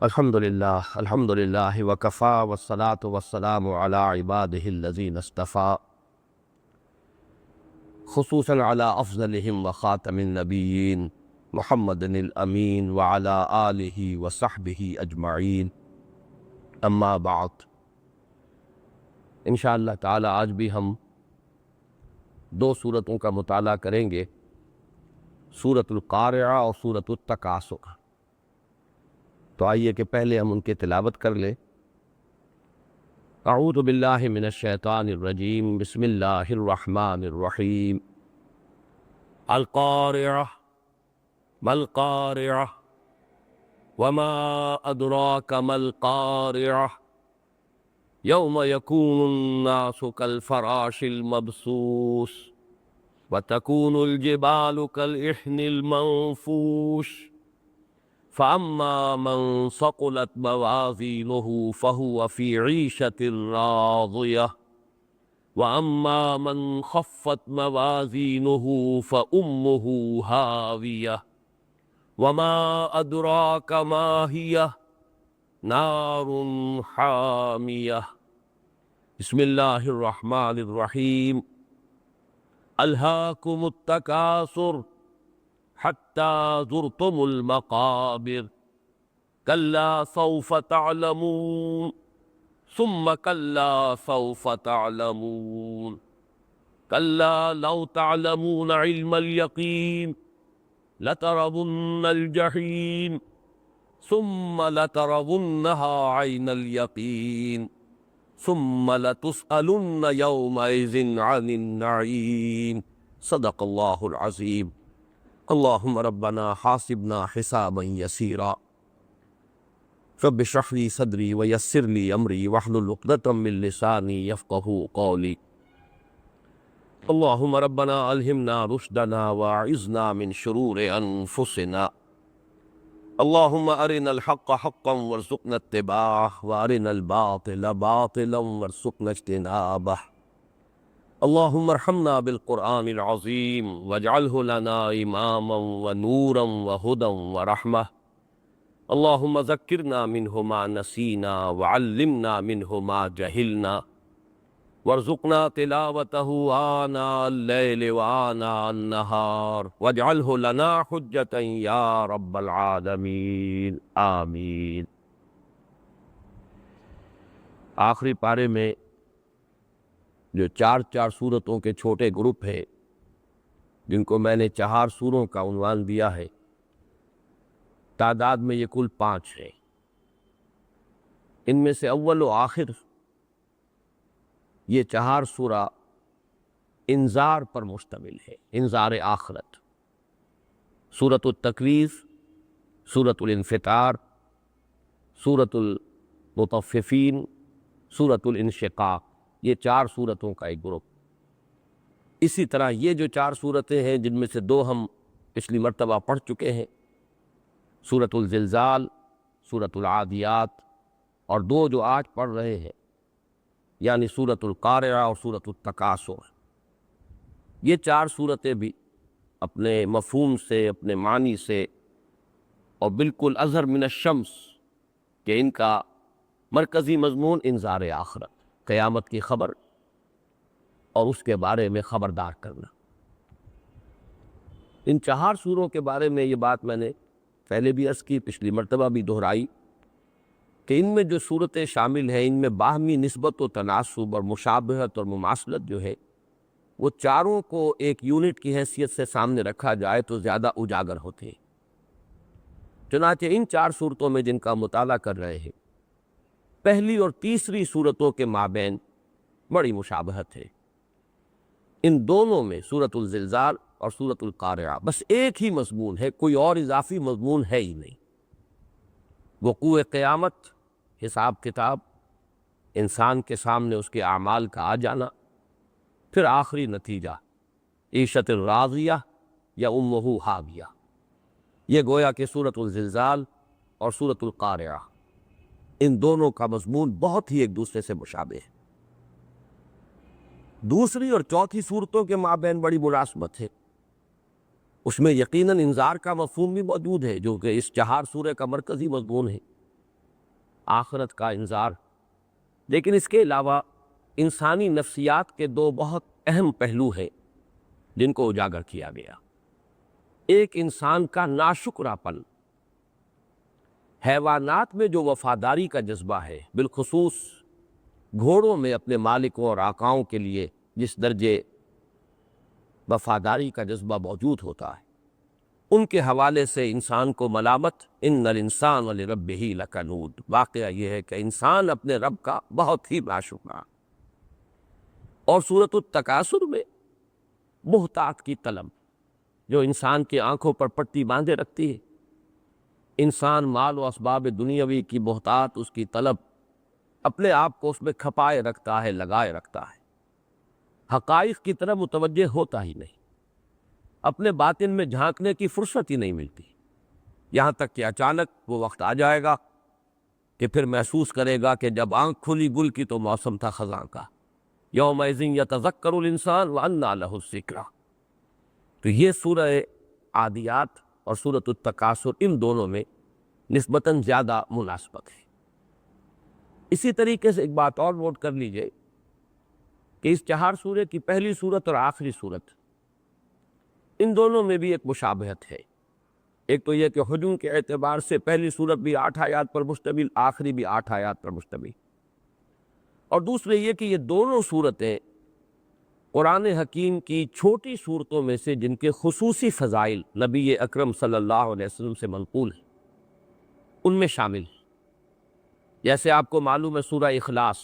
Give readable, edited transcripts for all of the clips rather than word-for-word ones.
الحمد للہ وکفا والصلاة والسلام علی عباده الذین اصطفیٰ، خصوصاً علی افضلہم وخاتم النبیین محمد الامین وعلی آلہ وصحبہ اجمعین، اما بعد۔ انشاءاللہ تعالی آج بھی ہم دو سورتوں کا مطالعہ کریں گے، سورۃ القارعہ اور سورۃ التکاثر۔ تو آئیے کہ پہلے ہم ان کی تلاوت کر لیں۔ اعوذ باللہ من الشیطان الرجیم، بسم اللہ الرحمن الرحیم۔ القارعہ ما القارعہ وما ادراک ما القارعہ یوم یکون الناس کالفراش المبثوث وتکون الجبال کالعہن المنفوش فأما من ثقلت موازینہ فہو فی عیشۃ راضیہ وأما من خفت موازینہ فأمہ ہاویہ وما ادراک ما ہی نار حامیہ۔ بسم اللہ الرحمن الرحیم۔ الہاکم التکاثر حتی زرتم المقابر کلا سوف تعلمون ثم کلا سوف تعلمون کلا لو تعلمون علم الیقین لترون الجحیم ثم لترونها عین الیقین ثم لتسألن یومئذ عن النعیم۔ صدق اللہ العظیم۔ اللہم ربنا حاسبنا حسابا یسیرا رب اشرح لی صدری ویسر لی امری واحلل عقدۃ من لسانی یفقہوا قولی۔ اللہم ربنا الہمنا رشدنا واعذنا من شرور انفسنا۔ اللہم ارنا الحق حقا وارزقنا اتباعہ وارنا الباطل باطلا وارزقنا اجتنابہ۔ اللہم ارحمنا بالقرآن العظیم واجعلہ لنا اماما ونورا وہدی ورحمہ۔ اللہم ذکرنا منہ ما نسینا وعلمنا منہ ما جہلنا وارزقنا تلاوتہ آناء اللیل وآناء النہار واجعلہ لنا حجتا یا رب العالمین، آمین۔ آخری پارے میں جو چار سورتوں کے چھوٹے گروپ ہیں، جن کو میں نے 4 سوروں کا عنوان دیا ہے، تعداد میں یہ کل 5 ہیں۔ ان میں سے اول و آخر یہ 4 سورہ انذار پر مشتمل ہے، انذار آخرت۔ سورۃ التکویر، سورۃ الانفطار، سورۃ المطففین، سورۃ الانشقاق، یہ 4 سورتوں کا ایک گروپ۔ اسی طرح یہ جو 4 سورتیں ہیں، جن میں سے 2 ہم پچھلی مرتبہ پڑھ چکے ہیں، سورۃ الزلزال، سورۃ العادیات، اور 2 جو آج پڑھ رہے ہیں یعنی سورۃ القارعہ اور سورۃ التکاثر، یہ 4 سورتیں بھی اپنے مفہوم سے، اپنے معنی سے، اور بالکل اظہر من الشمس کہ ان کا مرکزی مضمون انذار آخرت، قیامت کی خبر اور اس کے بارے میں خبردار کرنا۔ ان 4 سوروں کے بارے میں یہ بات میں نے پہلے بھی عرض کی، پچھلی مرتبہ بھی دہرائی، کہ ان میں جو صورتیں شامل ہیں، ان میں باہمی نسبت و تناسب اور مشابہت اور مماثلت جو ہے، وہ چاروں کو ایک یونٹ کی حیثیت سے سامنے رکھا جائے تو زیادہ اجاگر ہوتے ہیں۔ چنانچہ ان 4 صورتوں میں جن کا مطالعہ کر رہے ہیں، پہلی اور تیسری صورتوں کے مابین بڑی مشابہت ہے۔ ان دونوں میں سورۃ الزلزال اور سورۃ القارعہ بس ایک ہی مضمون ہے، کوئی اور اضافی مضمون ہے ہی نہیں۔ وقوع قیامت، حساب کتاب، انسان کے سامنے اس کے اعمال کا آ جانا، پھر آخری نتیجہ عیشت راضیہ یا امہ ہاویہ۔ یہ گویا کہ سورۃ الزلزال اور سورۃ القارعہ، ان دونوں کا مضمون بہت ہی ایک دوسرے سے مشابہ ہے۔ دوسری اور چوتھی صورتوں کے مابین بڑی مناسبت ہے، اس میں یقیناً انذار کا مفہوم بھی موجود ہے، جو کہ اس 4 سورہ کا مرکزی مضمون ہے، آخرت کا انذار، لیکن اس کے علاوہ انسانی نفسیات کے دو بہت اہم پہلو ہیں جن کو اجاگر کیا گیا۔ ایک انسان کا ناشکرا پن، حیوانات میں جو وفاداری کا جذبہ ہے، بالخصوص گھوڑوں میں اپنے مالکوں اور آقاؤں کے لیے جس درجے وفاداری کا جذبہ موجود ہوتا ہے، ان کے حوالے سے انسان کو ملامت، ان الانسان لربہ لکنود۔ واقعہ یہ ہے کہ انسان اپنے رب کا بہت ہی ناشکرا۔ اور سورۃ التکاثر میں بہتات کی طلب جو انسان کی آنکھوں پر پٹی باندھے رکھتی ہے، انسان مال و اسباب دنیاوی کی بہتات، اس کی طلب، اپنے آپ کو اس میں کھپائے رکھتا ہے، لگائے رکھتا ہے، حقائق کی طرف متوجہ ہوتا ہی نہیں، اپنے باطن میں جھانکنے کی فرصت ہی نہیں ملتی، یہاں تک کہ اچانک وہ وقت آ جائے گا کہ پھر محسوس کرے گا کہ جب آنکھ کھلی گل کی تو موسم تھا خزاں کا، یومئذ یتذکر الانسان وانیٰ لہ الذکریٰ۔ تو یہ سورہ عادیات اور سورۃ التکاثر ان دونوں میں نسبتاً زیادہ مناسبت ہے۔ اسی طریقے سے ایک بات اور نوٹ کر لیجئے کہ اس چہار سورے کی پہلی سورت اور آخری سورت، ان دونوں میں بھی ایک مشابہت ہے۔ ایک تو یہ کہ حجم کے اعتبار سے پہلی سورت بھی 8 آیات پر مشتمل، آخری بھی 8 آیات پر مشتمل، اور دوسرے یہ کہ یہ دونوں سورتیں قرآن حکیم کی چھوٹی صورتوں میں سے جن کے خصوصی فضائل نبی اکرم صلی اللہ علیہ وسلم سے منقول ہیں ان میں شامل ہیں۔ جیسے آپ کو معلوم ہے سورہ اخلاص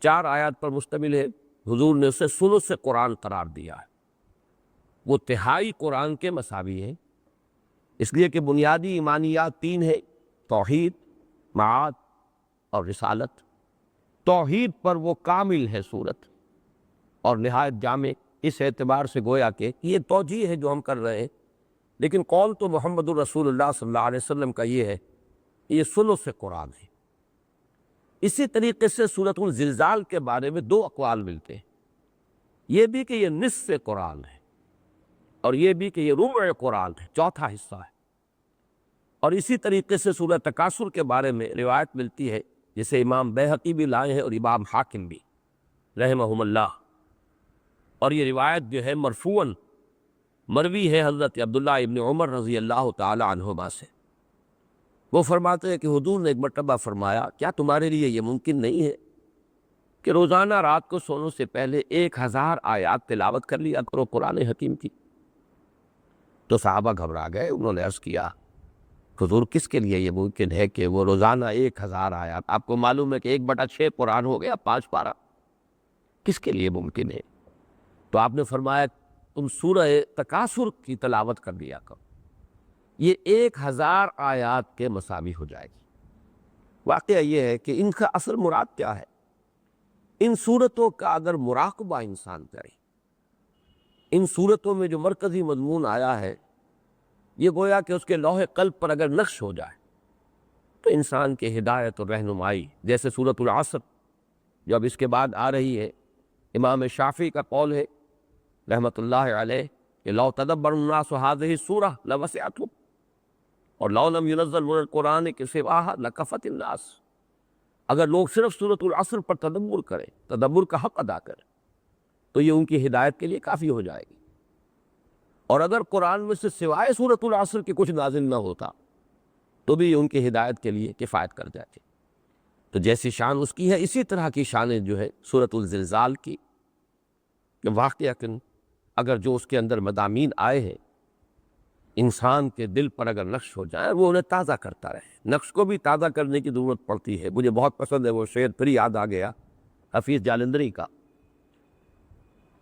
4 آیات پر مشتمل ہے، حضور نے اسے ثلث قرآن قرار دیا ہے، وہ تہائی قرآن کے مساوی ہے، اس لیے کہ بنیادی ایمانیات 3 ہیں: توحید، معاد اور رسالت۔ توحید پر وہ کامل ہے سورت اور نہایت جامع، اس اعتبار سے گویا کہ یہ توجیہ ہے جو ہم کر رہے ہیں، لیکن قول تو محمد الرسول اللہ صلی اللہ علیہ وسلم کا یہ ہے، یہ ثلث قرآن ہے۔ اسی طریقے سے سورۃ الزلزال کے بارے میں 2 اقوال ملتے ہیں، یہ بھی کہ یہ نصف قرآن ہے اور یہ بھی کہ یہ ربع قرآن ہے، چوتھا حصہ ہے۔ اور اسی طریقے سے سورہ تکاثر کے بارے میں روایت ملتی ہے جسے امام بیہقی بھی لائے ہیں اور امام حاکم بھی رحمہم اللہ، اور یہ روایت جو ہے مرفوعاً مروی ہے حضرت عبداللہ ابن عمر رضی اللہ تعالی عنہما سے۔ وہ فرماتے ہیں کہ حضور نے ایک مرتبہ فرمایا، کیا تمہارے لیے یہ ممکن نہیں ہے کہ روزانہ رات کو سونے سے پہلے 1000 آیات تلاوت کر لیا کرو قرآن حکیم کی؟ تو صحابہ گھبرا گئے، انہوں نے عرض کیا، حضور کس کے لیے یہ ممکن ہے کہ وہ روزانہ 1000 آیات؟ آپ کو معلوم ہے کہ 1/6 قرآن ہو گیا، 5 پارہ، کس کے لیے ممکن ہے؟ تو آپ نے فرمایا تم سورہ تکاثر کی تلاوت کر لیا کرو، یہ 1000 آیات کے مساوی ہو جائے گی۔ واقعہ یہ ہے کہ ان کا اصل مراد کیا ہے؟ ان صورتوں کا اگر مراقبہ انسان کرے، ان صورتوں میں جو مرکزی مضمون آیا ہے یہ گویا کہ اس کے لوح قلب پر اگر نقش ہو جائے تو انسان کے ہدایت اور رہنمائی، جیسے سورۃ العصر جو اب اس کے بعد آ رہی ہے، امام شافعی کا قول ہے رحمۃ اللہ علیہ کہ لو تدبر الناس هذه السورة لوسعتهم، اور لو لم ينزل من القرآن سواها لکفت الناس، اگر لوگ صرف سورۃ العصر پر تدبر کریں، تدبر کا حق ادا کریں، تو یہ ان کی ہدایت کے لیے کافی ہو جائے گی، اور اگر قرآن میں سے سوائے سورۃ العصر کے کچھ نازل نہ ہوتا تو بھی ان کی ہدایت کے لیے کفایت کر جاتے۔ تو جیسی شان اس کی ہے اسی طرح کی شان جو ہے سورۃ الزلزال کی، کہ واقعہ اگر جو اس کے اندر مضامین آئے ہیں انسان کے دل پر اگر نقش ہو جائے، وہ انہیں تازہ کرتا رہے۔ نقش کو بھی تازہ کرنے کی ضرورت پڑتی ہے۔ مجھے بہت پسند ہے وہ شعر، پھر یاد آ گیا حفیظ جالندری کا،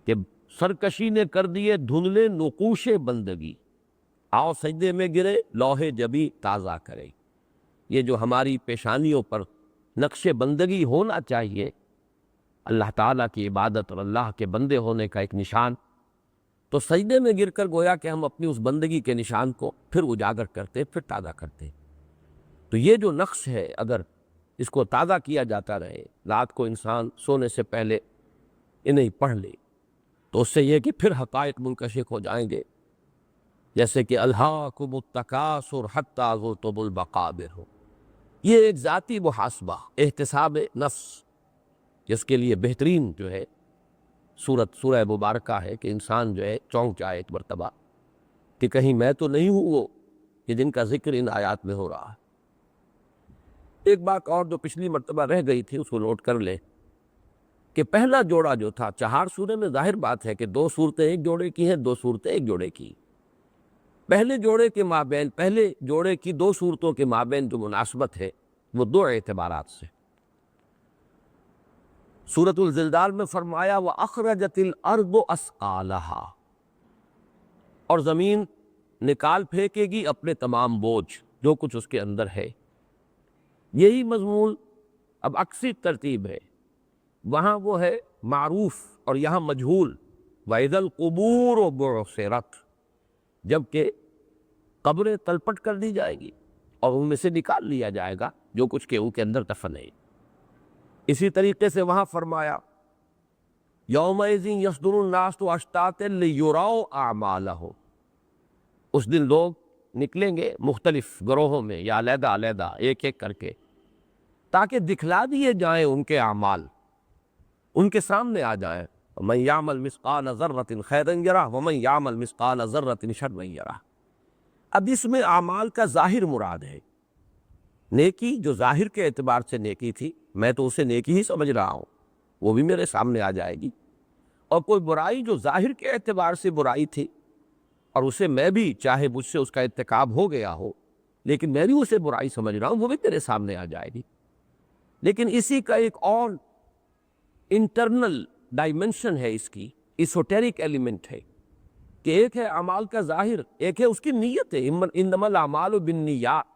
کہ سرکشی نے کر دیے دھندلے نقوش بندگی، آؤ سجدے میں گرے لوح جبی تازہ کرے۔ یہ جو ہماری پیشانیوں پر نقش بندگی ہونا چاہیے، اللہ تعالیٰ کی عبادت اور اللہ کے بندے ہونے کا ایک نشان، تو سجدے میں گر کر گویا کہ ہم اپنی اس بندگی کے نشان کو پھر اجاگر کرتے، پھر تازہ کرتے۔ تو یہ جو نقش ہے اگر اس کو تازہ کیا جاتا رہے، رات کو انسان سونے سے پہلے انہیں پڑھ لے، تو اس سے یہ کہ پھر حقائق منکشف ہو جائیں گے، جیسے کہ الہاکم التکاثر حتی زرتم المقابر ہو، یہ ایک ذاتی محاسبہ، احتساب نفس، جس کے لیے بہترین جو ہے سورہ مبارکہ ہے کہ انسان جو ہے چونک جائے ایک مرتبہ کہ کہیں میں تو نہیں ہوں وہ کہ جن کا ذکر ان آیات میں ہو رہا ہے۔ ایک بات اور جو پچھلی مرتبہ رہ گئی تھی اس کو نوٹ کر لیں کہ پہلا جوڑا جو تھا 4 سورے میں، ظاہر بات ہے کہ 2 صورتیں ایک جوڑے کی ہیں، 2 صورتیں ایک جوڑے کی۔ پہلے جوڑے کے مابین، پہلے جوڑے کی 2 صورتوں کے مابین جو مناسبت ہے وہ 2 اعتبارات سے۔ سورۃ الزلزال میں فرمایا وَأَخْرَجَتِ الْأَرْضُ أَثْقَالَهَا، اور زمین نکال پھینکے گی اپنے تمام بوجھ، جو کچھ اس کے اندر ہے۔ یہی مضمون اب عکسی ترتیب ہے، وہاں وہ ہے معروف اور یہاں مجہول۔ وَإِذَا الْقُبُورُ بُعْثِرَتْ، جبکہ قبریں تلپٹ کر دی جائیں گی اور ان میں سے نکال لیا جائے گا جو کچھ کہ ان کے اندر دفن ہے۔ اسی طریقے سے وہاں فرمایا یومئذ یصدر الناس اشتاتا لیروا اعمالهم، اس دن لوگ نکلیں گے مختلف گروہوں میں یا علیحدہ علیحدہ ایک ایک کر کے، تاکہ دکھلا دیے جائیں ان کے اعمال، ان کے سامنے آ جائیں۔ ومن یعمل مثقال ذرۃ خیرا یرہ ومن یعمل مثقال ذرۃ شرا یرہ۔ اب اس میں اعمال کا ظاہر مراد ہے، نیکی جو ظاہر کے اعتبار سے نیکی تھی، میں تو اسے نیکی ہی سمجھ رہا ہوں، وہ بھی میرے سامنے آ جائے گی، اور کوئی برائی جو ظاہر کے اعتبار سے برائی تھی اور اسے میں بھی چاہے مجھ سے اس کا ارتکاب ہو گیا ہو لیکن میں بھی اسے برائی سمجھ رہا ہوں، وہ بھی میرے سامنے آ جائے گی۔ لیکن اسی کا ایک اور انٹرنل ڈائمنشن ہے، اس کی ایسوٹیرک ایلیمنٹ ہے کہ ایک ہے اعمال کا ظاہر، ایک ہے اس کی نیت ہے، انما الاعمال بالنیات۔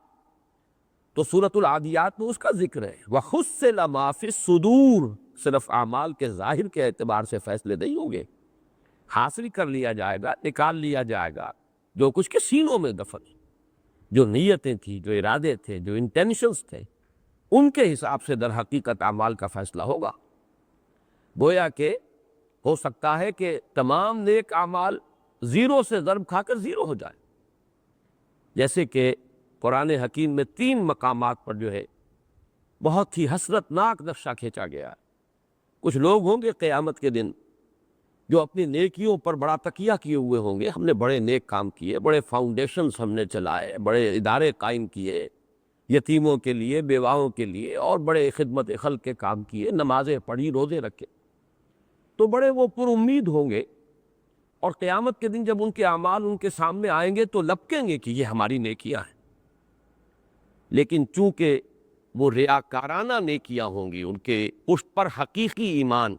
تو سورۃ العادیات میں اس کا ذکر ہے وَحُصِّلَ مَا فِي الصُّدُورِ، صرف اعمال کے ظاہر کے اعتبار سے فیصلے نہیں ہوں گے، حاصل کر لیا جائے گا، نکال لیا جائے گا جو کچھ کے سینوں میں دفن، جو نیتیں تھیں، جو ارادے تھے، جو انٹینشنز تھے، ان کے حساب سے در حقیقت اعمال کا فیصلہ ہوگا۔ گویا کہ ہو سکتا ہے کہ تمام نیک اعمال 0 سے ضرب کھا کر 0 ہو جائے، جیسے کہ قرآن حکیم میں 3 مقامات پر جو ہے بہت ہی حسرت ناک نقشہ کھینچا گیا ہے۔ کچھ لوگ ہوں گے قیامت کے دن جو اپنی نیکیوں پر بڑا تکیہ کیے ہوئے ہوں گے، ہم نے بڑے نیک کام کیے، بڑے فاؤنڈیشنز ہم نے چلائے، بڑے ادارے قائم کیے یتیموں کے لیے، بیواؤں کے لیے، اور بڑے خدمت خلق کے کام کیے، نمازیں پڑھی، روزے رکھے، تو بڑے وہ پر امید ہوں گے، اور قیامت کے دن جب ان کے اعمال ان کے سامنے آئیں گے تو لپکیں گے کہ یہ ہماری نیکیاں ہیں۔ لیکن چونکہ وہ ریاکارانہ نیکیاں ہوں گی، ان کے پشت پر حقیقی ایمان،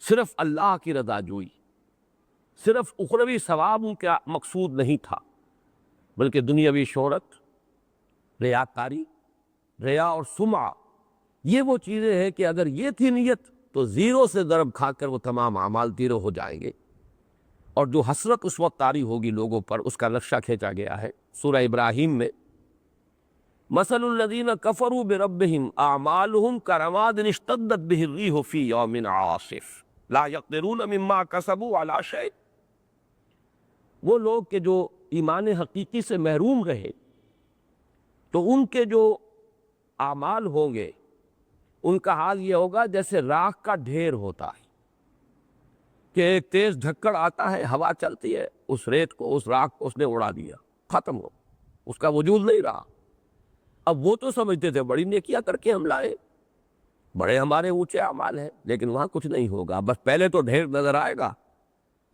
صرف اللہ کی رضا جوئی، صرف اخروی ثواب ان کا مقصود نہیں تھا، بلکہ دنیاوی شہرت، ریاکاری، ریا اور سمعہ، یہ وہ چیزیں ہیں کہ اگر یہ تھی نیت تو 0 سے ضرب کھا کر وہ تمام اعمال 0 ہو جائیں گے، اور جو حسرت اس وقت طاری ہوگی لوگوں پر، اس کا نقشہ کھینچا گیا ہے سورہ ابراہیم میں۔ مثل الذین کفروا بربہم اعمالہم کرماد اشتدت بہ الریح فی یوم عاصف لا یقدرون مما کسبوا علی شیء۔ وہ لوگ کہ جو ایمان حقیقی سے محروم رہے تو ان کے جو اعمال ہوں گے ان کا حال یہ ہوگا جیسے راکھ کا ڈھیر ہوتا ہے کہ ایک تیز جھکڑ آتا ہے، ہوا چلتی ہے، اس ریت کو، اس راکھ کو اس نے اڑا دیا، ختم ہو، اس کا وجود نہیں رہا۔ اب وہ تو سمجھتے تھے بڑی نیکیاں کر کے ہم لائے، بڑے ہمارے اونچے اعمال ہیں، لیکن وہاں کچھ نہیں ہوگا، بس پہلے تو ڈھیر نظر آئے گا،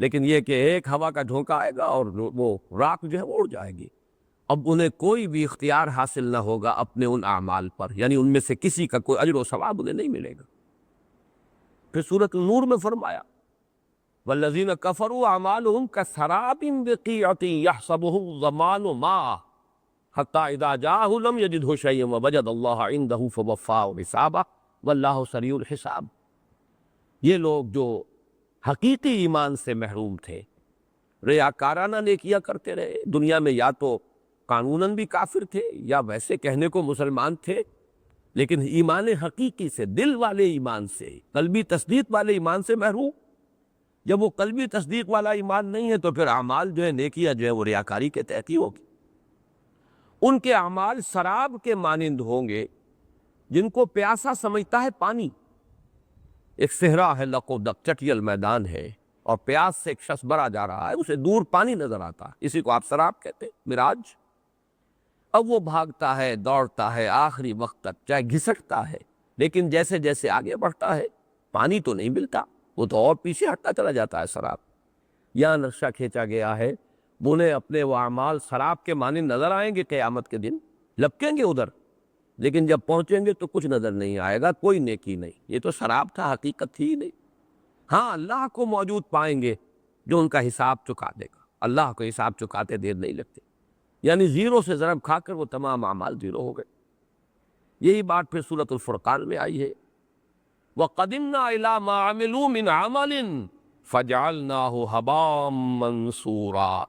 لیکن یہ کہ ایک ہوا کا جھونکا آئے گا اور وہ راکھ جو ہے وہ اڑ جائے گی۔ اب انہیں کوئی بھی اختیار حاصل نہ ہوگا اپنے ان اعمال پر، یعنی ان میں سے کسی کا کوئی اجر و ثواب انہیں نہیں ملے گا۔ پھر سورۃ النور میں فرمایا والذین کفروا اعمالہم کسراب بقیعۃ یحسبہ الظمآن ماء حتی اذا جاءہ لم یجدہ شیئا ووجد اللہ عندہ فوفاہ حسابہ واللہ سریع الحساب۔ یہ لوگ جو حقیقی ایمان سے محروم تھے، ریاکارانہ نیکیاں کرتے رہے، دنیا میں یا تو قانوناً بھی کافر تھے یا ویسے کہنے کو مسلمان تھے، لیکن ایمان حقیقی سے، دل والے ایمان سے، قلبی تصدیق والے ایمان سے محروم۔ جب وہ قلبی تصدیق والا ایمان نہیں ہے تو پھر اعمال جو ہے، نیکیاں جو ہے وہ ریاکاری کے تحت ہی ہوگی۔ ان کے اعمال سراب کے مانند ہوں گے جن کو پیاسا سمجھتا ہے پانی. ایک صحرا ہے، لق و دق چٹیل میدان ہے، اور پیاس سے ایک شخص بھرا جا رہا ہے، اسے دور پانی نظر آتا ہے، اسی کو آپ سراب کہتے ہیں، مراج. اب وہ بھاگتا ہے، دوڑتا ہے آخری وقت تک، چاہے گھسٹتا ہے، لیکن جیسے جیسے آگے بڑھتا ہے پانی تو نہیں ملتا، وہ تو اور پیچھے ہٹتا چلا جاتا ہے سراب. یہاں نقشہ کھینچا گیا ہے، انہیں اپنے وہ اعمال سراب کے مانند نظر آئیں گے قیامت کے دن، لپکیں گے ادھر، لیکن جب پہنچیں گے تو کچھ نظر نہیں آئے گا، کوئی نیکی نہیں. یہ تو سراب تھا، حقیقت تھی ہی نہیں. ہاں اللہ کو موجود پائیں گے جو ان کا حساب چکا دے گا. اللہ کو حساب چکاتے دیر نہیں لگتی، یعنی زیرو سے ضرب کھا کر وہ تمام اعمال زیرو ہو گئے. یہی بات پھر سورۃ الفرقان میں آئی ہے، وَقَدِمْنَا إِلَىٰ مَا عَمِلُوا مِنْ عَمَلٍ فَجَعَلْنَاهُ هَبَاءً مَّنثُورًا.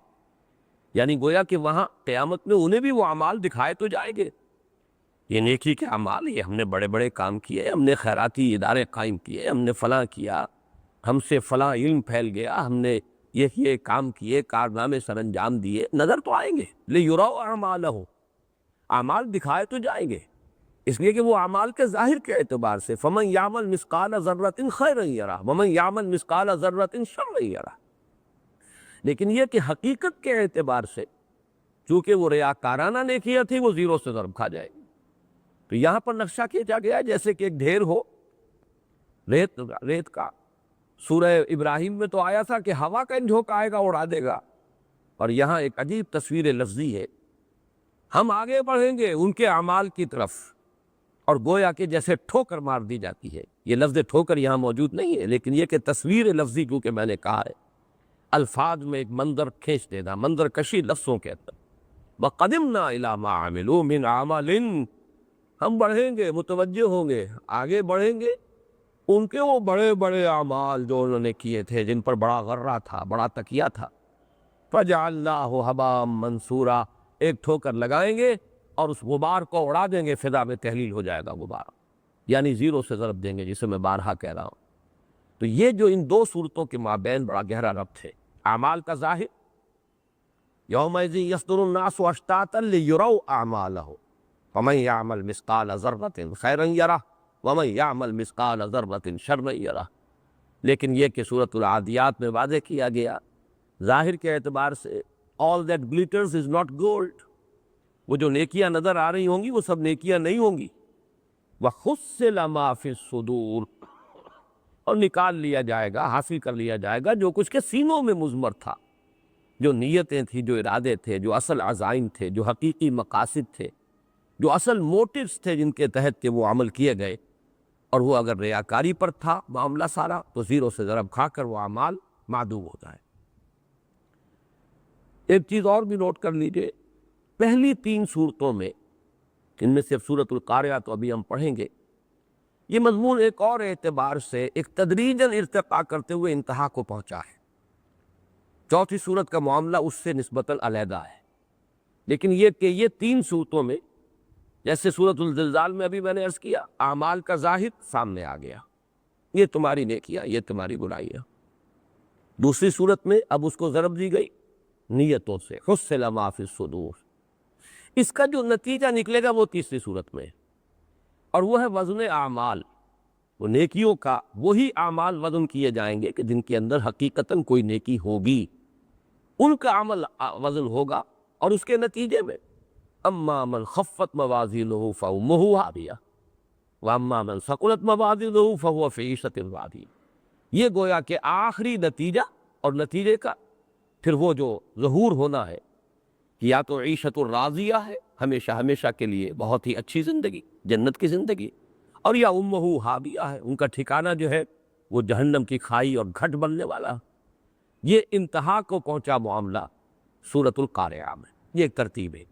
یعنی گویا کہ وہاں قیامت میں انہیں بھی وہ اعمال دکھائے تو جائیں گے. یہ نیکی کے اعمال، یہ ہم نے بڑے بڑے کام کیے، ہم نے خیراتی ادارے قائم کیے، ہم نے فلاں کیا، ہم سے فلاں علم پھیل گیا، ہم نے یہ کام کیے، کارنامے سر انجام دیے، نظر تو آئیں گے. لِيُرَوْا أَعْمَالَهُمْ، اعمال دکھائے تو جائیں گے، اس لیے کہ وہ اعمال کے ظاہر کے اعتبار سے فَمَن يَعْمَلْ مِثْقَالَ ذَرَّةٍ خَيْرًا يَرَهُ وَمَن يَعْمَلْ مِثْقَالَ ذَرَّةٍ شَرًّا يَرَهُ. لیکن یہ کہ حقیقت کے اعتبار سے چونکہ وہ ریاکارانہ نیکیاں تھی، وہ زیرو سے ضرب کھا جائے گی. تو یہاں پر نقشہ کھینچا گیا ہے جیسے کہ ایک ڈھیر ہو ریت کا. سورہ ابراہیم میں تو آیا تھا کہ ہوا کا جھونکا آئے گا اڑا دے گا، اور یہاں ایک عجیب تصویر لفظی ہے. ہم آگے بڑھیں گے ان کے اعمال کی طرف، اور گویا کہ جیسے ٹھوکر مار دی جاتی ہے. یہ لفظ ٹھوکر یہاں موجود نہیں ہے، لیکن یہ کہ تصویر لفظی کیونکہ میں نے کہا ہے، الفاظ میں ایک منظر کھینچ دینا، منظر کشی لفظوں کے اندر. وَقَدِمْنَا إِلَىٰ مَا عَمِلُوا مِنْ عَمَلٍ، ہم بڑھیں گے، متوجہ ہوں گے، آگے بڑھیں گے ان کے وہ بڑے بڑے اعمال جو انہوں نے کیے تھے، جن پر بڑا غرہ تھا، بڑا تکیہ تھا. فَجَعَلْنَاهُ هَبَاءً مَّنثُورًا، ایک ٹھوکر لگائیں گے اور اس غبار کو اڑا دیں گے، فضا میں تحلیل ہو جائے گا غبار، یعنی زیرو سے ضرب دیں گے، جسے میں بارہا کہہ رہا ہوں. تو یہ جو ان دو صورتوں کے مابین بڑا گہرا ربط ہے. اعمال کا ظاہر، یومئذ یصدر الناس اشتاتا لیروا اعمالهم فمن یعمل مثقال ذرۃ خیرا یرہ ومن یعمل مثقال ذرۃ شرا یرہ. لیکن یہ کہ سورۃ العادیات میں واضح کیا گیا ظاہر کے اعتبار سے all that glitters is not gold، وہ جو نیکیاں نظر آ رہی ہوں گی وہ سب نیکیاں نہیں ہوں گی. وَحُصِّلَ مَا فِي الصُّدُورِ، اور نکال لیا جائے گا، حاصل کر لیا جائے گا جو کچھ کے سینوں میں مضمر تھا، جو نیتیں تھیں، جو ارادے تھے، جو اصل عزائم تھے، جو حقیقی مقاصد تھے، جو اصل موٹیوز تھے جن کے تحت کہ وہ عمل کیے گئے. اور وہ اگر ریاکاری پر تھا معاملہ سارا تو زیرو سے ضرب کھا کر وہ اعمال معدوم ہو جائے. ایک چیز اور بھی نوٹ کر لیجئے، پہلی تین صورتوں میں، ان میں صرف سورۃ القارعہ تو ابھی ہم پڑھیں گے، یہ مضمون ایک اور اعتبار سے ایک تدریجاً ارتقا کرتے ہوئے انتہا کو پہنچا ہے. چوتھی صورت کا معاملہ اس سے نسبتاً علیحدہ ہے، لیکن یہ کہ یہ تین صورتوں میں، جیسے سورۃ الزلزال میں ابھی میں نے عرض کیا، اعمال کا ظاہر سامنے آ گیا، یہ تمہاری نیکیاں، یہ تمہاری برائیاں. دوسری صورت میں اب اس کو ضرب دی گئی نیتوں سے، حُصِّلَ مَا فِي الصُّدُورِ. اس کا جو نتیجہ نکلے گا وہ تیسری صورت میں، اور وہ ہے وزن اعمال. وہ نیکیوں کا وہی اعمال وزن کیے جائیں گے کہ جن کے اندر حقیقتاً کوئی نیکی ہوگی، ان کا عمل وزن ہوگا، اور اس کے نتیجے میں اما من خفت موازینہ فامہ ہاویہ واما من ثقلت موازینہ فہو فی عیشۃ راضیہ. یہ گویا کہ آخری نتیجہ، اور نتیجے کا پھر وہ جو ظہور ہونا ہے کہ یا تو عیشۃ الراضیہ ہے، ہمیشہ ہمیشہ کے لیے بہت ہی اچھی زندگی، جنت کی زندگی، اور یا امہ ہاویہ ہے، ان کا ٹھکانہ جو ہے وہ جہنم کی کھائی اور گھٹ بننے والا. یہ انتہا کو پہنچا معاملہ سورۃ القارعہ میں، یہ ایک ترتیب ہے.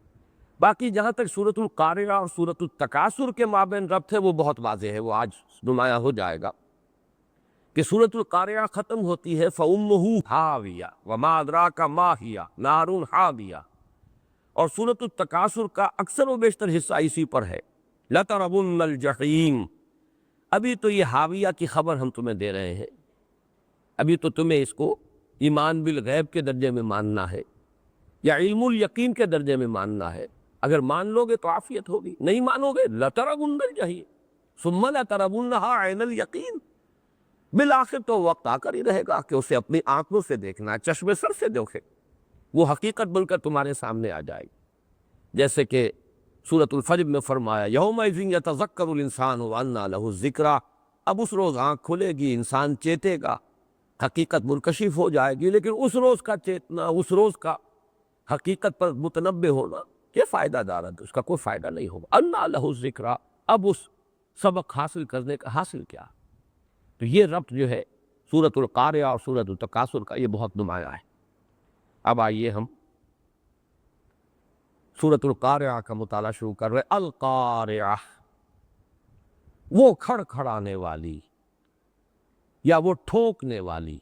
باقی جہاں تک سورۃ القارعہ اور سورۃ التکاثر کے مابین ربط ہے وہ بہت واضح ہے، وہ آج نمایاں ہو جائے گا کہ سورۃ القارعہ ختم ہوتی ہے فَأُمُّهُ حَاوِيَةٌ وَمَا أَدْرَاكَ مَا هِيَ نَارٌ حَامِيَةٌ، اور سورۃ التکاثر کا اکثر و بیشتر حصہ اسی پر ہے، لَتَرَوُنَّ الْجَحِيمَ. ابھی تو یہ حاویہ کی خبر ہم تمہیں دے رہے ہیں، ابھی تو تمہیں اس کو ایمان بالغیب کے درجے میں ماننا ہے یا علم الیقین کے درجے میں ماننا ہے. اگر مان لو گے تو عافیت ہوگی، نہیں مانو گے لترون الجحیم ثم لترونها عین الیقین، بالآخر تو وقت آ کر ہی رہے گا کہ اسے اپنی آنکھوں سے دیکھنا، چشم سر سے دیکھے، وہ حقیقت بن کر تمہارے سامنے آ جائے گی۔ جیسے کہ سورۃ الفجر میں فرمایا یومئذ یتذکر الانسان وانیٰ لہ الذکریٰ، اب اس روز آنکھ کھلے گی، انسان چیتے گا، حقیقت منکشف ہو جائے گی، لیکن اس روز کا چیتنا، اس روز کا حقیقت پر متنبہ ہونا یہ فائدہ دار ہے، اس کا کوئی فائدہ نہیں ہوگا۔ انیٰ لہ الذکریٰ، اب اس سبق حاصل کرنے کا حاصل کیا؟ تو یہ ربط جو ہے سورۃ القاریہ اور سورۃ التکاثر کا یہ بہت نمایاں ہے۔ اب آئیے ہم سورۃ القاریہ کا مطالعہ شروع کر رہے۔ القاریہ، وہ کھڑ کھڑانے والی یا وہ ٹھوکنے والی۔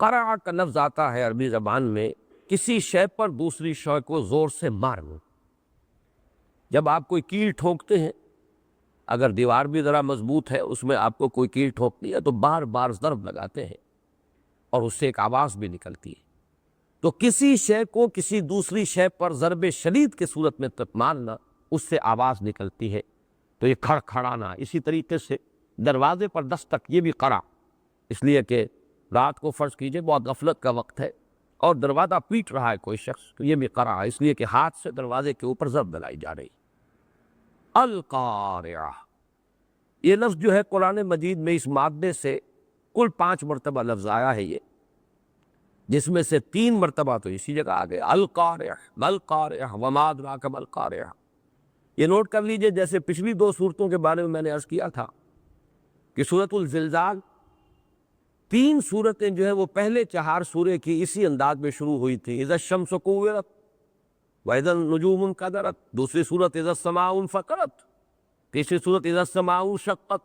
قرع کا لفظ آتا ہے عربی زبان میں کسی شے پر دوسری شے کو زور سے مارنا۔ جب آپ کوئی کیل ٹھوکتے ہیں، اگر دیوار بھی ذرا مضبوط ہے، اس میں آپ کو کوئی کیل ٹھوکتی ہے تو بار بار ضرب لگاتے ہیں اور اس سے ایک آواز بھی نکلتی ہے۔ تو کسی شے کو کسی دوسری شے پر ضرب شدید کے صورت میں مارنا، اس سے آواز نکلتی ہے، تو یہ کھڑ کھڑانا۔ اسی طریقے سے دروازے پر دستک، یہ بھی قرع، اس لیے کہ رات کو فرض کیجئے بہت غفلت کا وقت ہے اور دروازہ پیٹ رہا ہے کوئی شخص، تو یہ بھی قرع ہے، اس لیے کہ ہاتھ سے دروازے کے اوپر ضرب ڈلائی جا رہی۔ القاریہ، یہ لفظ جو ہے قرآن مجید میں اس مادے سے کل 5 مرتبہ لفظ آیا ہے یہ، جس میں سے 3 مرتبہ تو اسی جگہ آ گئے، القاریہ ملقاریہ وما ادراک ملقاریہ۔ یہ نوٹ کر لیجئے، جیسے پچھلی 2 صورتوں کے بارے میں نے عرض کیا تھا کہ سورۃ الزلزال، 3 صورتیں جو ہیں وہ پہلے 4 سورے کی اسی انداز میں شروع ہوئی تھی، اذا الشمس کورت واذا النجوم انکدرت، دوسری صورت اذا السماء انفطرت، تیسری صورت اذا السماء انشقت،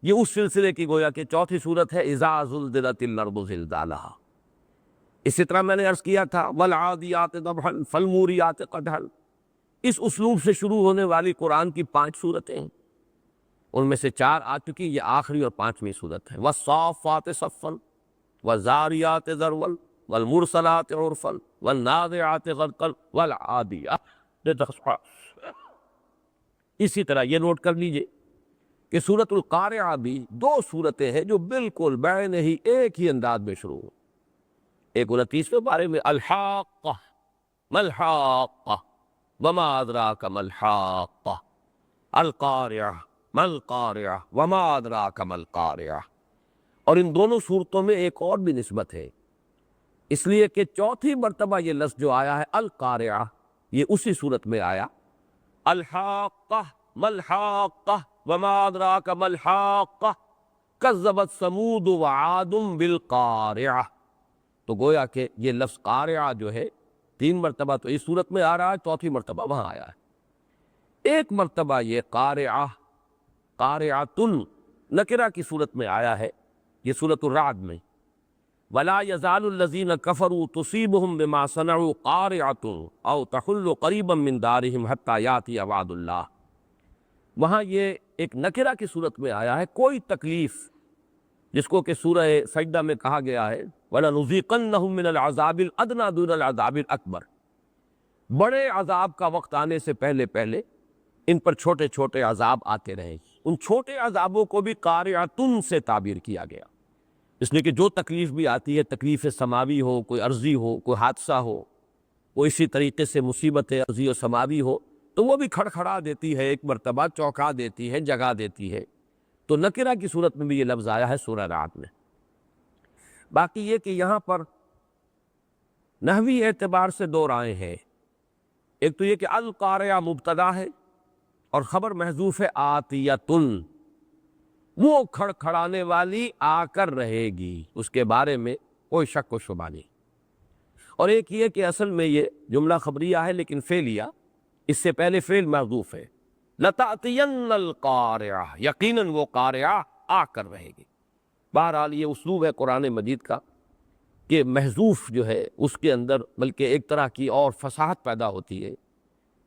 یہ اس سلسلے کی گویا کہ چوتھی صورت ہے اذا زلزلت الارض زلزالہا۔ اسی طرح میں نے عرض کیا تھا والعادیات ضبحا فالموریات قدحا، اس اسلوب سے شروع ہونے والی قرآن کی 5 صورتیں ہیں، ان میں سے 4 آ چکی، یہ آخری اور 5ویں صورت ہے۔ والصافات صفا والزاریات ذروا والمرسلات عرفا والنازعات غرقا والعادیات ضبحا۔ اسی طرح یہ نوٹ کر لیجئے کہ سورۃ القاریہ بھی 2 صورتیں ہیں جو بالکل بعین ہی ایک ہی انداز میں شروع ہوں۔ ایک 29ویں پارے میں الحاقہ ملحاقہ وما ادراک ملحاقہ، القاریہ ملقاریہ وما ادراک ملقاریہ۔ اور ان دونوں صورتوں میں ایک اور بھی نسبت ہے، اس لیے کہ 4تھی مرتبہ یہ لفظ جو آیا ہے القاریہ، یہ اسی صورت میں آیا، الحاقہ ملحاقہ وما ادراک ملحاقہ کذبت ثمود وعاد بالقاریہ۔ تو گویا کہ یہ لفظ قاریہ جو ہے 3 مرتبہ تو اس صورت میں آ رہا ہے، 4تھی مرتبہ وہاں آیا ہے۔ ایک مرتبہ یہ قاریہ، قاریعۃ نکرہ کی صورت میں آیا ہے، یہ سورۃ الرعد میں، ولا یزال الذین کفروا تصیبہم بما صنعوا قارعۃ او تحل قریبا من دارہم حتی یاتی وعد اللہ۔ وہاں یہ ایک نکرہ کی صورت میں آیا ہے، کوئی تکلیف، جس کو کہ سورہ سجدہ میں کہا گیا ہے وَلَنُذِيقَنَّهُم مِّنَ الْعَذَابِ الْأَدْنَىٰ دُونَ الْعَذَابِ الْأَكْبَرِ، بڑے عذاب کا وقت آنے سے پہلے پہلے ان پر چھوٹے چھوٹے عذاب آتے رہے۔ ان چھوٹے عذابوں کو بھی قاریعۃ سے تعبیر کیا گیا، اس لیے کہ جو تکلیف بھی آتی ہے، تکلیف سماوی ہو، کوئی عرضی ہو، کوئی حادثہ ہو، وہ اسی طریقے سے مصیبت عرضی و سماوی ہو، تو وہ بھی کھڑکھڑا دیتی ہے، ایک مرتبہ چونکا دیتی ہے، جگا دیتی ہے۔ تو نکرہ کی صورت میں بھی یہ لفظ آیا ہے سورہ رعد میں۔ باقی یہ کہ یہاں پر نحوی اعتبار سے 2 رائے ہیں، ایک تو یہ کہ القاریہ مبتدا ہے اور خبر محذوف ہے آتیۃ، وہ کھڑکھڑانے والی آ کر رہے گی، اس کے بارے میں کوئی شک و شبہ نہیں۔ اور ایک یہ کہ اصل میں یہ جملہ خبریہ ہے لیکن فعلیہ، اس سے پہلے فعل محذوف ہے، لَتَأْتِيَنَّ الْقَارِعَةُ، یقیناً وہ قارعہ آ کر رہے گی۔ بہرحال یہ اسلوب ہے قرآن مجید کا کہ محذوف جو ہے اس کے اندر بلکہ ایک طرح کی اور فصاحت پیدا ہوتی ہے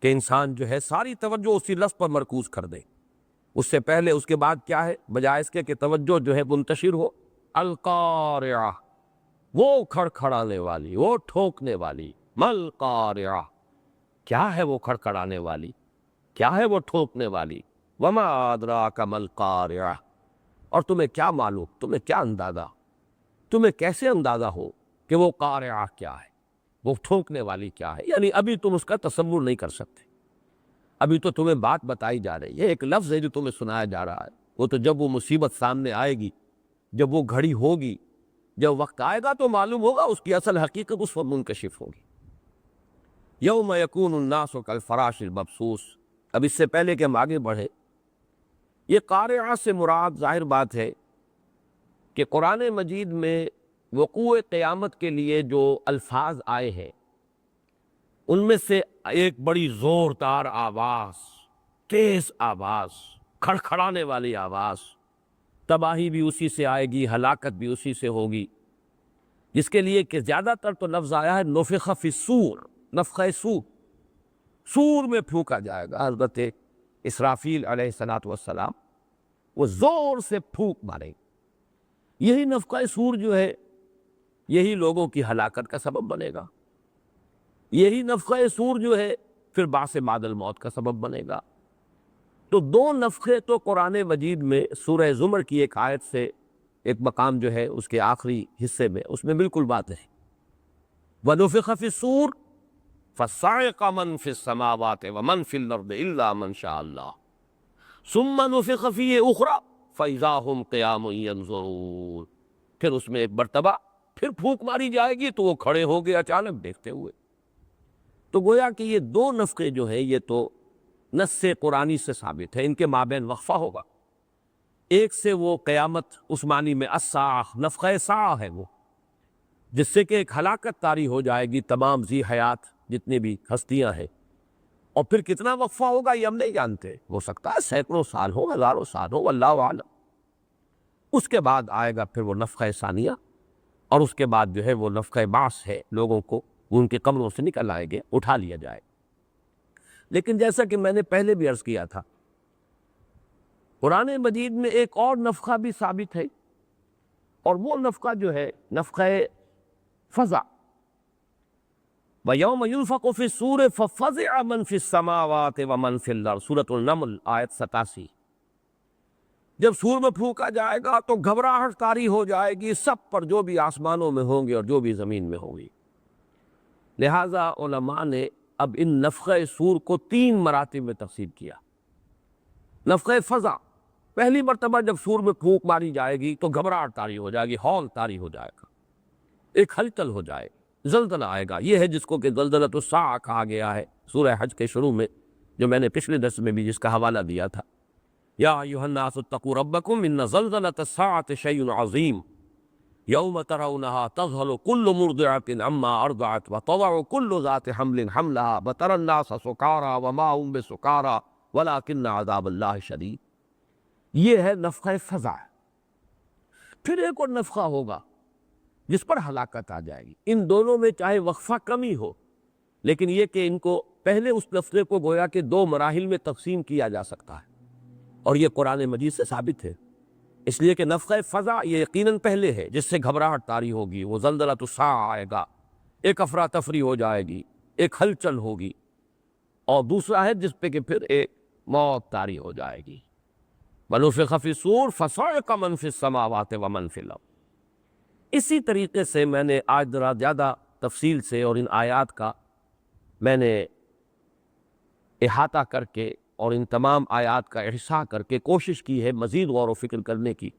کہ انسان جو ہے ساری توجہ اسی لفظ پر مرکوز کر دے، اس سے پہلے اس کے بعد کیا ہے، بجائے اس کے کہ توجہ جو ہے منتشر ہو، القاریہ، وہ کھڑکھڑانے والی، وہ ٹھوکنے والی، مل قاریہ، کیا ہے وہ کھڑکھڑانے والی، کیا ہے وہ ٹھوکنے والی؟ وما ادراک ما القارعہ، اور تمہیں کیا معلوم، تمہیں کیا اندازہ، تمہیں کیسے اندازہ ہو کہ وہ قارعہ کیا ہے، وہ ٹھوکنے والی کیا ہے؟ یعنی ابھی تم اس کا تصور نہیں کر سکتے، ابھی تو تمہیں بات بتائی جا رہی ہے، ایک لفظ ہے جو تمہیں سنایا جا رہا ہے، وہ تو جب وہ مصیبت سامنے آئے گی، جب وہ گھڑی ہوگی، جب وقت آئے گا تو معلوم ہوگا، اس کی اصل حقیقت اس وقت منکشف ہوگی۔ یوم یکون الناس کالفراش المبثوث۔ اب اس سے پہلے کہ ہم آگے بڑھیں، یہ قارعہ سے مراد ظاہر بات ہے کہ قرآن مجید میں وقوع قیامت کے لیے جو الفاظ آئے ہیں ان میں سے ایک بڑی زوردار آواز، تیز آواز، کھڑکھڑانے والی آواز، تباہی بھی اسی سے آئے گی، ہلاکت بھی اسی سے ہوگی، جس کے لیے کہ زیادہ تر تو لفظ آیا ہے نفخ فی الصور، نفخہ صور، سور میں پھونکا جائے گا۔ حضرت اسرافیل علیہ الصلوۃ والسلام وہ زور سے پھونک ماریں، یہی نفخہ صور جو ہے یہی لوگوں کی ہلاکت کا سبب بنے گا، یہی نفخہ صور جو ہے پھر بعث بعد الموت کا سبب بنے گا۔ تو دو نفخے تو قرآن مجید میں سورہ زمر کی ایک آیت سے ایک مقام جو ہے اس کے آخری حصے میں، اس میں بالکل بات ہے، وَنُفِخَ فِي الصُّورِ فَصَعِقَ مَن فِي السَّمَاوَاتِ وَمَن فِي الْأَرْضِ إِلَّا مَن شَاءَ اللَّهُ ثُمَّ نُفِخَ فِيهِ أُخْرَىٰ فَإِذَا هُمْ قِيَامٌ يَنظُرُونَ۔ پھر اس میں ایک مرتبہ پھر پھونک ماری جائے گی تو وہ کھڑے ہو گئے اچانک دیکھتے ہوئے۔ تو گویا کہ یہ دو نفخے جو ہیں یہ تو نص قرآنی سے ثابت ہے، ان کے مابین وقفہ ہوگا۔ ایک سے وہ قیامت اس معنی میں الساعہ، نفخہ ساعہ ہے وہ، جس سے کہ ایک ہلاکت طاری ہو جائے گی تمام ذی حیات جتنی بھی ہستیاں ہیں، اور پھر کتنا وقفہ ہوگا یہ ہم نہیں جانتے، ہو سکتا ہے سینکڑوں سال ہو، ہزاروں سال ہو، واللہ اعلم۔ اس کے بعد آئے گا پھر وہ نفخہ ثانیہ، اور اس کے بعد جو ہے وہ نفخہ بعث ہے، لوگوں کو ان کے قبروں سے نکل آئیں گے، اٹھا لیا جائے۔ لیکن جیسا کہ میں نے پہلے بھی عرض کیا تھا، قرآن مجید میں ایک اور نفخہ بھی ثابت ہے، اور وہ نفخہ جو ہے نفخہ فزع، وَيَوْمَ يُنفَخُ فِي الصُّورِ فَفَزِعَ مَن فِي السَّمَاوَاتِ وَمَن فِي الْأَرْضِ، سورۃ النمل آیت 87۔ جب سور میں پھونکا جائے گا تو گھبراہٹ طاری ہو جائے گی سب پر، جو بھی آسمانوں میں ہوں گے اور جو بھی زمین میں ہوں گی۔ لہٰذا علماء نے اب ان نفخہ صور کو 3 مراتب میں تقسیم کیا۔ نفخہ فزع، پہلی مرتبہ جب سور میں پھونک ماری جائے گی تو گھبراہٹ طاری ہو جائے گی، ہول طاری ہو جائے گا، ایک ہلچل ہو جائے گی، زلزلہ آئے گا۔ یہ ہے جس کو کہ زلزلۃ الساعہ کہا گیا ہے سورہ حج کے شروع میں، جو میں نے پچھلے درس میں بھی جس کا حوالہ دیا تھا۔ یا ایھا الناس اتقوا ربکم ان زلزلۃ الساعۃ شیء عظیم یوم ترونها تذہل کل مرضعۃ عما ارضعت وتضع کل ذات حمل حملها وتری الناس سکارى وما هم بسکارى ولکن عذاب اللہ شدید۔ یہ ہے نفخہ فزع۔ پھر ایک اور نفخہ ہوگا جس پر ہلاکت آ جائے گی۔ ان دونوں میں چاہے وقفہ کم ہی ہو، لیکن یہ کہ ان کو پہلے اس نفخے کو گویا کہ 2 مراحل میں تقسیم کیا جا سکتا ہے، اور یہ قرآن مجید سے ثابت ہے، اس لیے کہ نفخہ فزع یہ یقیناً پہلے ہے جس سے گھبراہٹ طاری ہوگی، وہ زلزلۃ الساعہ آئے گا، ایک افراتفری ہو جائے گی، ایک ہلچل ہوگی، اور دوسرا ہے جس پہ کہ پھر ایک موت طاری ہو جائے گی۔ وَنُفِخَ فِي الصُّورِ فَصَعِقَ مَن فِي السَّمَاوَاتِ وَمَن فِي الْأَرْضِ۔ اسی طریقے سے میں نے آج ذرا زیادہ تفصیل سے اور ان آیات کا میں نے احاطہ کر کے اور ان تمام آیات کا احصاء کر کے کوشش کی ہے مزید غور و فکر کرنے کی،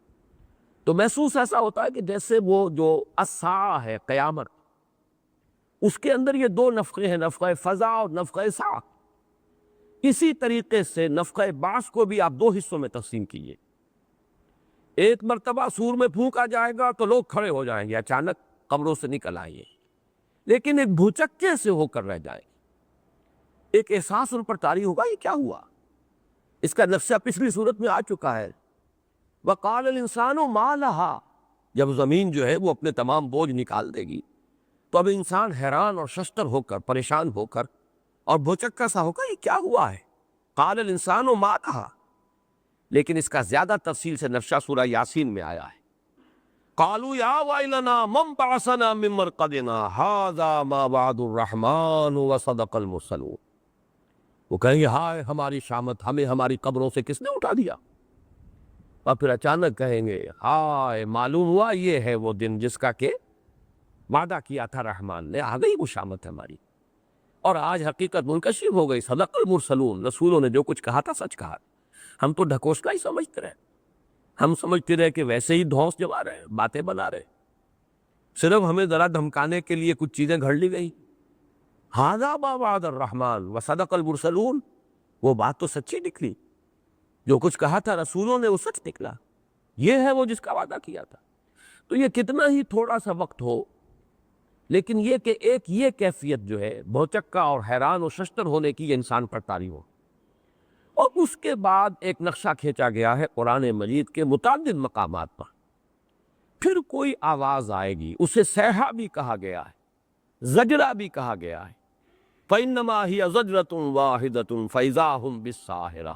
تو محسوس ایسا ہوتا ہے کہ جیسے وہ جو الساعہ ہے قیامت، اس کے اندر یہ 2 نفخے ہیں، نفخہ فزع اور نفخہ ساعہ۔ اسی طریقے سے نفخہ بعث کو بھی آپ 2 حصوں میں تقسیم کیجیے۔ ایک مرتبہ سور میں پھونکا جائے گا تو لوگ کھڑے ہو جائیں گے، اچانک قبروں سے نکل آئیں گے، لیکن ایک بھوچکے سے ہو کر رہ جائیں گے، ایک احساس ان پر طاری ہوگا یہ کیا ہوا۔ اس کا نقشہ پچھلی صورت میں آ چکا ہے، وَقَالَ الْإِنسَانُ مَا لَهَا۔ جب زمین جو ہے وہ اپنے تمام بوجھ نکال دے گی تو اب انسان حیران اور ششدر ہو کر، پریشان ہو کر اور بھوچکا سا ہوگا یہ کیا ہوا ہے۔ قَالَ الْإِنسَانُ مَا لَهَا، لیکن اس کا زیادہ تفصیل سے نقشہ سورہ یاسین میں آیا ہے۔ قَالُوا يَا وَيْلَنَا مَنْ بَعَثَنَا مِن مَّرْقَدِنَا هَٰذَا مَا وَعَدَ الرَّحْمَٰنُ وَصَدَقَ الْمُرْسَلُونَ۔ وہ کہیں گے ہائے ہماری شامت، ہمیں ہماری قبروں سے کس نے اٹھا دیا؟ اور پھر اچانک کہیں گے ہائے معلوم ہوا یہ ہے وہ دن جس کا کہ وعدہ کیا تھا رحمان نے، آ گئی وہ شامت ہماری، اور آج حقیقت منکشف ہو گئی۔ صدق المرسلون، رسولوں نے جو کچھ کہا تھا سچ کہا۔ ہم تو ڈھکوسلا ہی سمجھتے رہے، ہم سمجھتے رہے کہ ویسے ہی دھونس جما رہے، باتیں بنا رہے، صرف ہمیں ذرا دھمکانے کے لیے کچھ چیزیں گھڑ لی گئی۔ ھذا ما وعد الرحمن وصدق المرسلون، وہ بات تو سچی نکلی، جو کچھ کہا تھا رسولوں نے وہ سچ نکلا، یہ ہے وہ جس کا وعدہ کیا تھا۔ تو یہ کتنا ہی تھوڑا سا وقت ہو، لیکن یہ کہ ایک یہ کیفیت جو ہے بھوچکا اور حیران و ششدر ہونے کی، یہ انسان پر طاری ہو۔ اور اس کے بعد ایک نقشہ کھینچا گیا ہے قرآن مجید کے متعدد مقامات پر، پھر کوئی آواز آئے گی، اسے صیحہ بھی کہا گیا ہے، زجرہ بھی کہا گیا ہے، فَإِنَّمَا هِيَ زَجْرَةٌ وَاحِدَةٌ فَإِذَا هُمْ بِالسَّاهِرَةِ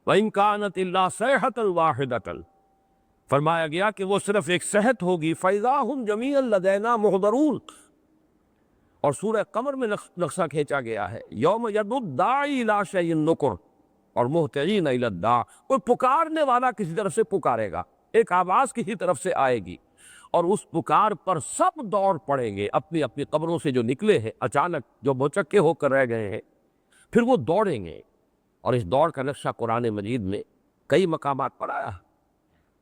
وَإِنْ كَانَتْ إِلَّا صَيْحَةً وَاحِدَةً، فرمایا گیا کہ وہ صرف ایک صیحت ہوگی، فَإِذَا هُمْ جَمِيعًا لَدَيْنَا مُحْضَرُونَ۔ اور سورہ قمر میں نقشہ کھینچا گیا ہے، یوم یدعو الداعی الی شیء نکر اور مہطعین الی الداع، کوئی پکارنے والا کسی طرف سے پکارے گا، ایک آواز کسی طرف سے آئے گی، اور اس پکار پر سب دوڑ پڑیں گے اپنی اپنی قبروں سے، جو نکلے ہیں اچانک، جو بھوچکے ہو کر رہ گئے ہیں، پھر وہ دوڑیں گے۔ اور اس دوڑ کا نقشہ قرآن مجید میں کئی مقامات پر آیا ہے۔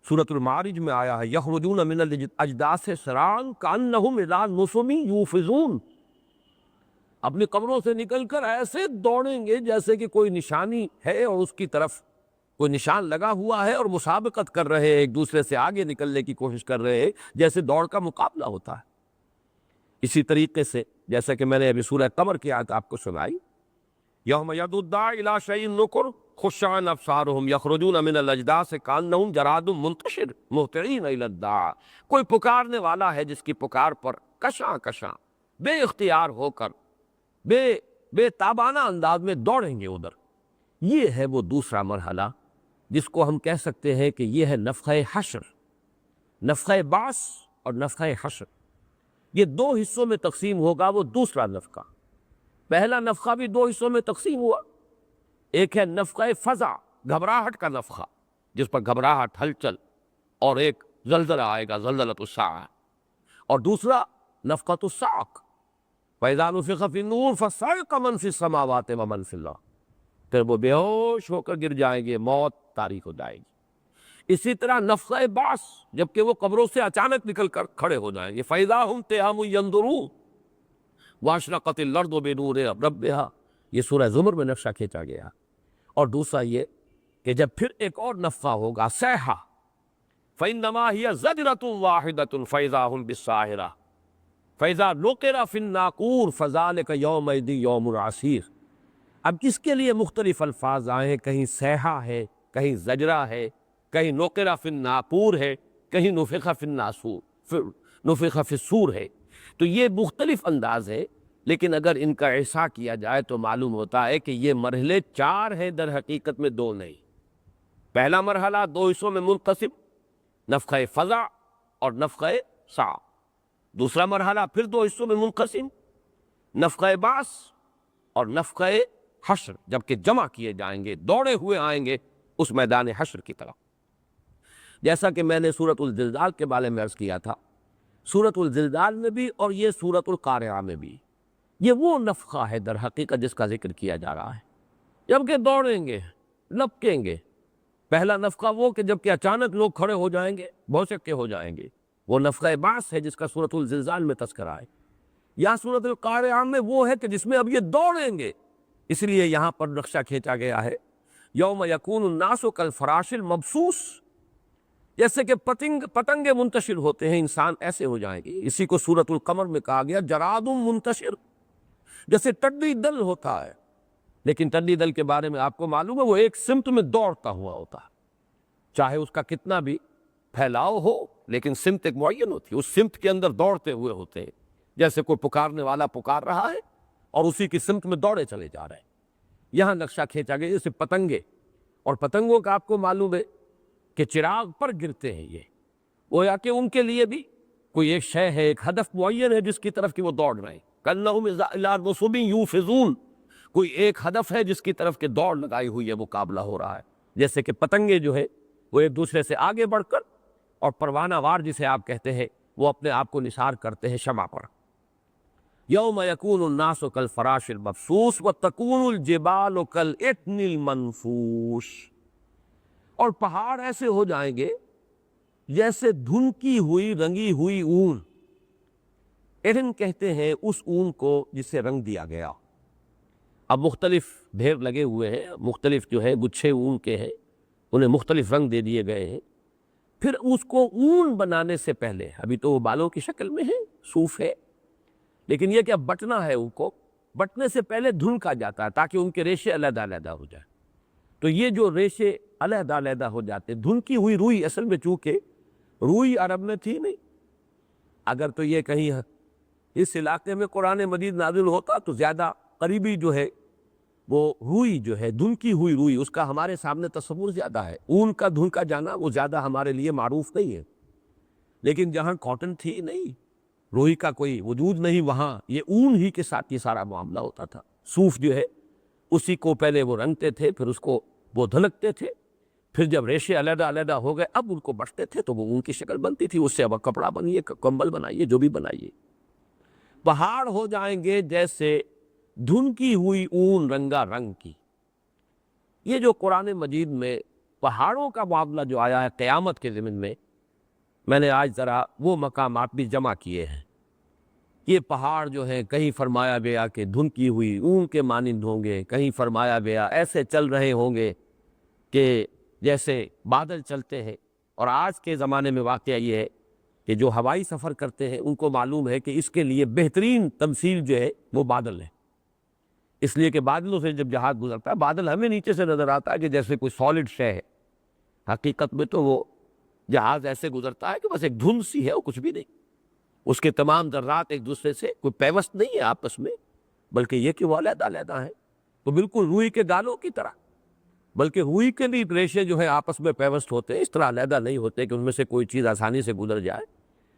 سورۃ المعارج میں آیا ہے یخرجون من الاجداث سراعا کانہم الی نصب یوفضون، اپنی قبروں سے نکل کر ایسے دوڑیں گے جیسے کہ کوئی نشانی ہے اور اس کی طرف کوئی نشان لگا ہوا ہے، اور مسابقت کر رہے ہیں، ایک دوسرے سے آگے نکلنے کی کوشش کر رہے ہیں، جیسے دوڑ کا مقابلہ ہوتا ہے۔ اسی طریقے سے جیسا کہ میں نے ابھی سورہ قمر کی آیت آپ کو سنائی، یوم یدعو الداعی الی شیء نکر خش عن ابصارہم یخرجون من الاجداث کانہم جراد منتشر مہطعین الی الداع، کوئی پکارنے والا ہے جس کی پکار پر کشاں کشاں بے اختیار ہو کر بے تابانہ انداز میں دوڑیں گے ادھر۔ یہ ہے وہ دوسرا مرحلہ جس کو ہم کہہ سکتے ہیں کہ یہ ہے نفخہ حشر، نفخہ بعث اور نفخہ حشر، یہ دو حصوں میں تقسیم ہوگا وہ دوسرا نفخہ۔ پہلا نفخہ بھی دو حصوں میں تقسیم ہوا، ایک ہے نفخہ فزع، گھبراہٹ کا نفخہ، جس پر گھبراہٹ، ہلچل اور ایک زلزلہ آئے گا، زلزلۃ الساعہ، اور دوسرا نفخۃ الصاعق، فَإِذَا نُفِخَ فِي النُّورِ فَصَعِقَ مَنْ فِي السَّمَاوَاتِ وَمَنْ فِي الْأَرْضِ، پھر وہ بے ہوش ہو کر گر جائیں گے، موت طاری ہو جائے گی۔ اسی طرح نفخہ بعث، جبکہ وہ قبروں سے اچانک نکل کر کھڑے ہو جائیں گے، فَإِذَا هُمْ قِيَامٌ يَنظُرُونَ وَأَشْرَقَتِ الْأَرْضُ بِنُورِ رَبِّهَا، یہ سورہ زمر میں نقشہ کھینچا گیا۔ اور دوسرا یہ کہ جب پھر ایک اور نفخہ ہوگا، صیحہ، فَإِنَّمَا هِيَ زَجْرَةٌ وَاحِدَةٌ فَإِذَا هُمْ بِالسَّاهِرَةِ فَإِذَا نُقِرَ فِي النَّاقُورِ فَذَلِكَ يَوْمَئِذٍ يَوْمٌ عَسِيرٌ۔ اب اس کے لیے مختلف الفاظ آئے ہیں، کہیں صیحہ ہے، کہیں زجرہ ہے، کہیں نُقِرَ فِي النَّاقُورِ ہے، کہیں نُفِخَ فِي النَّاسُورِ، نُفِخَ فِي الصُّورِ ہے۔ تو یہ مختلف انداز ہے، لیکن اگر ان کا احصاء کیا جائے تو معلوم ہوتا ہے کہ یہ مرحلے چار ہیں، در حقیقت میں دو نہیں۔ پہلا مرحلہ دو حصوں میں منقسم، نفخہ فزع اور نفخہ صاعق۔ دوسرا مرحلہ پھر دو حصوں میں منقسم، نفخہ بعث اور نفخہ حشر، جبکہ جمع کیے جائیں گے، دوڑے ہوئے آئیں گے اس میدان حشر کی طرف۔ جیسا کہ میں نے سورۃ الزلزال کے بارے میں عرض کیا تھا، سورۃ الزلزال میں بھی اور یہ سورۃ القارعہ میں بھی یہ وہ نفخہ ہے در حقیقت جس کا ذکر کیا جا رہا ہے، جبکہ دوڑیں گے، لپکیں گے۔ پہلا نفخہ وہ کہ جبکہ اچانک لوگ کھڑے ہو جائیں گے، بھوچکے ہو جائیں گے، وہ نفخہ بعث ہے جس کا سورۃ الزلزال میں تذکرہ ہے۔ یا سورۃ القارعہ میں وہ ہے کہ جس میں اب یہ دوڑیں گے، اس لیے یہاں پر نقشہ کھینچا گیا ہے یوم یکون الناس کالفراش المبثوث، جیسے کہ پتنگے منتشر ہوتے ہیں، انسان ایسے ہو جائیں گے۔ اسی کو سورۃ القمر میں کہا گیا جراد منتشر، جیسے ٹڈی دل ہوتا ہے، لیکن ٹڈی دل کے بارے میں آپ کو معلوم ہے وہ ایک سمت میں دوڑتا ہوا ہوتا ہے، چاہے اس کا کتنا بھی پھیلاؤ ہو، لیکن سمت ایک معین ہوتی ہے، اس سمت کے اندر دوڑتے ہوئے ہوتے ہیں، جیسے کوئی پکارنے والا پکار رہا ہے اور اسی کی سمت میں دوڑے چلے جا رہے ہیں۔ یہاں نقشہ کھینچا گیا جیسے پتنگے، اور پتنگوں کا آپ کو معلوم ہے کہ چراغ پر گرتے ہیں، یہ گویا کہ ان کے لیے بھی کوئی ایک شے ہے، ایک ہدف معین ہے جس کی طرف کہ وہ دوڑ رہے ہیں۔ کَأَنَّهُمْ إِلَىٰ نُصُبٍ يُوفِضُونَ کوئی ایک ہدف ہے جس کی طرف کہ دوڑ لگائی ہوئی ہے، مقابلہ ہو رہا ہے، جیسے کہ پتنگے جو ہے وہ ایک دوسرے سے آگے بڑھ کر، اور پروانہ وار جسے آپ کہتے ہیں وہ اپنے آپ کو نثار کرتے ہیں شمع پر۔ یوم یکون الناس کالفراش المبثوث وتکون الجبال کالعہن المنفوش، اور پہاڑ ایسے ہو جائیں گے جیسے دھنکی ہوئی رنگی ہوئی اون۔ عہن کہتے ہیں اس اون کو جسے رنگ دیا گیا۔ اب مختلف ڈھیر لگے ہوئے ہیں، مختلف جو ہے گچھے اون کے ہیں، انہیں مختلف رنگ دے دیے گئے ہیں۔ پھر اس کو اون بنانے سے پہلے، ابھی تو وہ بالوں کی شکل میں ہے، صوف ہے، لیکن یہ کہ اب بٹنا ہے، ان کو بٹنے سے پہلے دھنکا جاتا ہے تاکہ ان کے ریشے علیحدہ علیحدہ ہو جائیں۔ تو یہ جو ریشے علیحدہ علیحدہ ہو جاتے، دھنکی ہوئی روئی، اصل میں چونکہ روئی عرب میں تھی نہیں، اگر تو یہ کہیں اس علاقے میں قرآن مجید نازل ہوتا تو زیادہ قریبی جو ہے وہ روئی جو ہے، دھنکی ہوئی روئی، اس کا ہمارے سامنے تصور زیادہ ہے۔ اون کا دھنکا جانا وہ زیادہ ہمارے لیے معروف نہیں ہے، لیکن جہاں کاٹن تھی نہیں، روئی کا کوئی وجود نہیں، وہاں یہ اون ہی کے ساتھ یہ سارا معاملہ ہوتا تھا۔ صوف جو ہے اسی کو پہلے وہ رنگتے تھے، پھر اس کو وہ دھلکتے تھے، پھر جب ریشے علیحدہ علیحدہ ہو گئے اب ان کو بٹتے تھے تو وہ اون کی شکل بنتی تھی، اس سے اب کپڑا بنائیے، کمبل بنائیے، جو بھی بنائیے۔ پہاڑ ہو جائیں گے جیسے دھنکی ہوئی اون رنگا رنگ کی۔ یہ جو قرآن مجید میں پہاڑوں کا معاملہ جو آیا ہے قیامت کے ضمن میں نے آج ذرا وہ مقامات بھی جمع کیے ہیں۔ یہ پہاڑ جو ہیں کہیں فرمایا گیا کہ دھنکی ہوئی اون کے مانند ہوں گے، کہیں فرمایا گیا ایسے چل رہے ہوں گے کہ جیسے بادل چلتے ہیں۔ اور آج کے زمانے میں واقعہ یہ ہے کہ جو ہوائی سفر کرتے ہیں ان کو معلوم ہے کہ اس کے لیے بہترین تمثیل جو ہے وہ بادل ہے، اس لیے کہ بادلوں سے جب جہاز گزرتا ہے بادل ہمیں نیچے سے نظر آتا ہے کہ جیسے کوئی سالڈ شے ہے، حقیقت میں تو وہ جہاز ایسے گزرتا ہے کہ بس ایک دھند سی ہے، وہ کچھ بھی نہیں، اس کے تمام ذرات ایک دوسرے سے کوئی پیوست نہیں ہے آپس میں، بلکہ یہ کہ وہ علیحدہ علیحدہ ہیں، وہ بالکل روئی کے گالوں کی طرح، بلکہ روئی کے بھی ریشے جو ہیں آپس میں پیوست ہوتے ہیں، اس طرح علیحدہ نہیں ہوتے کہ ان میں سے کوئی چیز آسانی سے گزر جائے،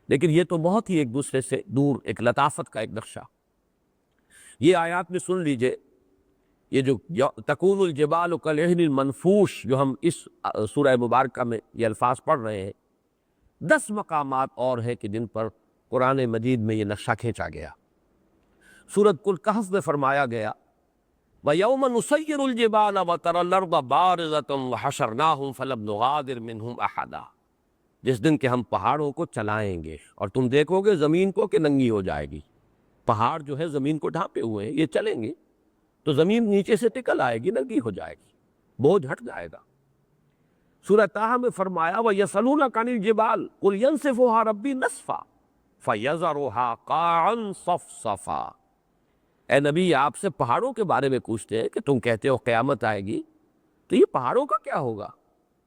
لیکن یہ تو بہت ہی ایک دوسرے سے دور ایک لطافت کا ایک نقشہ۔ یہ آیات میں سن لیجئے، یہ جو تکون الجبال کالعہن المنفوش جو ہم اس سورہ مبارکہ میں یہ الفاظ پڑھ رہے ہیں، 10 مقامات اور ہیں کہ جن پر قرآن مجید میں یہ نقشہ کھینچا گیا۔ سورۃ الکہف میں فرمایا گیا وَيَوْمَ نُسَيِّرُ الْجِبَالَ وَتَرَى الْأَرْضَ بَارِزَةً وَحَشَرْنَاهُمْ فَلَمْ نُغَادِرْ مِنْهُمْ أَحَدًا، جس دن کہ ہم پہاڑوں کو چلائیں گے اور تم دیکھو گے زمین کو کہ ننگی ہو جائے گی۔ پہاڑ جو ہے زمین کو ڈھانپے ہوئے ہیں، یہ چلیں گے تو زمین نیچے سے نکل آئے گی، ننگی ہو جائے گی، بوجھ ہٹ جائے گا۔ سورہ طٰہٰ میں فرمایا وَيَسْأَلُونَكَ عَنِ الْجِبَالِ قُلْ يَنسِفُهَا رَبِّي نَسْفًا فَيَذَرُهَا قَاعًا صَفْصَفًا۔ اے نبی آپ سے پہاڑوں کے بارے میں پوچھتے ہیں کہ تم کہتے ہو قیامت آئے گی، تو یہ پہاڑوں کا کیا ہوگا؟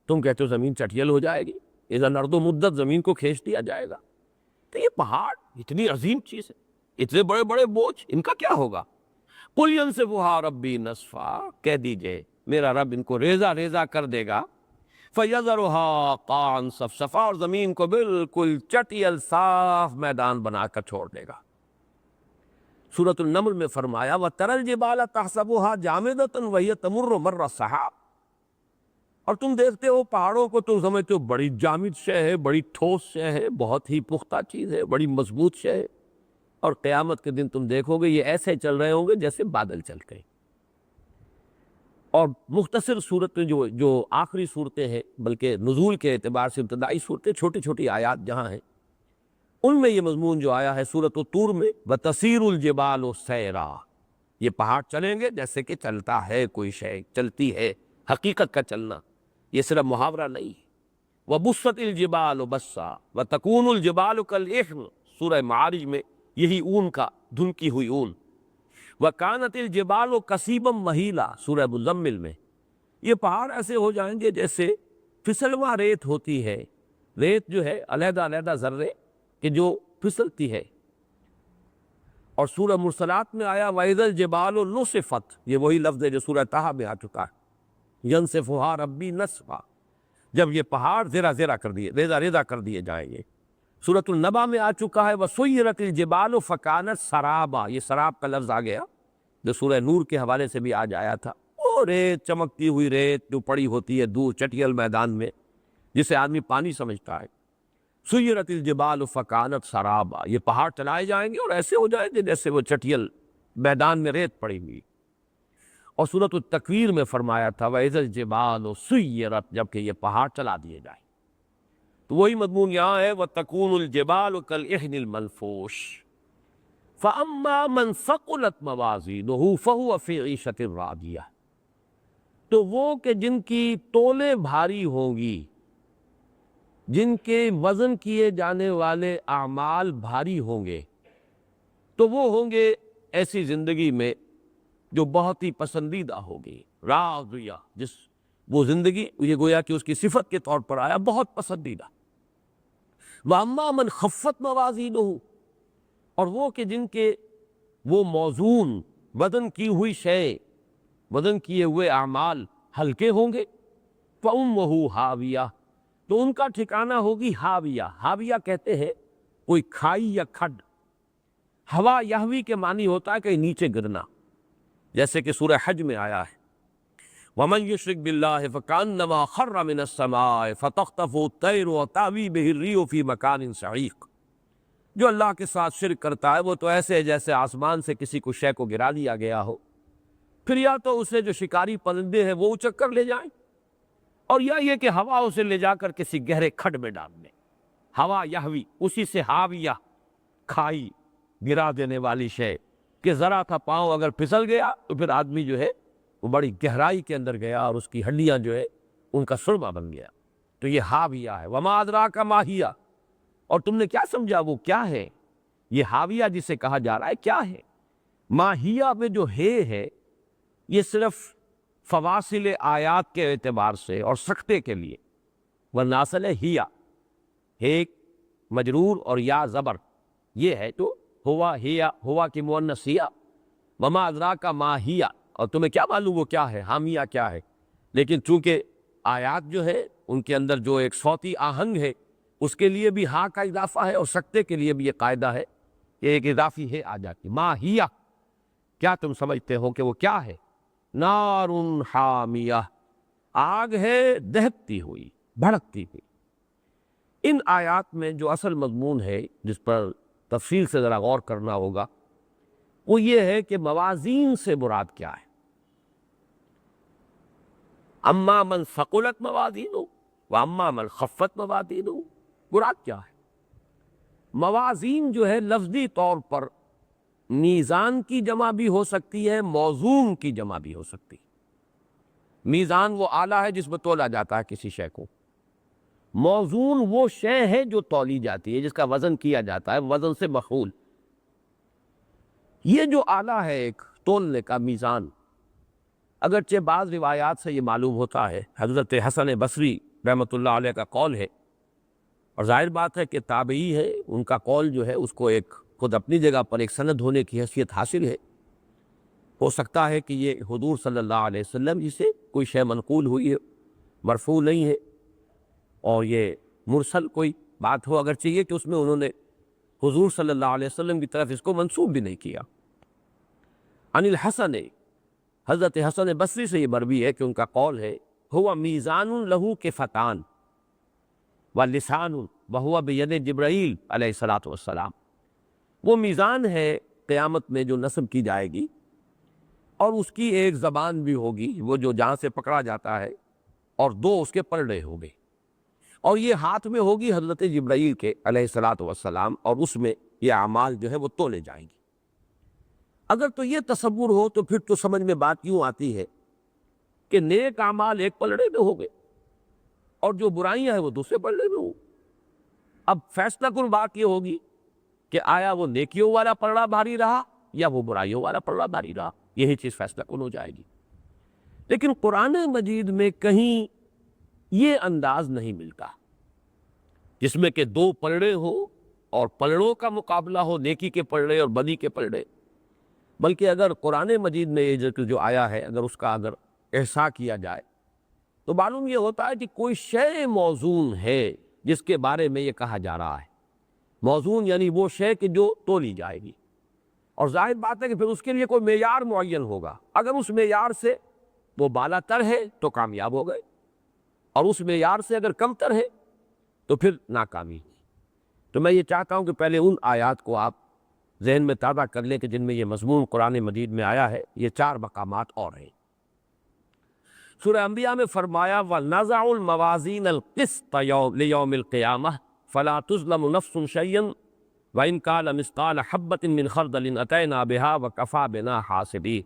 تم کہتے ہو زمین چٹیل ہو جائے گی، اذا الارض مدت، زمین کو کھینچ دیا جائے گا، تو یہ پہاڑ اتنی عظیم چیز ہے، اتنے بڑے بڑے بوجھ، ان کا کیا ہوگا؟ قُلْ يَنسِفُهَا رَبِّي نَسْفًا، کہہ دیجئے میرا رب ان کو ریزہ ریزہ کر دے گا، فَيَذَرُهَا قَاعًا صَفْصَفًا، اور زمین کو بالکل چٹیل صاف میدان بنا کر چھوڑ دے گا۔ سورۃ النمل میں فرمایا وَتَرَى الْجِبَالَ تَحْسَبُهَا جَامِدَةً وَهِيَ تَمُرُّ مَرَّ السَّحَابِ، اور تم دیکھتے ہو پہاڑوں کو تم سمجھتے ہو بڑی جامد شے ہے، بڑی ٹھوس شے ہے، بہت ہی پختہ چیز ہے، بڑی مضبوط شے ہے، اور قیامت کے دن تم دیکھو گے یہ ایسے چل رہے ہوں گے جیسے بادل چل گئے۔ اور مختصر صورت میں جو آخری صورتیں ہیں، بلکہ نزول کے اعتبار سے ابتدائی صورتیں، چھوٹی چھوٹی آیات جہاں ہیں، ان میں یہ مضمون جو آیا ہے سورۃ الطور میں وَتَسِيرُ الْجِبَالُ سَيْرًا، یہ پہاڑ چلیں گے جیسے کہ چلتا ہے کوئی شے، چلتی ہے، حقیقت کا چلنا، یہ صرف محاورہ نہیں ہے۔ وَبُسَّتِ الْجِبَالُ بَسًّا وَتَكُونُ الْجِبَالُ كَالْعِهْنِ، سورہ معارج میں یہی اون کا دھنکی ہوئی اون۔ وَكَانَتِ الْجِبَالُ كَثِيبًا مَهِيلًا، سورہ مزمل میں یہ پہاڑ ایسے ہو جائیں گے جیسے پھسلواں ریت ہوتی ہے، ریت جو ہے علیحدہ علیحدہ ذرے کہ جو پھسلتی ہے۔ اور سورہ مرسلات میں آیا وَإِذَا الْجِبَالُ نُصِفَتْ، یہ وہی لفظ ہے جو سورہ طٰہٰ میں آ چکا ہے، يَنسِفُهَا رَبِّي نَسْفًا، جب یہ پہاڑ زیرہ زیرہ کر دیے، ریزہ ریزہ کر دیے جائیں گے۔ سورۃ النبا میں آ چکا ہے وَسُيِّرَتِ الْجِبَالُ فَكَانَتْ سَرَابًا، یہ سراب کا لفظ آ گیا، جو سورہ نور کے حوالے سے بھی آج آیا تھا، وہ ریت، چمکتی ہوئی ریت جو پڑی ہوتی ہے دور چٹیل میدان میں، جسے آدمی پانی سمجھتا ہے۔ سیرت الجبال فکانت سرابا، یہ پہاڑ چلائے جائیں گے اور ایسے ہو جائیں گے جیسے وہ چٹیل میدان میں ریت پڑی ہوئی۔ اور سورۃ التکویر میں فرمایا تھا وَإِذَا الْجِبَالُ سُيِّرَتْ، جبکہ یہ پہاڑ چلا دیے جائیں۔ تو وہی مضمون یہاں ہے وَتَكُونُ الْجِبَالُ كَالْعِهْنِ الْمَنْفُوشِ فَأَمَّا مَنْ ثَقُلَتْ مَوَازِينُهُ فَهُوَ فِي عِيشَةٍ رَاضِيَةٍ، تو وہ کہ جن کی تولیں بھاری ہوں گی، جن کے وزن کیے جانے والے اعمال بھاری ہوں گے، تو وہ ہوں گے ایسی زندگی میں جو بہت ہی پسندیدہ ہوگی، راضیہ، جس وہ زندگی یہ گویا کہ اس کی صفت کے طور پر آیا بہت پسندیدہ۔ وَأَمَّا مَنْ خَفَّتْ مَوَازِينُهُ، اور وہ کہ جن کے وہ موزون وزن کی ہوئی شے، وزن کیے ہوئے اعمال ہلکے ہوں گے، فَأُمُّهُ ہاویہ، تو ان کا ٹھکانہ ہوگی ہاویہ۔ ہاویہ کہتے ہیں کوئی کھائی یا کھڈ۔ ہوا یہوی کے معنی ہوتا ہے کہیں نیچے گرنا، جیسے کہ سورہ حج میں آیا ہے وَمَنْ يُشْرِكْ بِاللَّهِ فَكَأَنَّمَا خَرَّ مِنَ السَّمَاءِ فَتَخْطَفُهُ الطَّيْرُ وَتَهْوِي بِهِ الرِّيحُ فِي مَكَانٍ سَحِيقٍ، جو اللہ کے ساتھ شرک کرتا ہے وہ تو ایسے ہے جیسے آسمان سے کسی کو شے کو گرا دیا گیا ہو، پھر یا تو اسے جو شکاری پرندے ہیں وہ اچک کر لے جائیں، اور یا یہ کہ ہوا اسے لے جا کر کسی گہرے کھڈ میں ڈال دے۔ ہوا یہوی، اسی سے ہاویہ، کھائی، گرا دینے والی شے، کہ ذرا تھا پاؤں اگر پھسل گیا تو پھر آدمی جو ہے وہ بڑی گہرائی کے اندر گیا اور اس کی ہڈیاں جو ہے ان کا سرما بن گیا۔ تو یہ ہاویہ ہے۔ وما ادراک ما ہیہ، اور تم نے کیا سمجھا وہ کیا ہے؟ یہ ہاویہ جسے کہا جا رہا ہے کیا ہے؟ ماہیہ میں جو ہے یہ صرف فواصل آیات کے اعتبار سے اور سکتے کے لیے، ورنہ اصل ہے ہیہ، ایک مجرور اور یا زبر، یہ ہے تو ہوا ہیہ، ہوا کی مؤنث ہیہ۔ وما ادراک ما ہیہ، اور تمہیں کیا معلوم وہ کیا ہے، حامیہ کیا ہے؟ لیکن چونکہ آیات جو ہے ان کے اندر جو ایک صوتی آہنگ ہے اس کے لیے بھی ہاں کا اضافہ ہے، اور سکتے کے لیے بھی یہ قاعدہ ہے کہ ایک اضافی ہے آ جاتی۔ ما ہیہ، کیا تم سمجھتے ہو کہ وہ کیا ہے؟ نار حامیہ، آگ ہے دہکتی ہوئی، بھڑکتی ہوئی۔ ان آیات میں جو اصل مضمون ہے جس پر تفصیل سے ذرا غور کرنا ہوگا وہ یہ ہے کہ موازین سے مراد کیا ہے۔ اما من ثقلت موازینہ واما من خفت موازینہ، مراد کیا ہے؟ موازین جو ہے لفظی طور پر میزان کی جمع بھی ہو سکتی ہے، موزون کی جمع بھی ہو سکتی ہے۔ میزان وہ آلہ ہے جس میں تولا جاتا ہے کسی شے کو، موزون وہ شے ہے جو تولی جاتی ہے، جس کا وزن کیا جاتا ہے، وزن سے مفعول۔ یہ جو آلہ ہے ایک تولنے کا میزان، اگرچہ بعض روایات سے یہ معلوم ہوتا ہے، حضرت حسن بصری رحمۃ اللہ علیہ کا قول ہے، اور ظاہر بات ہے کہ تابعی ہے، ان کا قول جو ہے اس کو ایک خود اپنی جگہ پر ایک سند ہونے کی حیثیت حاصل ہے۔ ہو سکتا ہے کہ یہ حضور صلی اللہ علیہ وسلم ہی سے کوئی شے منقول ہوئی ہے، مرفوع نہیں ہے، اور یہ مرسل کوئی بات ہو، اگرچہ یہ کہ اس میں انہوں نے حضور صلی اللہ علیہ وسلم کی طرف اس کو منسوب بھی نہیں کیا۔ عن الحسن، حضرت حسن بصری سے یہ مروی ہے کہ ان کا قول ہے ہوا میزان لہو کفتان ولسان وہو بید جبرائیل علیہ الصلوۃ والسلام، وہ میزان ہے قیامت میں جو نصب کی جائے گی، اور اس کی ایک زبان بھی ہوگی وہ جو جہاں سے پکڑا جاتا ہے، اور دو اس کے پلڑے ہوں گے، اور یہ ہاتھ میں ہوگی حضرت جبرائیل کے علیہ الصلوۃ والسلام، اور اس میں یہ اعمال جو ہے وہ تولے جائیں گی۔ اگر تو یہ تصور ہو تو پھر تو سمجھ میں بات یوں آتی ہے کہ نیک اعمال ایک پلڑے میں ہو گئے اور جو برائیاں ہیں وہ دوسرے پلڑے میں ہوں۔ اب فیصلہ کن بات یہ ہوگی کہ آیا وہ نیکیوں والا پلڑا بھاری رہا یا وہ برائیوں والا پلڑا بھاری رہا، یہی چیز فیصلہ کن ہو جائے گی۔ لیکن قرآن مجید میں کہیں یہ انداز نہیں ملتا جس میں کہ دو پلڑے ہو اور پلڑوں کا مقابلہ ہو، نیکی کے پلڑے اور بدی کے پلڑے، بلکہ اگر قرآن مجید میں یہ جو آیا ہے اگر اس کا اگر احصاء کیا جائے تو معلوم یہ ہوتا ہے کہ کوئی شے موزون ہے جس کے بارے میں یہ کہا جا رہا ہے۔ موزون یعنی وہ شے کہ جو تولی جائے گی، اور ظاہر بات ہے کہ پھر اس کے لیے کوئی معیار معین ہوگا، اگر اس معیار سے وہ بالا تر ہے تو کامیاب ہو گئے، اور اس معیار سے اگر کم تر ہے تو پھر ناکامی۔ تو میں یہ چاہتا ہوں کہ پہلے ان آیات کو آپ ذہن میں تازہ کر لیں کہ جن میں یہ مضمون قرآن مجید میں آیا ہے۔ یہ 4 مقامات اور ہیں۔ سورہ انبیاء میں فرمایا وَنَزَعُ الْمَوَازِينَ الْقِسْطَ لِيَوْمِ الْقِيَامَةِ فَلَا تُظْلَمُ نَفْسٌ شَيْئًا وَإِنْ كَانَ مِثْقَالَ حَبَّةٍ مِّنْ خَرْدَلٍ أَتَيْنَا بِهَا وَكَفَىٰ بِنَا حَاسِبِينَ۔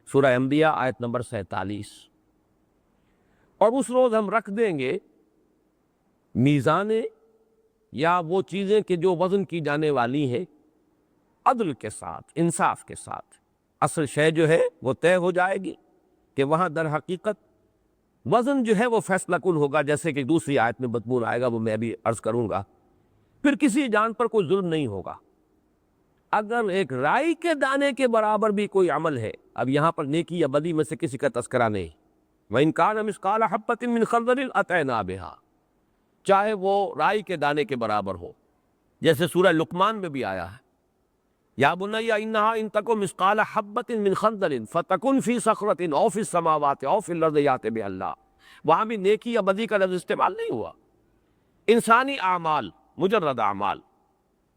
سورہ انبیاء آیت نمبر 47۔ اور اس روز ہم رکھ دیں گے میزانیں یا وہ چیزیں کہ جو وزن کی جانے والی ہیں عدل کے ساتھ، انصاف کے ساتھ۔ اصل شے جو ہے وہ طے ہو جائے گی کہ وہاں در حقیقت وزن جو ہے وہ فیصلہ کن ہوگا، جیسے کہ دوسری آیت میں مضمون آئے گا، وہ میں بھی عرض کروں گا۔ پھر کسی جان پر کوئی ظلم نہیں ہوگا۔ اگر ایک رائی کے دانے کے برابر بھی کوئی عمل ہے، اب یہاں پر نیکی یا بدی میں سے کسی کا تذکرہ نہیں، وَإِنْ كَانَ مِثْقَالَ حَبَّةٍ مِّنْ خَرْدَلٍ أَتَيْنَا بِهَا، چاہے وہ رائی کے دانے کے برابر ہو، جیسے سورہ لقمان میں بھی آیا ہے یا بنی انہا ان تکو مثقال حبۃ من خردل فتکن فی صخرۃ او فی السماوات او فی الارض یأت باللہ۔ وہاں بھی نیکی یا بدی کا لفظ استعمال نہیں ہوا۔ انسانی اعمال، مجرد اعمال،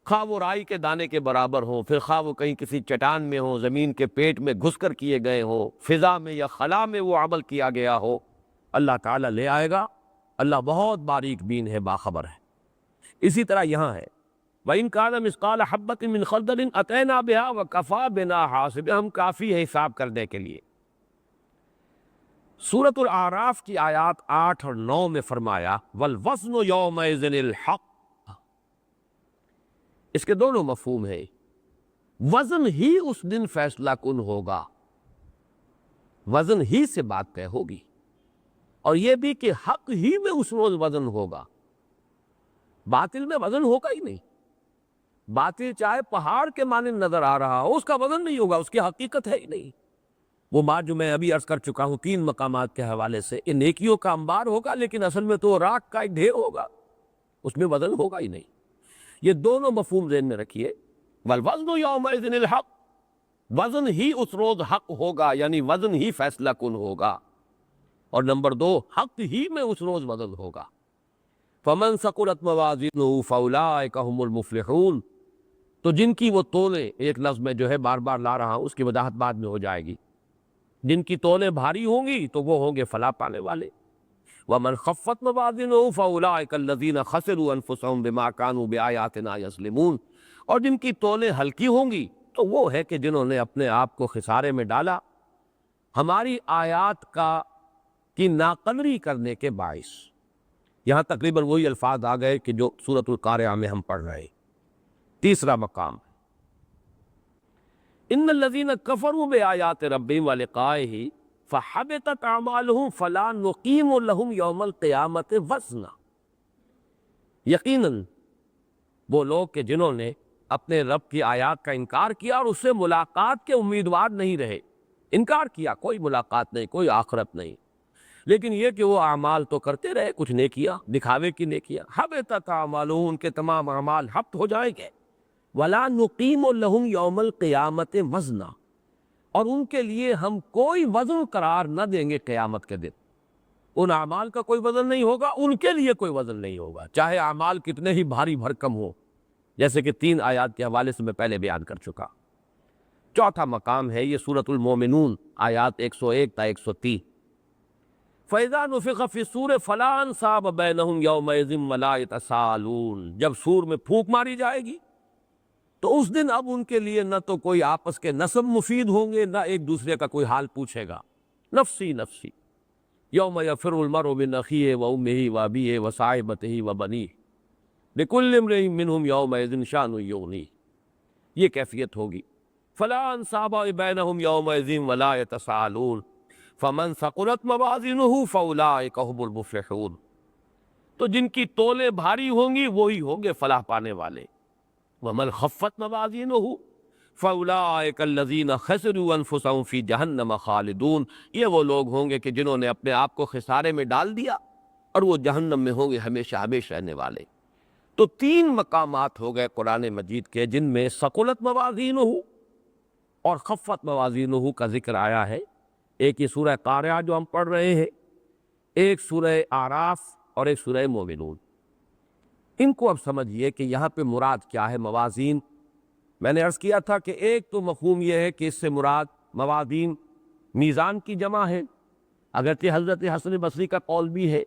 خواہ وہ رائی کے دانے کے برابر ہوں، پھر خواہ وہ کہیں کسی چٹان میں ہوں، زمین کے پیٹ میں گھس کر کیے گئے ہوں، فضا میں یا خلا میں وہ عمل کیا گیا ہو، اللہ تعالیٰ لے آئے گا۔ اللہ بہت باریک بین ہے، باخبر ہے۔ اسی طرح یہاں ہے وَإِنْ كَانَ مِثْقَالَ حَبَّةٍ مِّنْ خَرْدَلٍ أَتَيْنَا بِهَا وَكَفَىٰ بِنَا حَاسِبِينَ، ہم کافی ہے حساب کرنے کے لیے۔ سورۃ الاعراف کی آیات 8 اور 9 میں فرمایا وَالْوَزْنُ يَوْمَئِذٍ الْحَقُّ۔ اس کے دونوں مفہوم ہیں۔ وزن ہی اس دن فیصلہ کن ہوگا، وزن ہی سے بات طے ہوگی، اور یہ بھی کہ حق ہی میں اس روز وزن ہوگا۔ باطل میں وزن ہوگا ہی نہیں۔ باطل چاہے پہاڑ کے مانند نظر آ رہا ہو، اس کا وزن نہیں ہوگا، اس کی حقیقت ہے ہی نہیں۔ وہ بات جو میں ابھی عرض کر چکا ہوں 3 مقامات کے حوالے سے، کہ نیکیوں کا انبار ہوگا لیکن اصل میں تو راکھ کا ایک ڈھیر ہوگا، اس میں وزن ہوگا ہی نہیں۔ یہ دونوں مفہوم ذہن میں رکھیے۔ والوزن یومئذ الحق، وزن ہی اس روز حق ہوگا، یعنی وزن ہی فیصلہ کن ہوگا۔ اور نمبر 2، حق ہی میں اس روز وزن ہوگا۔ فمن ثقلت موازینہ فاولئک هم المفلحون، تو جن کی وہ تولیں، ایک لفظ میں جو ہے بار بار لا رہا ہوں، اس کی وضاحت بعد میں ہو جائے گی، جن کی تولیں بھاری ہوں گی تو وہ ہوں گے فلاح پانے والے۔ ومن خفت موازینہ فاولئک الذین خسروا انفسهم بما كانوا بآیاتنا یظلمون، اور جن کی تولیں ہلکی ہوں گی تو وہ ہے کہ جنہوں نے اپنے آپ کو خسارے میں ڈالا ہماری آیات کی ناقدری کرنے کے باعث۔ یہاں تقریباً وہی الفاظ آ گئے کہ جو سورۃ القارعہ میں ہم پڑھ رہے ہیں۔ تیسرا مقام، ان الذین کفروا بآیات ربہم ولقائہ فحبطت اعمالہم فلا نقیم لہم یوم القیامۃ وزنا۔ یقیناً وہ لوگ کہ جنہوں نے اپنے رب کی آیات کا انکار کیا اور اس سے ملاقات کے امیدوار نہیں رہے، انکار کیا، کوئی ملاقات نہیں، کوئی آخرت نہیں، لیکن یہ کہ وہ اعمال تو کرتے رہے، کچھ نیکیاں، دکھاوے کی نیکیاں، حبطت اعمالہم، ان کے تمام اعمال حبط ہو جائیں گے۔ ولا نقیم لہم یوم القیامۃ وزنا، اور ان کے لیے ہم کوئی وزن قرار نہ دیں گے قیامت کے دن۔ ان اعمال کا کوئی وزن نہیں ہوگا، ان کے لیے کوئی وزن نہیں ہوگا، چاہے اعمال کتنے ہی بھاری بھرکم ہو، جیسے کہ 3 آیات کے حوالے سے میں پہلے بیان کر چکا۔ چوتھا مقام ہے یہ سورۃ المومنون آیات 101 تا 130۔ فَإِذَا نُفِخَ فِي الصُّورِ فَلَا أَنْسَابَ بَيْنَهُمْ يَوْمَئِذٍ وَلَا يَتَسَاءَلُونَ، جب سور میں پھونک ماری جائے گی تو اس دن اب ان کے لیے نہ تو کوئی آپس کے نسب مفید ہوں گے، نہ ایک دوسرے کا کوئی حال پوچھے گا۔ نفسی نفسی، یوم یفر المرء من اخیہ وامہ وابیہ وصاحبتہ وبنیہ لکل امرئ منہم یومئذ شأن یغنیہ، یہ کیفیت ہوگی۔ فلا انصاب بینہم یومئذ ولا یتساءلون فمن ثقلت موازینہ فاولئک هم المفلحون، تو جن کی تولیں بھاری ہوں گی وہی ہوں گے فلاح پانے والے۔ ومن خفت موازینہ فاولئک الذین خسروا انفسهم فی جہنم خالدون، یہ وہ لوگ ہوں گے کہ جنہوں نے اپنے آپ کو خسارے میں ڈال دیا اور وہ جہنم میں ہوں گے ہمیشہ ہمیشہ رہنے والے۔ تو 3 مقامات ہو گئے قرآن مجید کے جن میں ثقلت موازینہ، اور خفت موازینہ کا ذکر آیا ہے۔ ایک یہ سورہ قارعہ جو ہم پڑھ رہے ہیں، ایک سورہ اعراف اور ایک سورہ مومنون۔ ان کو اب سمجھیے کہ یہاں پہ مراد کیا ہے موازین۔ میں نے عرض کیا تھا کہ ایک تو مفہوم یہ ہے کہ اس سے مراد موازین میزان کی جمع ہے، اگرچہ حضرت حسن بصری کا قول بھی ہے،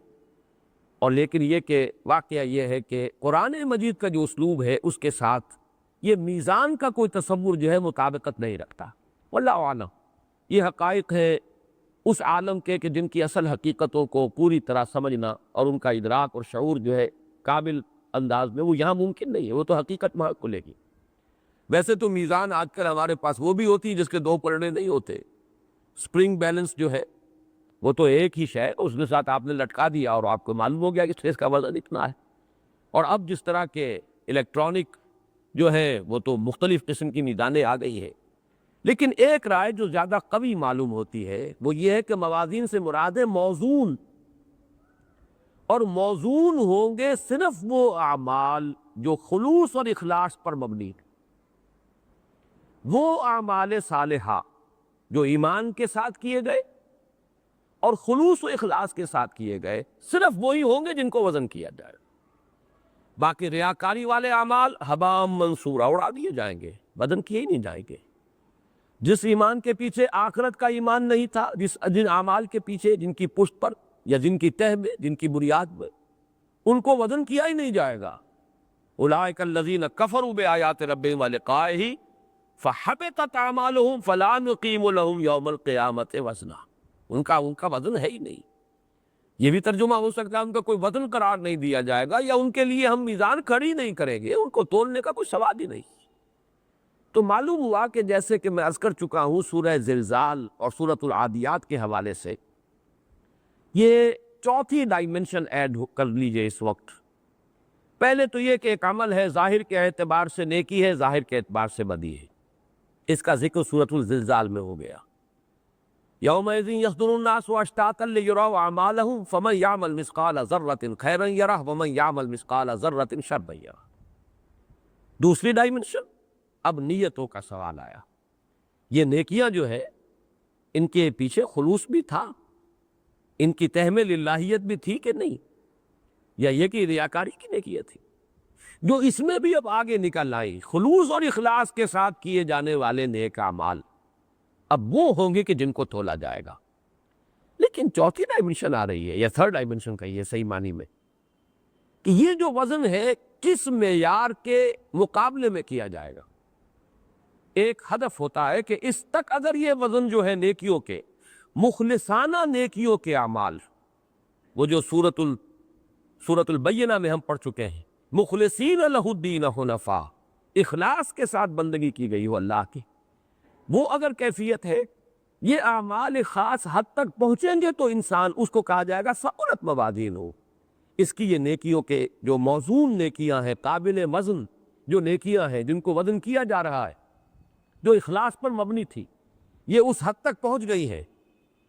اور لیکن یہ کہ واقعہ یہ ہے کہ قرآن مجید کا جو اسلوب ہے اس کے ساتھ یہ میزان کا کوئی تصور جو ہے مطابقت نہیں رکھتا۔ واللہ اعلم، یہ حقائق ہے اس عالم کے کہ جن کی اصل حقیقتوں کو پوری طرح سمجھنا اور ان کا ادراک اور شعور جو ہے قابل انداز میں، وہ یہاں ممکن نہیں ہے، وہ تو حقیقت وہاں کھلے گی۔ ویسے تو میزان آج کل ہمارے پاس وہ بھی ہوتی ہے جس کے دو پلڑے نہیں ہوتے، سپرنگ بیلنس جو ہے وہ تو ایک ہی شے، اس کے ساتھ آپ نے لٹکا دیا اور آپ کو معلوم ہو گیا کہ اس کا وزن اتنا ہے۔ اور اب جس طرح کے الیکٹرانک جو ہے وہ تو مختلف قسم کی میزانیں آ گئی ہے، لیکن ایک رائے جو زیادہ قوی معلوم ہوتی ہے وہ یہ ہے کہ موازین سے مراد ہے موزون، اور موزون ہوں گے صرف وہ اعمال جو خلوص اور اخلاص پر مبنی ہیں، وہ اعمال صالحہ جو ایمان کے ساتھ کیے گئے اور خلوص و اخلاص کے ساتھ کیے گئے، صرف وہی ہوں گے جن کو وزن کیا جائے۔ باقی ریاکاری والے اعمال ہباء منصورا اڑا دیے جائیں گے، وزن کیے ہی نہیں جائیں گے۔ جس ایمان کے پیچھے آخرت کا ایمان نہیں تھا، جن اعمال کے پیچھے، جن کی پشت پر یا جن کی تہ میں، جن کی بنیاد میں، ان کو وزن کیا ہی نہیں جائے گا۔ اولئک الذین کفروا بآیات ربہم ولقائہ فحبطت اعمالہم فلا نقیم لہم یوم القیامۃ وزنا۔ ان کا وزن ہے ہی نہیں۔ یہ بھی ترجمہ ہو سکتا ہے ان کا کوئی وزن قرار نہیں دیا جائے گا، یا ان کے لیے ہم میزان کھڑی نہیں کریں گے، ان کو تولنے کا کوئی سوال ہی نہیں۔ تو معلوم ہوا کہ جیسے کہ میں عرض کر چکا ہوں سورہ زلزال اور سورۃ العادیات کے حوالے سے، یہ چوتھی ڈائمنشن ایڈ کر لیجئے اس وقت۔ پہلے تو یہ کہ ایک عمل ہے، ظاہر کے اعتبار سے نیکی ہے، ظاہر کے اعتبار سے بدی ہے، اس کا ذکر سورۃ الزلزال میں ہو گیا۔ یومئذ یصدر الناس اشتاتا لیروا اعمالهم فمن یعمل مثقال ذرۃ خیرا یرہ ومن یعمل مثقال ذرۃ شرا یرہ۔ دوسری ڈائمنشن، اب نیتوں کا سوال آیا۔ یہ نیکیاں جو ہے ان کے پیچھے خلوص بھی تھا، ان کی تہ میں للہیت بھی تھی کہ نہیں، یا یہ کہ ریاکاری کی نیکیاں تھی، جو اس میں بھی اب آگے نکل آئی۔ خلوص اور اخلاص کے ساتھ کیے جانے والے نیک اعمال اب وہ ہوں گے کہ جن کو تولا جائے گا۔ لیکن چوتھی ڈائمنشن آ رہی ہے، یا تھرڈ ڈائمنشن کہیے صحیح معنی میں، کہ یہ جو وزن ہے کس معیار کے مقابلے میں کیا جائے گا۔ ایک ہدف ہوتا ہے کہ اس تک اگر یہ وزن جو ہے نیکیوں کے، مخلصانہ نیکیوں کے اعمال، وہ جو سورۃ البینہ میں ہم پڑھ چکے ہیں، مخلصین لہ الدین حنفاء، اخلاص کے ساتھ بندگی کی گئی ہو اللہ کی، وہ اگر کیفیت ہے، یہ اعمال خاص حد تک پہنچیں گے تو انسان اس کو کہا جائے گا ثقلت موازین ہو۔ اس کی یہ نیکیوں کے جو موزون نیکیاں ہیں، قابل وزن جو نیکیاں ہیں، جن کو وزن کیا جا رہا ہے، جو اخلاص پر مبنی تھی، یہ اس حد تک پہنچ گئی ہے،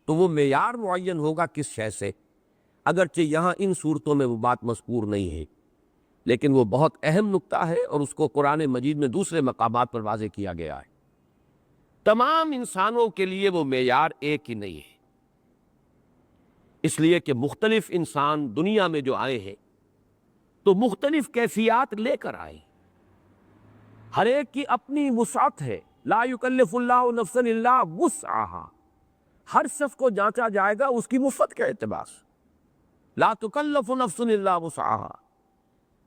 تو وہ معیار معین ہوگا کس شے سے۔ اگرچہ یہاں ان صورتوں میں وہ بات مذکور نہیں ہے، لیکن وہ بہت اہم نکتہ ہے، اور اس کو قرآن مجید میں دوسرے مقامات پر واضح کیا گیا ہے۔ تمام انسانوں کے لیے وہ معیار ایک ہی نہیں ہے، اس لیے کہ مختلف انسان دنیا میں جو آئے ہیں تو مختلف کیفیات لے کر آئے، ہر ایک کی اپنی وسعت ہے۔ لا یکلف اللہ نفسا الا وسعہا، ہر شخص کو جانچا جائے گا اس کی وسعت کے اعتبار سے۔ لا تکلف نفس الا وسعہا،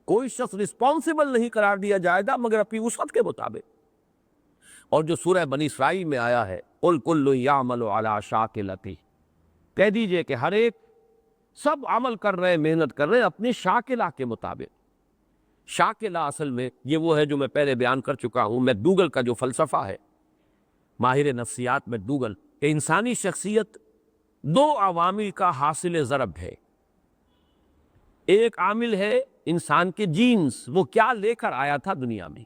کوئی شخص رسپانسبل نہیں قرار دیا جائے گا مگر اپنی وسعت کے مطابق۔ اور جو سورہ بنی اسرائیل میں آیا ہے، قل کل یعمل علی شاکلتہ، کہہ دیجئے کہ ہر ایک، سب عمل کر رہے ہیں، محنت کر رہے ہیں اپنی شاکلہ کے مطابق۔ شاکلہ اصل میں یہ وہ ہے جو میں پہلے بیان کر چکا ہوں، میکڈوگل کا جو فلسفہ ہے، ماہر نفسیات میکڈوگل، کہ انسانی شخصیت دو عوامل کا حاصل ضرب ہے۔ ایک عامل ہے انسان کے جینز، وہ کیا لے کر آیا تھا دنیا میں،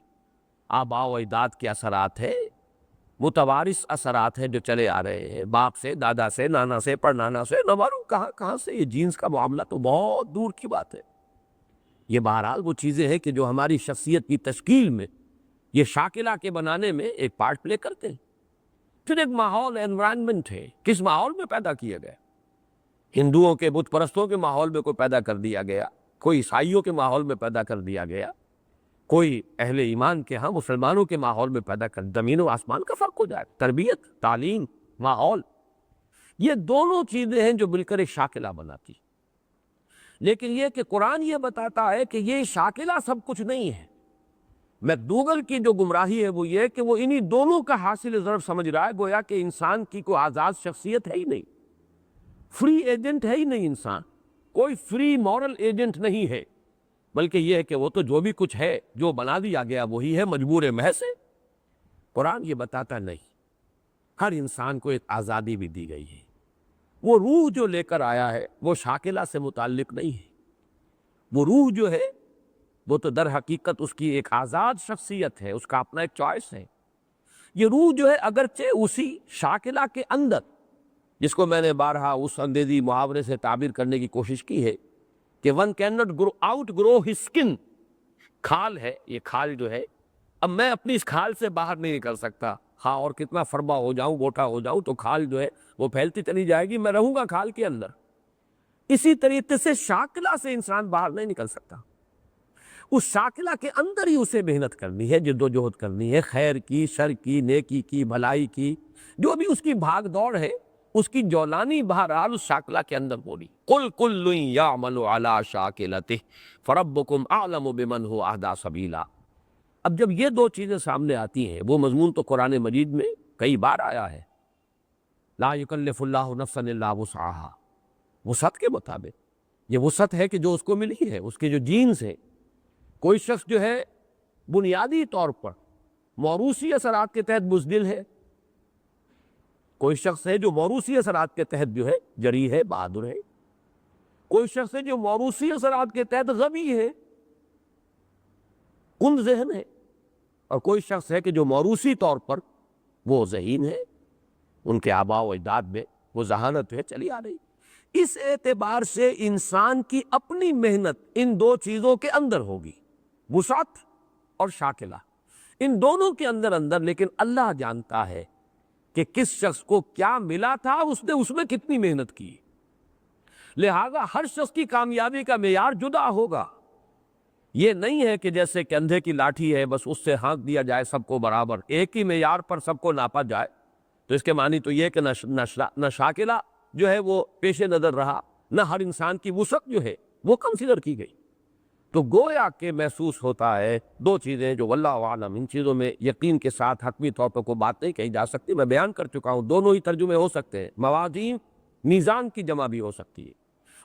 آباء و اجداد کے اثرات ہے، متوارث اثرات ہیں جو چلے آ رہے ہیں، باپ سے، دادا سے، نانا سے، پڑنانا سے، نہ معلوم کہاں سے۔ یہ جینز کا معاملہ تو بہت دور کی بات ہے۔ یہ بہرحال وہ چیزیں ہیں کہ جو ہماری شخصیت کی تشکیل میں، یہ شاکلہ کے بنانے میں ایک پارٹ پلے کرتے ہیں۔ پھر ایک ماحول انوائرنمنٹ ہے، کس ماحول میں پیدا کیا گیا؟ ہندوؤں کے بت پرستوں کے ماحول میں کوئی پیدا کر دیا گیا، کوئی عیسائیوں کے ماحول میں پیدا کر دیا گیا، کوئی اہل ایمان کے ہاں مسلمانوں کے ماحول میں پیدا کر، زمین و آسمان کا فرق ہو جائے۔ تربیت، تعلیم، ماحول، یہ دونوں چیزیں ہیں جو مل کر ایک شاکلہ بناتی۔ لیکن یہ کہ قرآن یہ بتاتا ہے کہ یہ شاکلہ سب کچھ نہیں ہے۔ میکڈوگل کی جو گمراہی ہے وہ یہ کہ وہ انہی دونوں کا حاصل ضرب سمجھ رہا ہے، گویا کہ انسان کی کوئی آزاد شخصیت ہے ہی نہیں، فری ایجنٹ ہے ہی نہیں، انسان کوئی فری مورل ایجنٹ نہیں ہے، بلکہ یہ ہے کہ وہ تو جو بھی کچھ ہے جو بنا دیا گیا وہی ہے، مجبور محض ہے۔ قرآن یہ بتاتا نہیں، ہر انسان کو ایک آزادی بھی دی گئی ہے۔ وہ روح جو لے کر آیا ہے وہ شاکلہ سے متعلق نہیں ہے، وہ روح جو ہے وہ تو در حقیقت اس کی ایک آزاد شخصیت ہے، اس کا اپنا ایک چوائس ہے۔ یہ روح جو ہے اگرچہ اسی شاکلہ کے اندر، جس کو میں نے بارہا اس انگریزی محاورے سے تعبیر کرنے کی کوشش کی ہے کہ one can not outgrow his skin, کھال ہے، یہ کھال جو ہے اب میں اپنی اس کھال سے باہر نہیں نکل سکتا، ہاں اور کتنا فربا ہو جاؤں، موٹا ہو جاؤں تو کھال جو ہے وہ پھیلتی چلی جائے گی، میں رہوں گا کھال کے اندر۔ اسی طریقے سے شاکلہ سے انسان باہر نہیں نکل سکتا، اس شاکلہ کے اندر ہی اسے محنت کرنی ہے، جد و جہد کرنی ہے، خیر کی، شر کی، نیکی کی، بھلائی کی، جو بھی اس کی بھاگ دوڑ ہے اس کی جولانی بہرحال اس شاکلہ کے اندر ہونی۔ قل کل یعمل علی شاکلتہ فربکم اعلم بمن هو اہدی سبیلا۔ اب جب یہ دو چیزیں سامنے آتی ہیں، وہ مضمون تو قرآن مجید میں کئی بار آیا ہے، لا یکلف اللہ نفسا الا وسعها، وسعت کے مطابق، یہ وسعت ہے کہ جو اس کو ملی ہے، اس کے جو جینز ہیں۔ کوئی شخص جو ہے بنیادی طور پر موروثی اثرات کے تحت بزدل ہے، کوئی شخص ہے جو موروثی اثرات کے تحت جو ہے جری ہے، بہادر ہے، کوئی شخص ہے جو موروثی اثرات کے تحت غبی ہے، کند ذہن ہے، اور کوئی شخص ہے کہ جو موروثی طور پر وہ ذہین ہے، ان کے آباء و اجداد میں وہ ذہانت ہے چلی آ رہی۔ اس اعتبار سے انسان کی اپنی محنت ان دو چیزوں کے اندر ہوگی، وسعت اور شاکلہ، ان دونوں کے اندر، لیکن اللہ جانتا ہے کہ کس شخص کو کیا ملا تھا، اس نے اس میں کتنی محنت کی، لہذا ہر شخص کی کامیابی کا معیار جدا ہوگا۔ یہ نہیں ہے کہ جیسے کندھے کی لاٹھی ہے بس اس سے ہانک دیا جائے سب کو برابر، ایک ہی معیار پر سب کو ناپا جائے، تو اس کے معنی تو یہ کہ نہ شاکلہ جو ہے وہ پیش نظر رہا، نہ ہر انسان کی وسعت جو ہے وہ کنسیڈر کی گئی۔ تو گویا کہ محسوس ہوتا ہے دو چیزیں جو واللہ عالم، ان چیزوں میں یقین کے ساتھ حتمی طور پر کوئی بات نہیں کہی جا سکتی، میں بیان کر چکا ہوں، دونوں ہی ترجمے ہو سکتے ہیں، موازین میزان کی جمع بھی ہو سکتی ہے،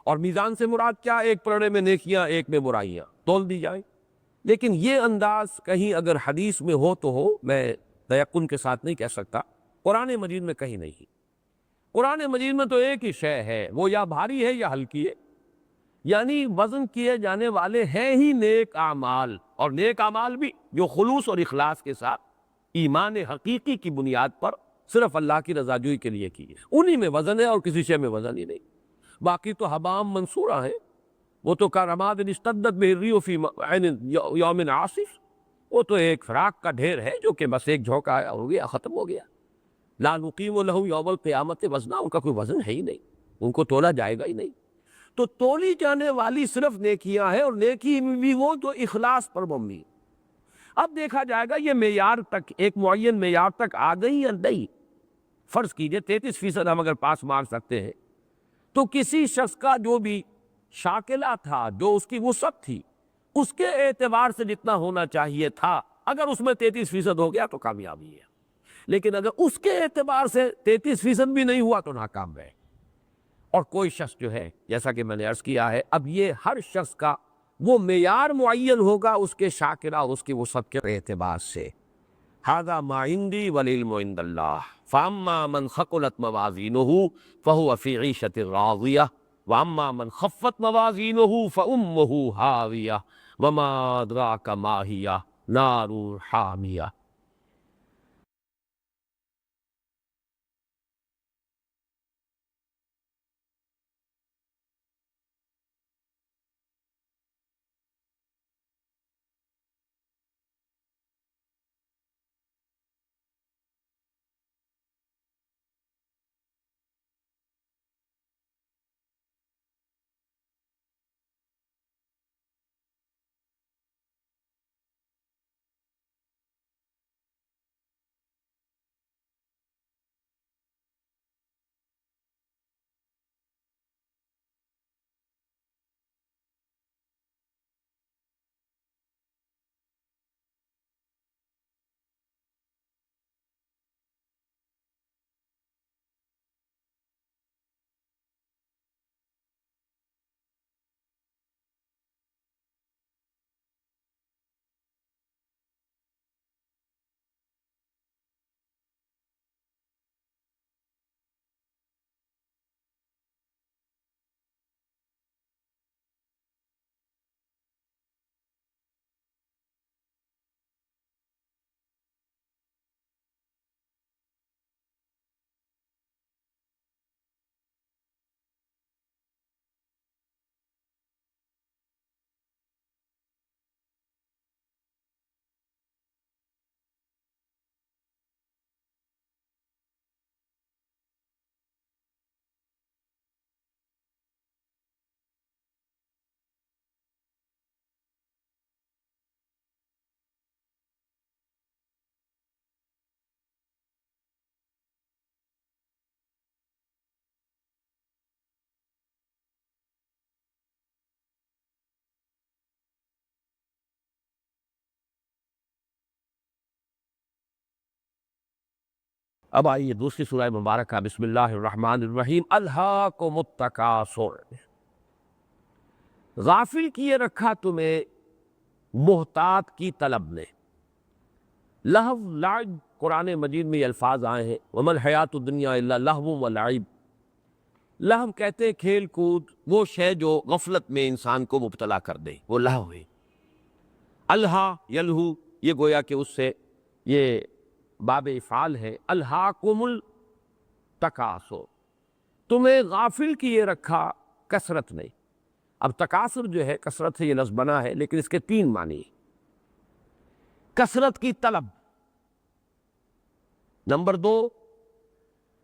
اور میزان سے مراد کیا، ایک پلڑے میں نیکیاں ایک میں برائیاں تول دی جائیں۔ لیکن یہ انداز کہیں اگر حدیث میں ہو تو ہو، میں تیقن کے ساتھ نہیں کہہ سکتا، قرآن مجید میں کہیں نہیں۔ قرآن مجید میں تو ایک ہی شے ہے، وہ یا بھاری ہے یا ہلکی ہے، یعنی وزن کیے جانے والے ہیں ہی نیک اعمال، اور نیک اعمال بھی جو خلوص اور اخلاص کے ساتھ ایمان حقیقی کی بنیاد پر صرف اللہ کی رضا جوئی کے لیے کی ہے، انہی میں وزن ہے اور کسی شے میں وزن ہی نہیں۔ باقی تو حبام منصورہ ہیں، وہ تو کارماد اشتدت بہ الریح فی عین یوم عاصف، وہ تو ایک فراق کا ڈھیر ہے جو کہ بس ایک جھونکا آیا ہو گیا، ختم ہو گیا۔ لا نقیم لہ یوم القیامت وزنا، ان کا کوئی وزن ہے ہی نہیں، ان کو تولا جائے گا ہی نہیں۔ تو تولی جانے والی صرف نیکیاں ہیں، اور نیکی بھی وہ جو اخلاص پر مبنی۔ اب دیکھا جائے گا یہ معیار تک، ایک معین معیار تک آ گئی یا نہیں۔ فرض کیجئے 33% ہم اگر پاس مار سکتے ہیں، تو کسی شخص کا جو بھی شاکلہ تھا، جو اس کی وسعت تھی، اس کے اعتبار سے جتنا ہونا چاہیے تھا، اگر اس میں 33% ہو گیا تو کامیابی ہے، لیکن اگر اس کے اعتبار سے 33% بھی نہیں ہوا تو ناکام رہے۔ اور کوئی شخص جو ہے، جیسا کہ میں نے عرض کیا ہے، اب یہ ہر شخص کا وہ معیار معین ہوگا اس کے شاکلہ اور اس کی وسعت کے اعتبار سے۔ ھذا ما عندی والعلم عند اللہ فاما من ثقلت موازینہ فہو فی عیشۃ راضیہ واما من خفت موازینہ فامہ ہاویہ وما ادراک ما ہی نار حامیہ۔ اب آئیے دوسری سورہ مبارکہ، بسم اللہ الرحمن الرحیم۔ الہاکم التکاثر، غافل کیے رکھا تمہیں محتاط کی طلب نے۔ لہو لعب، قرآن مجید میں یہ الفاظ آئے ہیں، وما الحیات الدنیا الا لہو ولعب۔ لہو کہتے ہیں کھیل کود، وہ شے جو غفلت میں انسان کو مبتلا کر دے، وہ لہو ہے۔ الہا یلہو، یہ گویا کہ اس سے یہ باب افعال ہے۔ الہاکم التکاثر، تمہیں غافل کیے رکھا کثرت نے۔ اب تکاثر جو ہے، کثرت سے یہ لفظ بنا ہے، لیکن اس کے تین معنی ہیں۔ کثرت کی طلب، نمبر دو،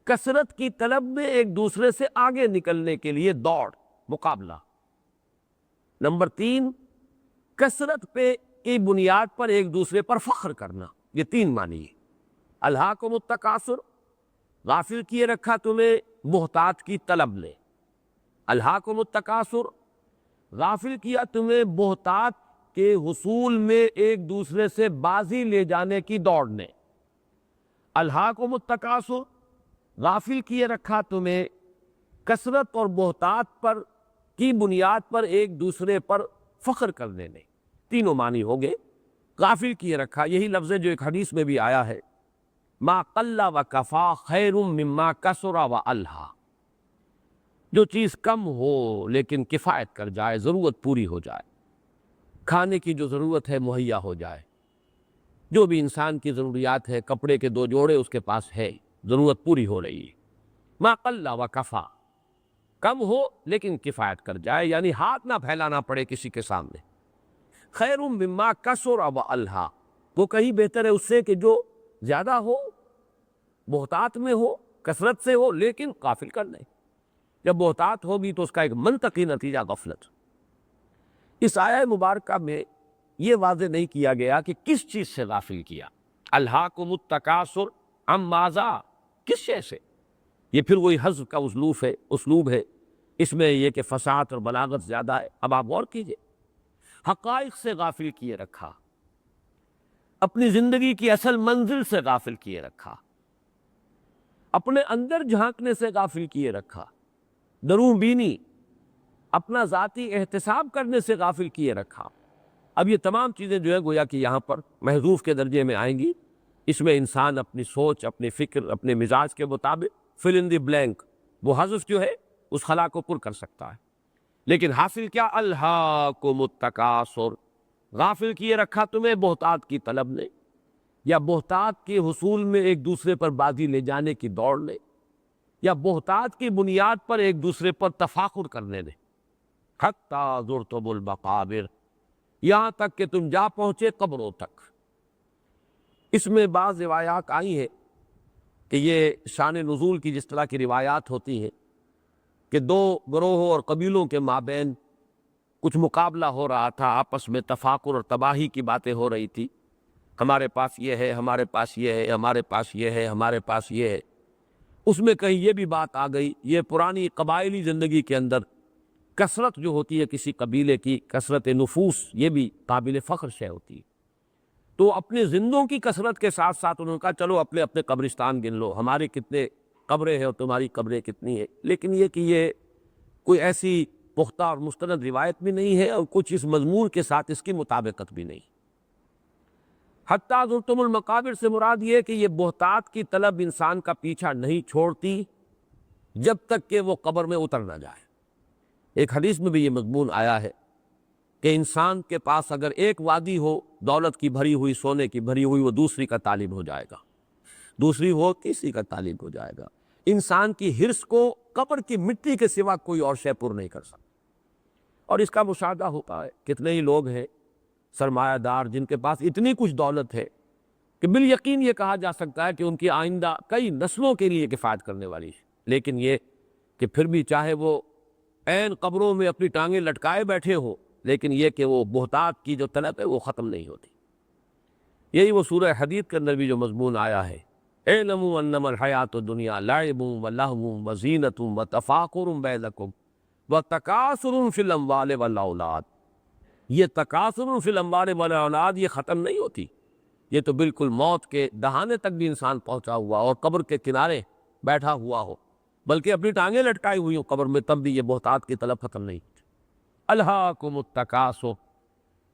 کثرت کی طلب میں ایک دوسرے سے آگے نکلنے کے لیے دوڑ، مقابلہ۔ نمبر تین، کثرت پہ کی بنیاد پر ایک دوسرے پر فخر کرنا۔ یہ تین معنی ہے۔ الہاکم التکاثر، غافل کیے رکھا تمہیں محتاط کی طلب نے۔ الہاکم التکاثر، غافل کیا تمہیں محتاط کے حصول میں ایک دوسرے سے بازی لے جانے کی دوڑ نے۔ الہاکم التکاثر، غافل کیے رکھا تمہیں کثرت اور محتاط پر کی بنیاد پر ایک دوسرے پر فخر کرنے نے۔ تینوں معنی ہو گئے۔ غافل کیے رکھا، یہی لفظ ہے جو ایک حدیث میں بھی آیا ہے، ما قل و کفا خیر مما کثر و الہا۔ جو چیز کم ہو لیکن کفایت کر جائے، ضرورت پوری ہو جائے، کھانے کی جو ضرورت ہے مہیا ہو جائے، جو بھی انسان کی ضروریات ہے، کپڑے کے دو جوڑے اس کے پاس ہے، ضرورت پوری ہو رہی ہے۔ ما قل و کفا، کم ہو لیکن کفایت کر جائے، یعنی ہاتھ نہ پھیلانا پڑے کسی کے سامنے۔ خیر مما کثر و الہا، وہ کہیں بہتر ہے اس سے کہ جو زیادہ ہو، محتاط میں ہو، کثرت سے ہو، لیکن غافل کر نہیں۔ جب محتاط ہوگی تو اس کا ایک منطقی نتیجہ غفلت۔ اس آیہ مبارکہ میں یہ واضح نہیں کیا گیا کہ کس چیز سے غافل کیا۔ الہاکم التکاثر عن ماذا، کس شے سے؟ یہ پھر وہی حذف کا اسلوب ہے، اس میں یہ کہ فصاحت اور بلاغت زیادہ ہے۔ اب آپ غور کیجئے، حقائق سے غافل کیے رکھا، اپنی زندگی کی اصل منزل سے غافل کیے رکھا، اپنے اندر جھانکنے سے غافل کیے رکھا، درون بینی، اپنا ذاتی احتساب کرنے سے غافل کیے رکھا۔ اب یہ تمام چیزیں جو ہے گویا کہ یہاں پر محذوف کے درجے میں آئیں گی۔ اس میں انسان اپنی سوچ، اپنی فکر، اپنے مزاج کے مطابق فل ان دی بلینک، وہ حذف جو ہے اس خلا کو پر کر سکتا ہے۔ لیکن حاصل کیا؟ الہاکم التکاثر، غافل کیے رکھا تمہیں محتاط کی طلب نے، یا محتاط کے حصول میں ایک دوسرے پر بازی لے جانے کی دوڑ نے، یا محتاط کی بنیاد پر ایک دوسرے پر تفاخر کرنے نے۔ حتی زرتم المقابر، یہاں تک کہ تم جا پہنچے قبروں تک۔ اس میں بعض روایات آئی ہیں کہ یہ شان نزول کی جس طرح کی روایات ہوتی ہیں کہ دو گروہوں اور قبیلوں کے مابین کچھ مقابلہ ہو رہا تھا، آپس میں تفاخر اور تباہی کی باتیں ہو رہی تھی، ہمارے پاس یہ ہے، ہمارے پاس یہ ہے، ہمارے پاس یہ ہے، ہمارے پاس یہ ہے۔ اس میں کہیں یہ بھی بات آ گئی، یہ پرانی قبائلی زندگی کے اندر کثرت جو ہوتی ہے کسی قبیلے کی، کثرت نفوس، یہ بھی قابل فخر شے ہوتی ہے۔ تو اپنے زندوں کی کثرت کے ساتھ ساتھ انہوں نے کہا چلو اپنے اپنے قبرستان گن لو، ہمارے کتنے قبریں ہیں اور تمہاری قبریں کتنی ہیں۔ لیکن یہ کہ یہ کوئی ایسی پختہ اور مستند روایت بھی نہیں ہے، اور کچھ اس مضمون کے ساتھ اس کی مطابقت بھی نہیں۔ حتیٰ زرتم المقابر سے مراد یہ کہ یہ محتاط کی طلب انسان کا پیچھا نہیں چھوڑتی جب تک کہ وہ قبر میں اتر نہ جائے۔ ایک حدیث میں بھی یہ مضمون آیا ہے کہ انسان کے پاس اگر ایک وادی ہو دولت کی بھری ہوئی، سونے کی بھری ہوئی، وہ دوسری کا طالب ہو جائے گا، دوسری ہو تیسری کا طالب ہو جائے گا۔ انسان کی حرص کو قبر کی مٹی کے سوا کوئی اور شے پر نہیں کر سکتا۔ اور اس کا مشاہدہ ہوتا ہے، کتنے ہی لوگ ہیں سرمایہ دار جن کے پاس اتنی کچھ دولت ہے کہ بالیقین یہ کہا جا سکتا ہے کہ ان کی آئندہ کئی نسلوں کے لیے کفایت کرنے والی ہے، لیکن یہ کہ پھر بھی چاہے وہ عین قبروں میں اپنی ٹانگیں لٹکائے بیٹھے ہو، لیکن یہ کہ وہ محتاط کی جو طلب ہے وہ ختم نہیں ہوتی۔ یہی وہ سورہ حدید کے اندر بھی جو مضمون آیا ہے، اعلموا انما الحیات الدنیا لعب ولہو وزینۃ وتفاخر بینکم وتکاثر فی الاموال والاولاد۔ یہ تکاثر فی الاموال والاولاد یہ ختم نہیں ہوتی، یہ تو بالکل موت کے دہانے تک بھی انسان پہنچا ہوا اور قبر کے کنارے بیٹھا ہوا ہو، بلکہ اپنی ٹانگیں لٹکائی ہوئی ہوں قبر میں، تب بھی یہ بہتات کی طلب ختم نہیں ہوتی۔ الہاکم التکاثر،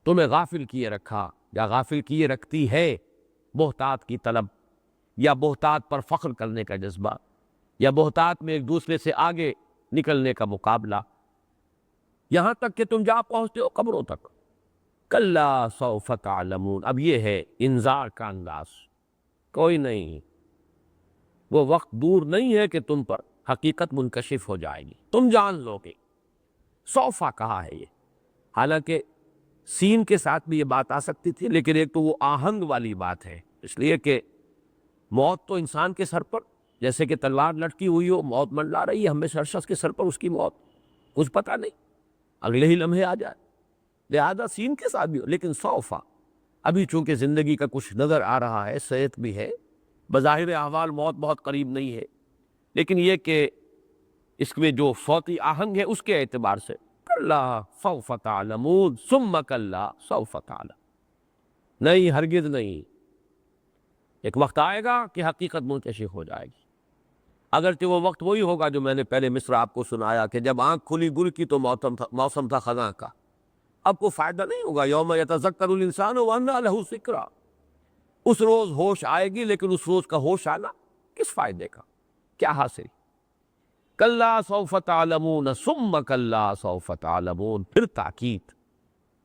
تمہیں غافل کیے رکھا یا غافل کیے رکھتی ہے بہتات کی طلب، یا بہتات پر فخر کرنے کا جذبہ، یا بہتات میں ایک دوسرے سے آگے نکلنے کا مقابلہ، یہاں تک کہ تم جا پہنچتے ہو قبروں تک۔ کلا سوف تعلمون، اب یہ ہے انذار کا انداز، کوئی نہیں، وہ وقت دور نہیں ہے کہ تم پر حقیقت منکشف ہو جائے گی، تم جان لو گے۔ سوفا کہا ہے یہ، حالانکہ سین کے ساتھ بھی یہ بات آ سکتی تھی، لیکن ایک تو وہ آہنگ والی بات ہے، اس لیے کہ موت تو انسان کے سر پر جیسے کہ تلوار لٹکی ہوئی ہو، موت منڈلا رہی ہے، ہم میں سے ہر شخص کے سر پر اس کی موت، کچھ پتہ نہیں، اگلے ہی لمحے آ جائے، لہذا سین کے ساتھ بھی ہو، لیکن سوفا ابھی چونکہ زندگی کا کچھ نظر آ رہا ہے، صحت بھی ہے، بظاہر احوال موت بہت قریب نہیں ہے، لیکن یہ کہ اس میں جو صوتی آہنگ ہے اس کے اعتبار سے کلا سوف تعلمون ثم کلا سوف تعلمون، نہیں ہرگز نہیں، ایک وقت آئے گا کہ حقیقت منکشف ہو جائے گی، اگرچہ وہ وقت وہی ہوگا جو میں نے پہلے مصر آپ کو سنایا کہ جب آنکھ کھلی گل کی تو موسم تھا خزاں کا، اب کوئی فائدہ نہیں ہوگا، یوم یتذکر الانسان وانى له ذکریٰ، اس روز ہوش آئے گی، لیکن اس روز کا ہوش آنا کس فائدے کا، کیا حاصل؟ کلا سوف تعلمون ثم کلا سوف تعلمون، پھر تاکید،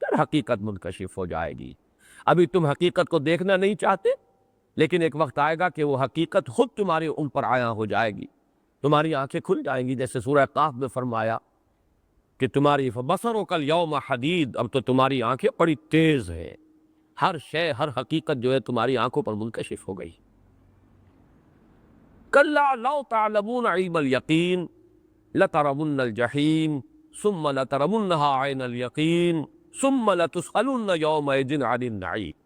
پھر حقیقت منکشف ہو جائے گی، ابھی تم حقیقت کو دیکھنا نہیں چاہتے، لیکن ایک وقت آئے گا کہ وہ حقیقت خود تمہارے ان پر عیاں ہو جائے گی، تمہاری آنکھیں کھل جائیں گی، جیسے سورہ قاف میں فرمایا کہ تمہاری فبصرک الیوم حدید، اب تو تمہاری آنکھیں بڑی تیز ہے، ہر شے، ہر حقیقت جو ہے تمہاری آنکھوں پر منکشف ہو گئی۔ کلا لو تعلمون علم الیقین لترون الجحیم ثم لترونها عین الیقین ثم لتسألن یومئذ عن النعیم۔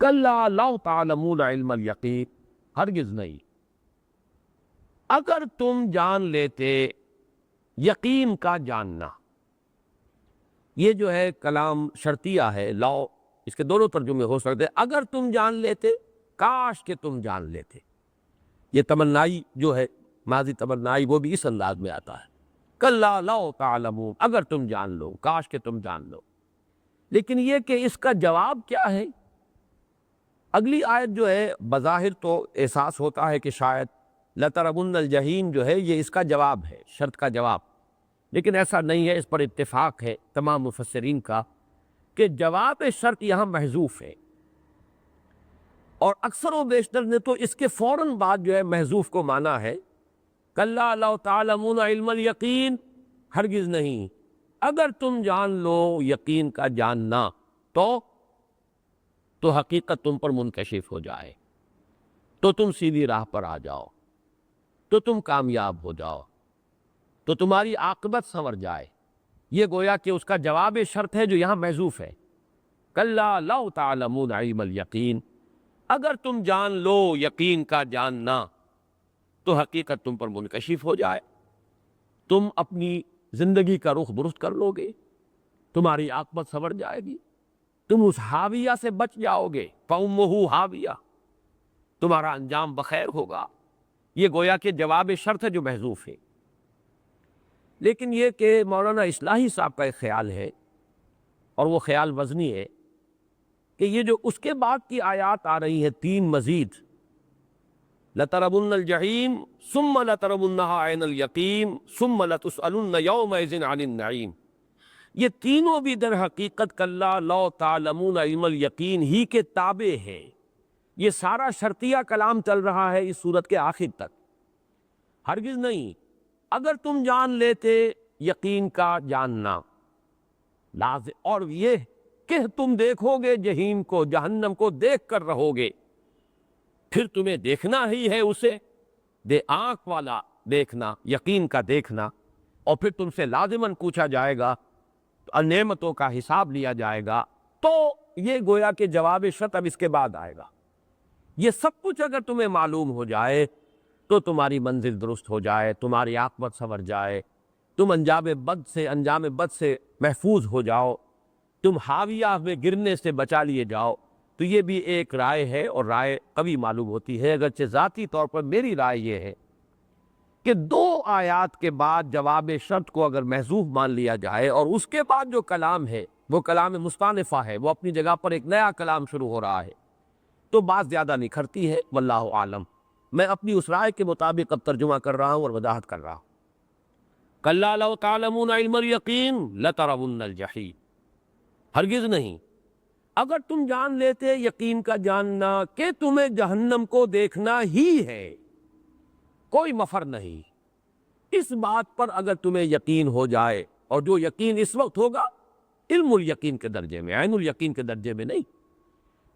کلا لو تعلمون علم الیقین، ہرگز نہیں، اگر تم جان لیتے یقین کا جاننا، یہ جو ہے کلام شرطیہ ہے، لو اس کے دونوں ترجمے ہو سکتے ہیں، اگر تم جان لیتے، کاش کہ تم جان لیتے، یہ تمنائی جو ہے ماضی تمنائی وہ بھی اس انداز میں آتا ہے، کلا لو تعلمون، اگر تم جان لو، کاش کہ تم جان لو، لیکن یہ کہ اس کا جواب کیا ہے؟ اگلی آیت جو ہے بظاہر تو احساس ہوتا ہے کہ شاید لترون الجحیم جو ہے یہ اس کا جواب ہے، شرط کا جواب، لیکن ایسا نہیں ہے، اس پر اتفاق ہے تمام مفسرین کا کہ جواب شرط یہاں محذوف ہے، اور اکثر و بیشتر نے تو اس کے فوراً بعد جو ہے محذوف کو مانا ہے، کلا لو تعلمون علم الیقین، ہرگز نہیں، اگر تم جان لو یقین کا جاننا تو حقیقت تم پر منکشف ہو جائے، تو تم سیدھی راہ پر آ جاؤ، تو تم کامیاب ہو جاؤ، تو تمہاری عاقبت سنور جائے، یہ گویا کہ اس کا جواب شرط ہے جو یہاں محذوف ہے، کلا لو تعلمون علم الیقین، اگر تم جان لو یقین کا جاننا تو حقیقت تم پر منکشف ہو جائے، تم اپنی زندگی کا رخ درست کر لو گے، تمہاری عاقبت سنور جائے گی، تم اس حاویہ سے بچ جاؤ گے، فَأُمُّهُ حاویہ، تمہارا انجام بخیر ہوگا، یہ گویا کہ جواب شرط ہے جو محذوف ہے۔ لیکن یہ کہ مولانا اصلاحی صاحب کا ایک خیال ہے، اور وہ خیال وزنی ہے، کہ یہ جو اس کے بعد کی آیات آ رہی ہیں تین مزید، لَتَرَوُنَّ الْجَحِيمَ ثُمَّ لَتَرَوُنَّهَا عَيْنَ الْيَقِينِ ثُمَّ لَتُسْأَلُنَّ يَوْمَئِذٍ عَنِ النَّعِيمِ، یہ تینوں بھی در حقیقت کلا لو تعلمون علم الیقین ہی کے تابع ہیں، یہ سارا شرطیہ کلام چل رہا ہے اس صورت کے آخر تک، ہرگز نہیں، اگر تم جان لیتے یقین کا جاننا، لازم، اور یہ کہ تم دیکھو گے جہیم کو، جہنم کو دیکھ کر رہو گے، پھر تمہیں دیکھنا ہی ہے اسے، آنکھ والا دیکھنا، یقین کا دیکھنا، اور پھر تم سے لازماً پوچھا جائے گا، نعمتوں کا حساب لیا جائے گا، تو یہ گویا کہ جواب شرط اب اس کے بعد آئے گا، یہ سب کچھ اگر تمہیں معلوم ہو جائے تو تمہاری منزل درست ہو جائے، تمہاری عاقبت سنور جائے، تم انجام بد سے محفوظ ہو جاؤ، تم حاویہ میں گرنے سے بچا لیے جاؤ، تو یہ بھی ایک رائے ہے، اور رائے قوی معلوم ہوتی ہے، اگرچہ ذاتی طور پر میری رائے یہ ہے کہ 2 آیات کے بعد جواب شرط کو اگر محذوف مان لیا جائے اور اس کے بعد جو کلام ہے وہ کلام مستانفہ ہے، وہ اپنی جگہ پر ایک نیا کلام شروع ہو رہا ہے، تو بات زیادہ نکھرتی ہے، واللہ عالم۔ میں اپنی اس رائے کے مطابق اب ترجمہ کر رہا ہوں اور وضاحت کر رہا ہوں۔ کلا لو تعلمون علم الیقین لترون الجحیم، ہرگز نہیں، اگر تم جان لیتے یقین کا جاننا کہ تمہیں جہنم کو دیکھنا ہی ہے، کوئی مفر نہیں، اس بات پر اگر تمہیں یقین ہو جائے، اور جو یقین اس وقت ہوگا علم الیقین کے درجے میں، عین الیقین کے درجے میں نہیں،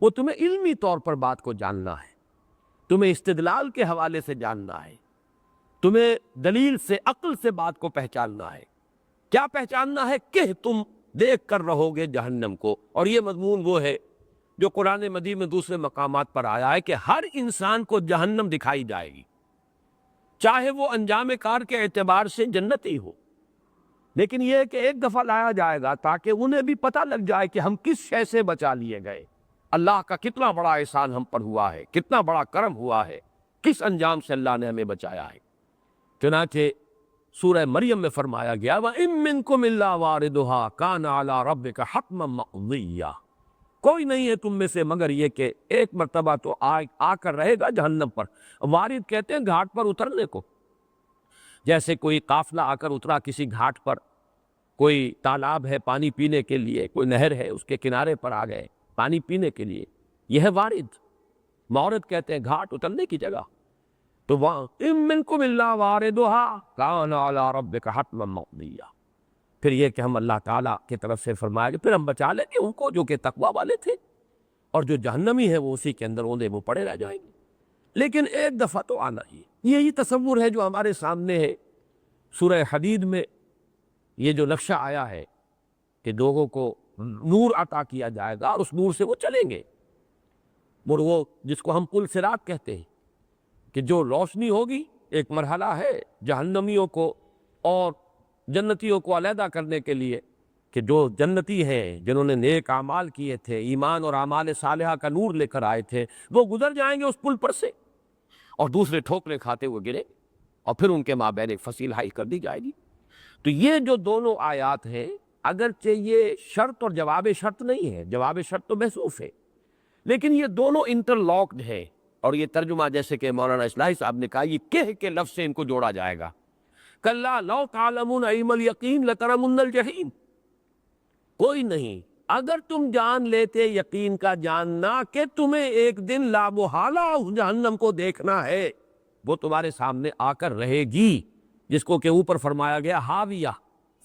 وہ تمہیں علمی طور پر بات کو جاننا ہے، تمہیں استدلال کے حوالے سے جاننا ہے، تمہیں دلیل سے، عقل سے بات کو پہچاننا ہے۔ کیا پہچاننا ہے؟ کہ تم دیکھ کر رہو گے جہنم کو، اور یہ مضمون وہ ہے جو قرآن مجید میں دوسرے مقامات پر آیا ہے کہ ہر انسان کو جہنم دکھائی جائے گی، چاہے وہ انجام کار کے اعتبار سے جنتی ہو، لیکن یہ ہے کہ ایک دفعہ لایا جائے گا تاکہ انہیں بھی پتہ لگ جائے کہ ہم کس شے سے بچا لیے گئے، اللہ کا کتنا بڑا احسان ہم پر ہوا ہے، کتنا بڑا کرم ہوا ہے، کس انجام سے اللہ نے ہمیں بچایا ہے۔ چنانچہ سورہ مریم میں فرمایا گیا وَإِن مِّنكُمْ إِلَّا وَارِدُهَا كَانَ عَلَىٰ رَبِّكَ حَتْمًا مَّقْضِيًّا، کوئی نہیں ہے تم میں سے مگر یہ کہ ایک مرتبہ تو آ کر رہے گا جہنم پر۔ وارد کہتے ہیں گھاٹ پر اترنے کو، جیسے کوئی قافلہ آ کر اترا کسی گھاٹ پر، کوئی تالاب ہے پانی پینے کے لیے، کوئی نہر ہے اس کے کنارے پر آ گئے پانی پینے کے لیے، یہ ہے وارد۔ مورد کہتے ہیں گھاٹ، اترنے کی جگہ۔ تو وہاں اِن مِّنكُمْ إِلَّا وَارِدُهَا كَانَ عَلَىٰ رَبِّكَ حَتْمًا مَّقْضِيًّا، پھر یہ کہ ہم اللہ تعالیٰ کی طرف سے فرمایا کہ پھر ہم بچا لیں گے ان کو جو کہ تقویٰ والے تھے، اور جو جہنمی ہے وہ اسی کے اندر اوندے وہ پڑے رہ جائیں گے، لیکن ایک دفعہ تو آنا ہی ہے۔ یہی تصور ہے جو ہمارے سامنے ہے۔ سورہ حدید میں یہ جو نقشہ آیا ہے کہ لوگوں کو نور عطا کیا جائے گا اور اس نور سے وہ چلیں گے، اور وہ جس کو ہم پل صراط کہتے ہیں کہ جو روشنی ہوگی، ایک مرحلہ ہے جہنمیوں کو اور جنتیوں کو علیحدہ کرنے کے لیے، کہ جو جنتی ہیں جنہوں نے نیک اعمال کیے تھے، ایمان اور اعمال صالحہ کا نور لے کر آئے تھے، وہ گزر جائیں گے اس پل پر سے، اور دوسرے ٹھوکریں کھاتے ہوئے گرے، اور پھر ان کے مابین ایک فصیل حائل کر دی جائے گی۔ تو یہ جو دونوں آیات ہیں، اگرچہ یہ شرط اور جواب شرط نہیں ہے، جواب شرط تو محذوف ہے، لیکن یہ دونوں انٹر لاکڈ ہے، اور یہ ترجمہ جیسے کہ مولانا اصلاحی صاحب نے کہا، یہ کہہ کے لفظ سے ان کو جوڑا جائے گا۔ کلا لو تعلمون علم الیقین لترون الجحیم، کوئی نہیں، اگر تم جان لیتے یقین کا جاننا کہ تمہیں ایک دن لا محالہ جہنم کو دیکھنا ہے، وہ تمہارے سامنے آ کر رہے گی، جس کو کہ اوپر فرمایا گیا حاویہ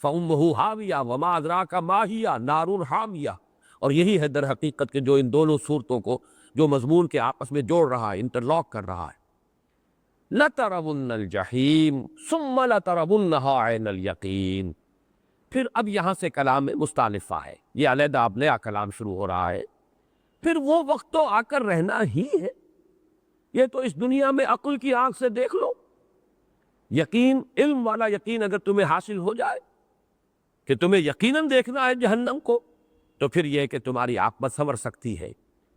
فَأُمُّهُ حاویہ وَمَا أَدْرَاكَ مَا هِیَہ نَارٌ حامیہ، اور یہی ہے در حقیقت کہ جو ان دونوں صورتوں کو، جو مضمون کے آپس میں جوڑ رہا ہے، انٹرلاک کر رہا ہے۔ لَتَرَوُنَّ الْجَحِيمَ ثُمَّ لَتَرَوُنَّهَا عَيْنَ الْيَقِينِ، پھر اب یہاں سے کلام مستانفہ ہے، یہ علیحدہ اب نیا کلام شروع ہو رہا ہے۔ پھر وہ وقت تو آ کر رہنا ہی ہے، یہ تو اس دنیا میں عقل کی آنکھ سے دیکھ لو، یقین، علم والا یقین اگر تمہیں حاصل ہو جائے کہ تمہیں یقیناً دیکھنا ہے جہنم کو، تو پھر یہ کہ تمہاری عاقبت سنور سکتی ہے،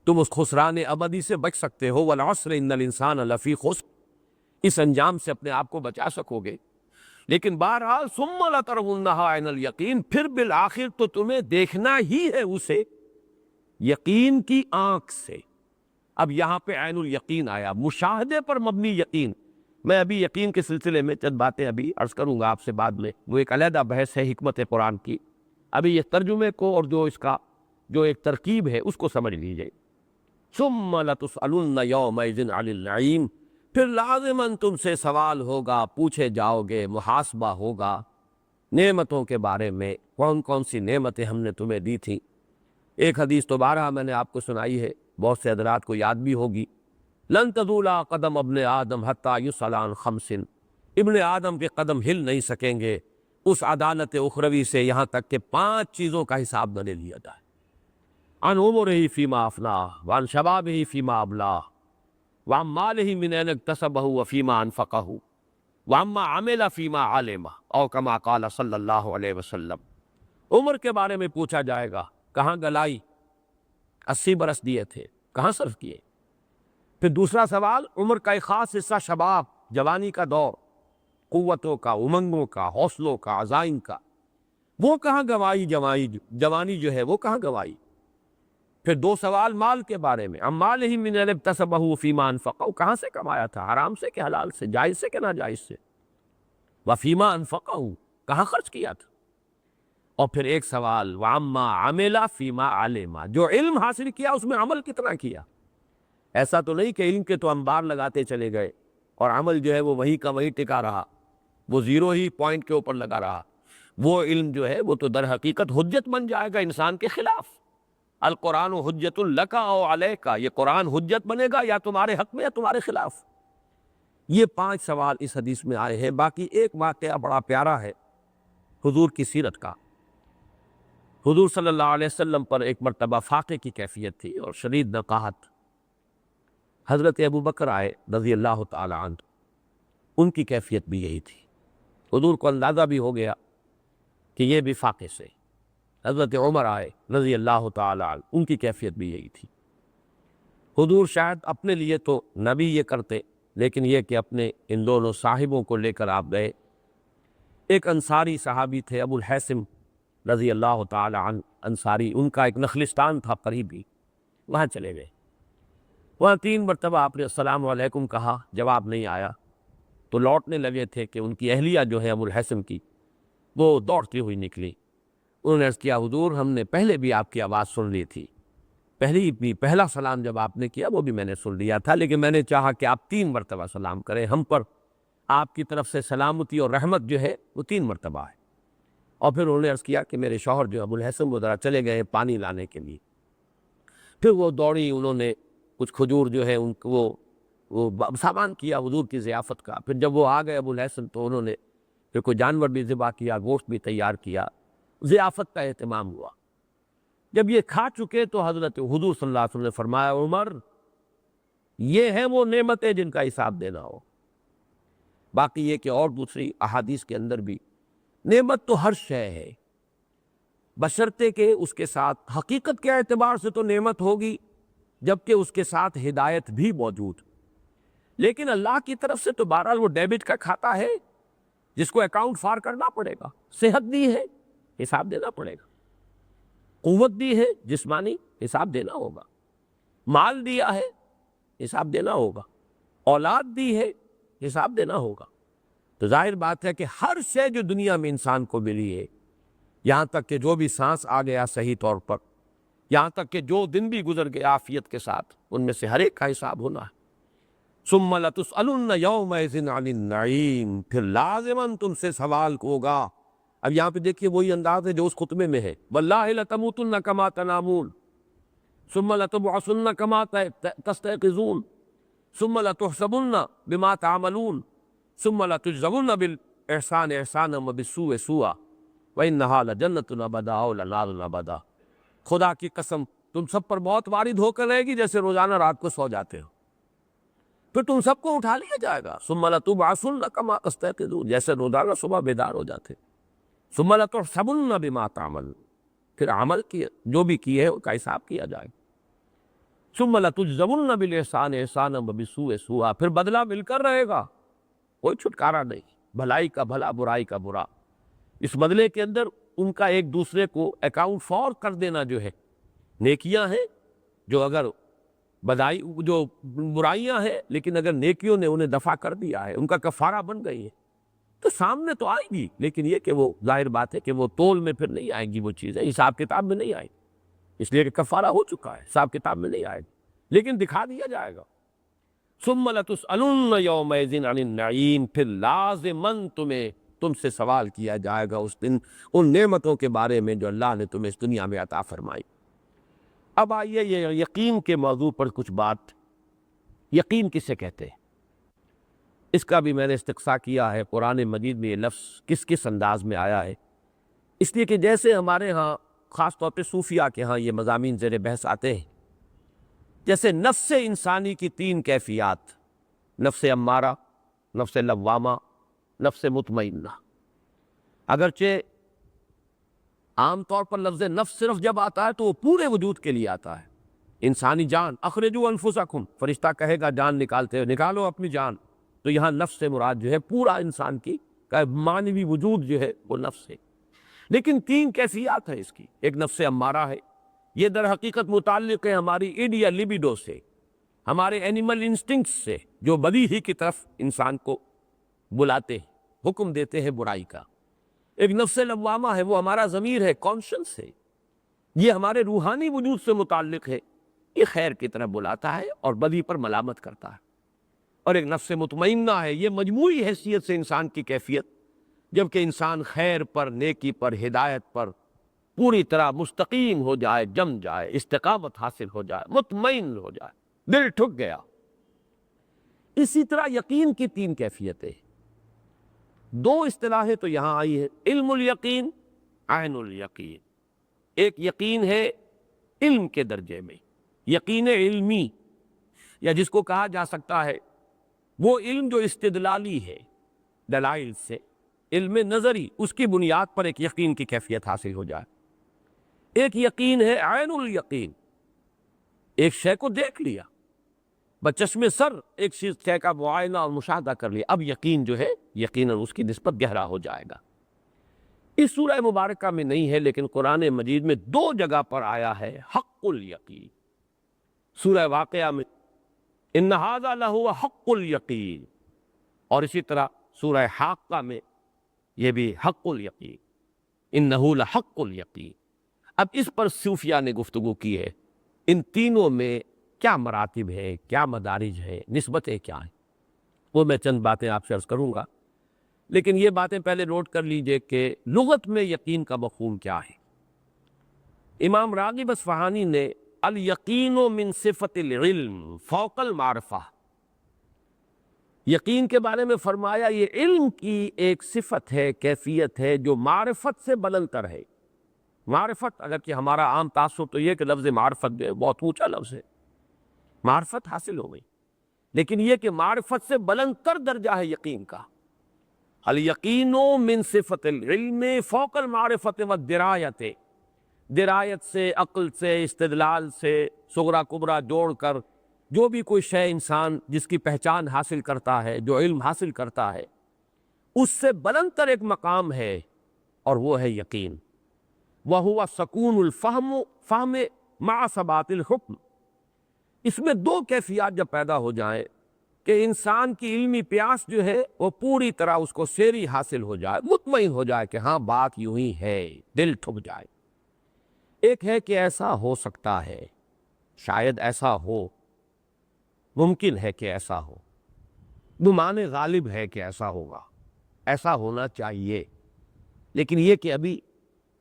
تم اس خسران ابدی سے بچ سکتے ہو۔ والعصر ان الانسان لفی خسر، اس انجام سے اپنے آپ کو بچا سکو گے۔ لیکن بہرحال ثم لترونها عین الیقین، پھر بالآخر تو تمہیں دیکھنا ہی ہے اسے یقین کی آنکھ سے۔ اب یہاں پہ عین الیقین آیا، مشاہدے پر مبنی یقین۔ میں ابھی یقین کے سلسلے میں چند باتیں ابھی عرض کروں گا آپ سے بعد میں، وہ ایک علیحدہ بحث ہے حکمت قرآن کی۔ ابھی یہ ترجمے کو اور جو اس کا جو ایک ترکیب ہے اس کو سمجھ لیجئے۔ ثم لتسألن یومئذ عن النعیم، پھر لازماً تم سے سوال ہوگا، پوچھے جاؤ گے، محاسبہ ہوگا نعمتوں کے بارے میں، کون کون سی نعمتیں ہم نے تمہیں دی تھیں۔ ایک حدیث تو بارہا میں نے آپ کو سنائی ہے، بہت سے حضرات کو یاد بھی ہوگی، لن تزولا قدم ابن آدم حتی یسأل عن خمس، ابن آدم کے قدم ہل نہیں سکیں گے اس عدالت اخروی سے یہاں تک کہ 5 چیزوں کا حساب نہ لے لیا جائے، عن عمرہ فیما افناہ وعن شبابہ فیما ابلاہ وعن مالہ من این اکتسبہ وفیما انفقہ وعما عمل فیما علمہ، او کما قال صلی اللہ علیہ وسلم۔ عمر کے بارے میں پوچھا جائے گا، کہاں گلائی، 80 برس دیے تھے، کہاں صرف کیے؟ پھر دوسرا سوال، عمر کا ایک خاص حصہ شباب، جوانی کا دور، قوتوں کا، امنگوں کا، حوصلوں کا، عزائم کا، وہ کہاں گوائی؟ جوانی جو ہے وہ کہاں گوائی؟ پھر 2 سوال مال کے بارے میں، امال ہی من اکتسبہ فیما انفقہ، کہاں سے کمایا تھا؟ حرام سے کہ حلال سے؟ جائز سے کہ ناجائز سے؟ وفیما انفقہ، کہاں خرچ کیا تھا؟ اور پھر ایک سوال، وعما عمل فیما علم، جو علم حاصل کیا اس میں عمل کتنا کیا؟ ایسا تو نہیں کہ علم کے تو انبار لگاتے چلے گئے اور عمل جو ہے وہ وہیں کا وہیں ٹکا رہا، وہ زیرو ہی پوائنٹ کے اوپر لگا رہا۔ وہ علم جو ہے وہ تو در حقیقت حجت بن جائے گا انسان کے خلاف۔ القرآن حجت لک او علیک، یہ قرآن حجت بنے گا یا تمہارے حق میں یا تمہارے خلاف۔ یہ 5 سوال اس حدیث میں آئے ہیں۔ باقی ایک واقعہ بڑا پیارا ہے حضور کی سیرت کا۔ حضور صلی اللہ علیہ وسلم پر ایک مرتبہ فاقے کی کیفیت تھی اور شدید نقاہت۔ حضرت ابو بکر آئے رضی اللہ تعالی عنہ، ان کی کیفیت بھی یہی تھی۔ حضور کو اندازہ بھی ہو گیا کہ یہ بھی فاقے سے۔ حضرت عمر آئے رضی اللہ تعالی عنہ، ان کی کیفیت بھی یہی تھی۔ حضور شاید اپنے لیے تو نہ بھی یہ کرتے، لیکن یہ کہ اپنے ان دونوں صاحبوں کو لے کر آپ گئے۔ ایک انصاری صحابی تھے ابو الحیثم رضی اللہ تعالی عنہ، انصاری، ان کا ایک نخلستان تھا قریبی، وہاں چلے گئے۔ وہاں 3 مرتبہ آپ نے السلام علیکم کہا، جواب نہیں آیا، تو لوٹنے لگے تھے کہ ان کی اہلیہ جو ہے ابو الحیثم کی، وہ دوڑتی ہوئی نکلی۔ انہوں نے عرض کیا، حضور ہم نے پہلے بھی آپ کی آواز سن لی تھی، پہلا سلام جب آپ نے کیا وہ بھی میں نے سن لیا تھا، لیکن میں نے چاہا کہ آپ 3 مرتبہ سلام کریں، ہم پر آپ کی طرف سے سلامتی اور رحمت جو ہے وہ 3 مرتبہ ہے۔ اور پھر انہوں نے عرض کیا کہ میرے شوہر جو ابو الحیثم وہ ذرا چلے گئے پانی لانے کے لیے۔ پھر وہ دوڑی، انہوں نے کچھ کھجور جو ہے ان کو وہ سامان کیا حضور کی ضیافت کا۔ پھر جب وہ آ گئے ابو الحیثم تو انہوں نے پھر کوئی جانور بھی ذبح کیا، گوشت بھی تیار کیا، ضیافت کا اہتمام ہوا۔ جب یہ کھا چکے تو حضرت حضور صلی اللہ علیہ وسلم نے فرمایا، عمر یہ ہیں وہ نعمتیں جن کا حساب دینا ہو۔ باقی یہ کہ اور دوسری احادیث کے اندر بھی نعمت تو ہر شے ہے، بشرطے کہ اس کے ساتھ حقیقت کے اعتبار سے تو نعمت ہوگی جبکہ اس کے ساتھ ہدایت بھی موجود، لیکن اللہ کی طرف سے تو بہرحال وہ ڈیبٹ کا کھاتا ہے جس کو اکاؤنٹ فار کرنا پڑے گا۔ صحت دی ہے، حساب دینا پڑے گا۔ قوت دی ہے جسمانی، حساب دینا ہوگا۔ مال دیا ہے، حساب دینا ہوگا۔ اولاد دی ہے، حساب دینا ہوگا۔ تو ظاہر بات ہے کہ ہر شے جو دنیا میں انسان کو ملی ہے، یہاں تک کہ جو بھی سانس آ گیا صحیح طور پر، یہاں تک کہ جو دن بھی گزر گیا عافیت کے ساتھ، ان میں سے ہر ایک کا حساب ہونا ہے۔ ثم لتسألن یومئذ عن النعیم، پھر لازماً تم سے سوال ہوگا۔ اب یہاں پہ دیکھیے وہی انداز ہے جو اس خطبے میں ہے، واللہ لتموتن کما تنامون ثم لتبعثن کما تستيقظون ثم لتحسبن بما تعملون ثم لتجزون بالاحسان احسانا وبالسوء سوءا وانها لجنة ابدا او لنار ابدا۔ خدا کی قسم تم سب پر موت وارد ہو کر رہے گی جیسے روزانہ رات کو سو جاتے ہو، پھر تم سب کو اٹھا لیا جائے گا۔ ثم لتبعثن کما تستيقظون، جیسے روزانہ صبح بیدار ہو جاتے۔ ثم لتحسبن بما تعملون، پھر عمل کیا جو بھی کیے اس کا حساب کیا جائے گا۔ ثم لتجزون بالاحسان احسانا وبالسوء سوءا، پھر بدلہ مل کر رہے گا، کوئی چھٹکارا نہیں، بھلائی کا بھلا برائی کا برا۔ اس بدلے کے اندر ان کا ایک دوسرے کو اکاؤنٹ فار کر دینا جو ہے، نیکیاں ہیں جو اگر جو برائیاں ہیں لیکن اگر نیکیوں نے انہیں دفع کر دیا ہے، ان کا کفارہ بن گئی ہے، تو سامنے تو آئے گی، لیکن یہ کہ وہ ظاہر بات ہے کہ وہ تول میں پھر نہیں آئیں گی، وہ چیزیں حساب کتاب میں نہیں آئیں گی، اس لیے کہ کفارہ ہو چکا ہے، حساب کتاب میں نہیں آئے گی، لیکن دکھا دیا جائے گا۔ ثم لتسألن یومئذ عن النعیم، پھر لازماً تم سے سوال کیا جائے گا اس دن ان نعمتوں کے بارے میں جو اللہ نے تمہیں اس دنیا میں عطا فرمائی۔ اب آئیے یہ یقین کے موضوع پر کچھ بات۔ یقین کسے کہتے ہیں؟ اس کا بھی میں نے استقصاء کیا ہے، قرآن مجید میں یہ لفظ کس کس انداز میں آیا ہے، اس لیے کہ جیسے ہمارے ہاں خاص طور پہ صوفیہ کے ہاں یہ مضامین زیر بحث آتے ہیں، جیسے نفس انسانی کی 3 کیفیات، نفس امارہ، نفس لوامہ، نفس مطمئنہ۔ اگرچہ عام طور پر لفظ نفس صرف جب آتا ہے تو وہ پورے وجود کے لیے آتا ہے، انسانی جان، اخرجوا انفسکم، فرشتہ کہے گا جان نکالتے ہو، نکالو اپنی جان. تو یہاں نفس سے مراد جو ہے پورا انسان کی کا معنوی وجود جو ہے وہ نفس ہے. لیکن تین کیفیات ہے اس کی. ایک نفس امارہ ہے، یہ در حقیقت متعلق ہے ہماری ایڈ یا لیبیڈو سے، ہمارے اینیمل انسٹنکٹس سے، جو بدی ہی کی طرف انسان کو بلاتے ہیں، حکم دیتے ہیں برائی کا. ایک نفس لوامہ ہے، وہ ہمارا ضمیر ہے، کانشنس ہے، یہ ہمارے روحانی وجود سے متعلق ہے، یہ خیر کی طرف بلاتا ہے اور بدی پر ملامت کرتا ہے. اور ایک نفس مطمئنہ ہے، یہ مجموعی حیثیت سے انسان کی کیفیت، جبکہ انسان خیر پر، نیکی پر، ہدایت پر پوری طرح مستقیم ہو جائے، جم جائے، استقامت حاصل ہو جائے، مطمئن ہو جائے، دل ٹھک گیا. اسی طرح یقین کی تین کیفیتیں، دو اصطلاحیں تو یہاں آئی ہیں، علم الیقین، عین الیقین. ایک یقین ہے علم کے درجے میں، یقین علمی، یا جس کو کہا جا سکتا ہے وہ علم جو استدلالی ہے دلائل سے، علم نظری، اس کی بنیاد پر ایک یقین کی کیفیت حاصل ہو جائے. ایک یقین ہے عین الیقین، ایک شے کو دیکھ لیا، بچشم سر ایک شے کا معائنہ اور مشاہدہ کر لیا، اب یقین جو ہے یقیناً اس کی نسبت گہرا ہو جائے گا. اس سورہ مبارکہ میں نہیں ہے لیکن قرآن مجید میں دو جگہ پر آیا ہے حق الیقین. سورہ واقعہ میں ان ھذا لہو حق الیقین، اور اسی طرح سورہ حاقہ میں یہ بھی حق الیقین، انہ لحق الیقین. اب اس پر صوفیہ نے گفتگو کی ہے، ان تینوں میں کیا مراتب ہے، کیا مدارج ہے، نسبتیں کیا ہیں، وہ میں چند باتیں آپ سے عرض کروں گا. لیکن یہ باتیں پہلے نوٹ کر لیجئے کہ لغت میں یقین کا مفہوم کیا ہے. امام راغب اصفہانی نے الیقین من صفت العلم فوق المعرفہ، یقین کے بارے میں فرمایا یہ علم کی ایک صفت ہے، کیفیت ہے جو معرفت سے بلند تر ہے. معرفت، اگرچہ ہمارا عام تاثر تو یہ کہ لفظ معرفت جو ہے بہت اونچا لفظ ہے، معرفت حاصل ہو گئی، لیکن یہ کہ معرفت سے بلند تر درجہ ہے یقین کا. الیقین من صفت العلم فوق المعرفت والدرایت، درایت سے، عقل سے، استدلال سے، صغرا کبرا جوڑ کر جو بھی کوئی شے انسان جس کی پہچان حاصل کرتا ہے، جو علم حاصل کرتا ہے، اس سے بلند تر ایک مقام ہے اور وہ ہے یقین. وَهُوَ سکون الفہم فہم مع ثبات الحکم. اس میں دو کیفیات جب پیدا ہو جائیں کہ انسان کی علمی پیاس جو ہے وہ پوری طرح اس کو سیری حاصل ہو جائے، مطمئن ہو جائے کہ ہاں بات یوں ہی ہے، دل ٹھک جائے. ایک ہے کہ ایسا ہو سکتا ہے، شاید ایسا ہو، ممکن ہے کہ ایسا ہو، گمان غالب ہے کہ ایسا ہوگا، ایسا ہونا چاہیے. لیکن یہ کہ ابھی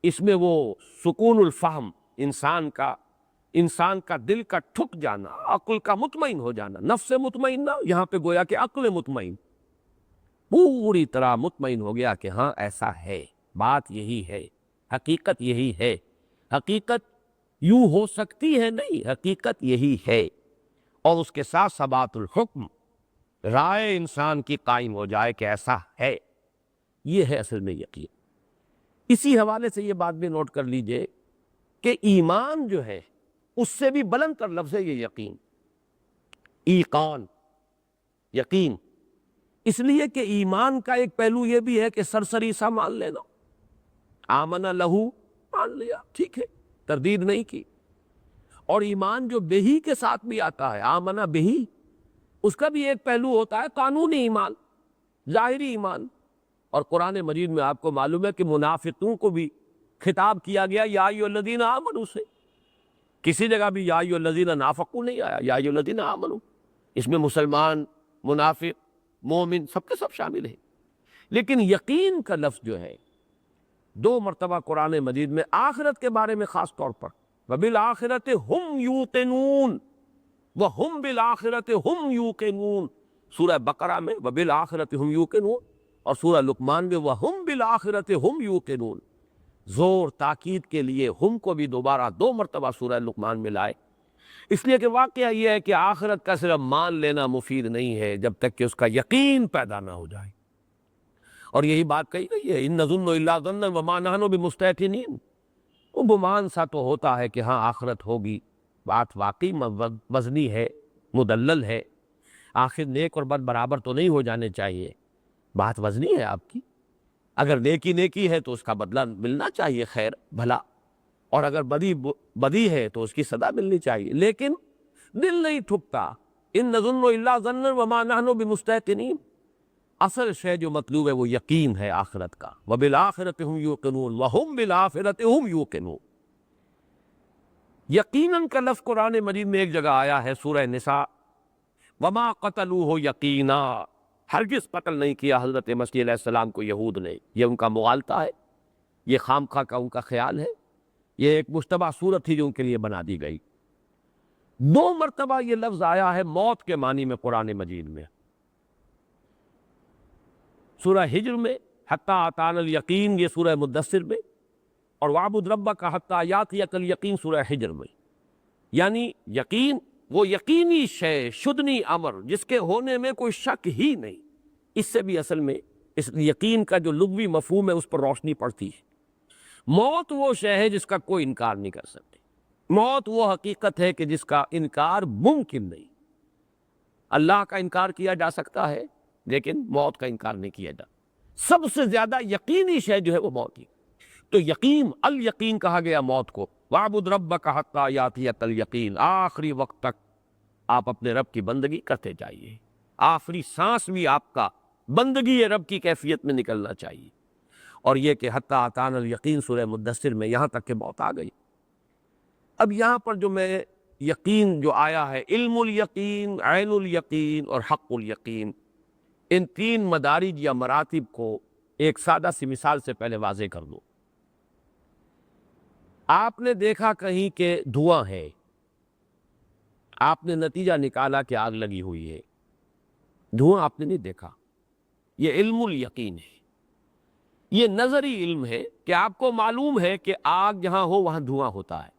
اس میں وہ سکون الفہم، انسان کا دل کا ٹھک جانا، عقل کا مطمئن ہو جانا، نفس مطمئنہ، یہاں پہ گویا کہ عقل مطمئن پوری طرح مطمئن ہو گیا کہ ہاں ایسا ہے، بات یہی ہے، حقیقت یہی ہے، حقیقت یوں ہو سکتی ہے نہیں، حقیقت یہی ہے. اور اس کے ساتھ ثبات الحکم، رائے انسان کی قائم ہو جائے کہ ایسا ہے. یہ ہے اصل میں یقین. اسی حوالے سے یہ بات بھی نوٹ کر لیجئے کہ ایمان جو ہے اس سے بھی بلند تر لفظ ہے یہ یقین، ایقان، یقین. اس لیے کہ ایمان کا ایک پہلو یہ بھی ہے کہ سرسری سا مان لینا، آمن لہو، مان لیا، ٹھیک ہے، تردید نہیں کی. اور ایمان جو بہی کے ساتھ بھی آتا ہے، آمنہ بہی، اس کا بھی ایک پہلو ہوتا ہے قانونی ایمان، ظاہری ایمان. اور قرآن مجید میں آپ کو معلوم ہے کہ منافقوں کو بھی خطاب کیا گیا یا ایھا الذین آمنوا سے، کسی جگہ بھی یا ایھا الذین نافقوا نہیں آیا، یا ایھا الذین آمنوا. اس میں مسلمان، منافق، مومن سب کے سب شامل ہیں. لیکن یقین کا لفظ جو ہے دو مرتبہ قرآن مجید میں آخرت کے بارے میں خاص طور پر، وَبِالْآخِرَةِ هُمْ يُوقِنُونَ وَهُمْ بِالْآخِرَةِ هُمْ يُوقِنُونَ، سورہ بقرہ میں وَبِالْآخِرَةِ هُمْ يُوقِنُونَ، اور سورہ لقمان میں وَهُمْ بِالْآخِرَةِ هُمْ يُوقِنُونَ. زور تاکید کے لیے ہم کو بھی دوبارہ دو مرتبہ سورہ لقمان میں لائے، اس لیے کہ واقعہ یہ ہے کہ آخرت کا صرف مان لینا مفید نہیں ہے جب تک کہ اس کا یقین پیدا نہ ہو جائے. اور یہی بات کہی گئی ہے، اِن نَظُنُّ إِلَّا ظَنًّا وَمَا نَحْنُ بِمُسْتَيْقِنِينَ. وہ گمان سا تو ہوتا ہے کہ ہاں آخرت ہوگی، بات واقعی وزنی ہے، مدلل ہے. آخر نیک اور بد برابر تو نہیں ہو جانے چاہیے. بات وزنی ہے آپ کی. اگر نیکی نیکی ہے تو اس کا بدلہ ملنا چاہیے، خیر بھلا، اور اگر بدی بدی ہے تو اس کی سزا ملنی چاہیے. لیکن دل نہیں تھکتا. ان نظن الا ظنا وما نحن بمستيقنين. اصل شے جو مطلوب ہے وہ یقین ہے آخرت کا. وبالآخرۃ هم یوقنون وهم بالآخرۃ هم یوقنون. یقیناً کا لفظ قرآن مجید میں ایک جگہ آیا ہے سورہ نساء. وما قتلوہ یقینا، ہرگز قتل نہیں کیا حضرت مسیح علیہ السلام کو یہود نے. یہ ان کا مغالطہ ہے، یہ خامخواہ کا ان کا خیال ہے. یہ ایک مشتبہ صورت تھی جو ان کے لیے بنا دی گئی. 2 مرتبہ یہ لفظ آیا ہے موت کے معنی میں قرآن مجید میں. سورہ ہجر میں حتی اتانا الیقین، یہ سورہ مدثر میں، اور وعبد ربک حتی یاتیک الیقین سورہ ہجر میں. یعنی یقین وہ یقینی شے، شدنی امر، جس کے ہونے میں کوئی شک ہی نہیں. اس سے بھی اصل میں اس یقین کا جو لغوی مفہوم ہے اس پر روشنی پڑتی ہے. موت وہ شے ہے جس کا کوئی انکار نہیں کر سکتے. موت وہ حقیقت ہے کہ جس کا انکار ممکن نہیں. اللہ کا انکار کیا جا سکتا ہے لیکن موت کا انکار نہیں کیا جا. سب سے زیادہ یقینی شے جو ہے وہ موت ہی. تو یقین، الیقین کہا گیا موت کو. وَاعْبُدْ رَبَّكَ حَتَّىٰ يَأْتِيَكَ الْيَقِينُ. آخری وقت تک آپ اپنے رب کی بندگی کرتے جائیے. آخری سانس بھی آپ کا بندگی رب کی کیفیت میں نکلنا چاہیے. اور یہ کہ حتیٰ اتانا الیقین سورہ مدثر میں یہاں تک کہ موت آ گئی. اب یہاں پر جو میں یقین جو آیا ہے، علم الیقین، عین الیقین اور حق الیقین، ان 3 مدارج یا مراتب کو ایک سادہ سی مثال سے پہلے واضح کر دوں. آپ نے دیکھا کہیں کہ دھواں ہے، آپ نے نتیجہ نکالا کہ آگ لگی ہوئی ہے. دھواں آپ نے نہیں دیکھا، یہ علم الیقین ہے. یہ نظری علم ہے کہ آپ کو معلوم ہے کہ آگ جہاں ہو وہاں دھواں ہوتا ہے،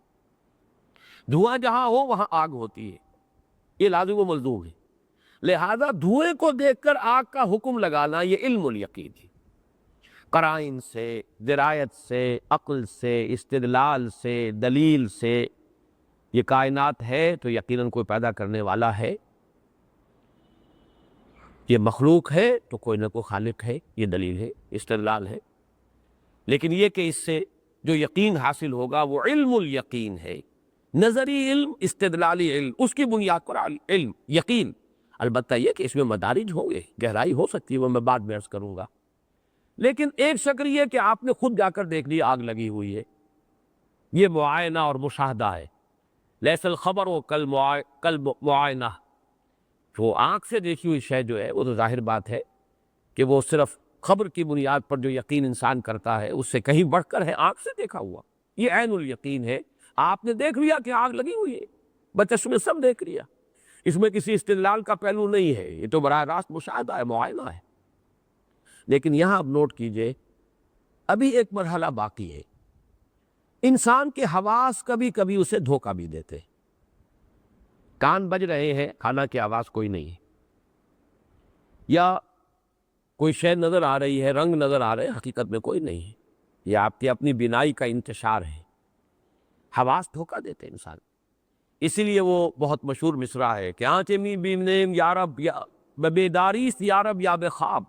دھواں جہاں ہو وہاں آگ ہوتی ہے. یہ لازم و ملزوم ہے. لہذا دھوئیں کو دیکھ کر آگ کا حکم لگانا یہ علم الیقین ہے. قرائن سے، درایت سے، عقل سے، استدلال سے، دلیل سے یہ کائنات ہے تو یقیناً کوئی پیدا کرنے والا ہے. یہ مخلوق ہے تو کوئی نہ کوئی خالق ہے. یہ دلیل ہے، استدلال ہے. لیکن یہ کہ اس سے جو یقین حاصل ہوگا وہ علم الیقین ہے. نظری علم، استدلالی علم، اس کی بنیاد پر علم یقین. البتہ یہ کہ اس میں مدارج ہوں گے، گہرائی ہو سکتی ہے، وہ میں بعد میں عرض کروں گا. لیکن ایک شکل یہ کہ آپ نے خود جا کر دیکھ لی آگ لگی ہوئی ہے، یہ معائنہ اور مشاہدہ ہے. لیس الخبر و کل معائنہ. وہ آنکھ سے دیکھی ہوئی شے جو ہے وہ تو ظاہر بات ہے کہ وہ صرف خبر کی بنیاد پر جو یقین انسان کرتا ہے اس سے کہیں بڑھ کر ہے آنکھ سے دیکھا ہوا. یہ عین الیقین ہے. آپ نے دیکھ لیا کہ آگ لگی ہوئی ہے، بچہ میں سب دیکھ لیا. اس میں کسی استدلال کا پہلو نہیں ہے، یہ تو براہ راست مشاہدہ ہے، معائنہ ہے. لیکن یہاں اب نوٹ کیجئے، ابھی ایک مرحلہ باقی ہے. انسان کے حواس کبھی کبھی اسے دھوکہ بھی دیتے. کان بج رہے ہیں حالانکہ آواز کوئی نہیں ہے، یا کوئی شے نظر آ رہی ہے، رنگ نظر آ رہے ہیں، حقیقت میں کوئی نہیں ہے. یہ آپ کی اپنی بینائی کا انتشار ہے. حواس دھوکہ دیتے انسان. اسی لیے وہ بہت مشہور مصرع ہے کہ آنچ می بینیم یا رب یا بیداریست یا رب یا بے خواب.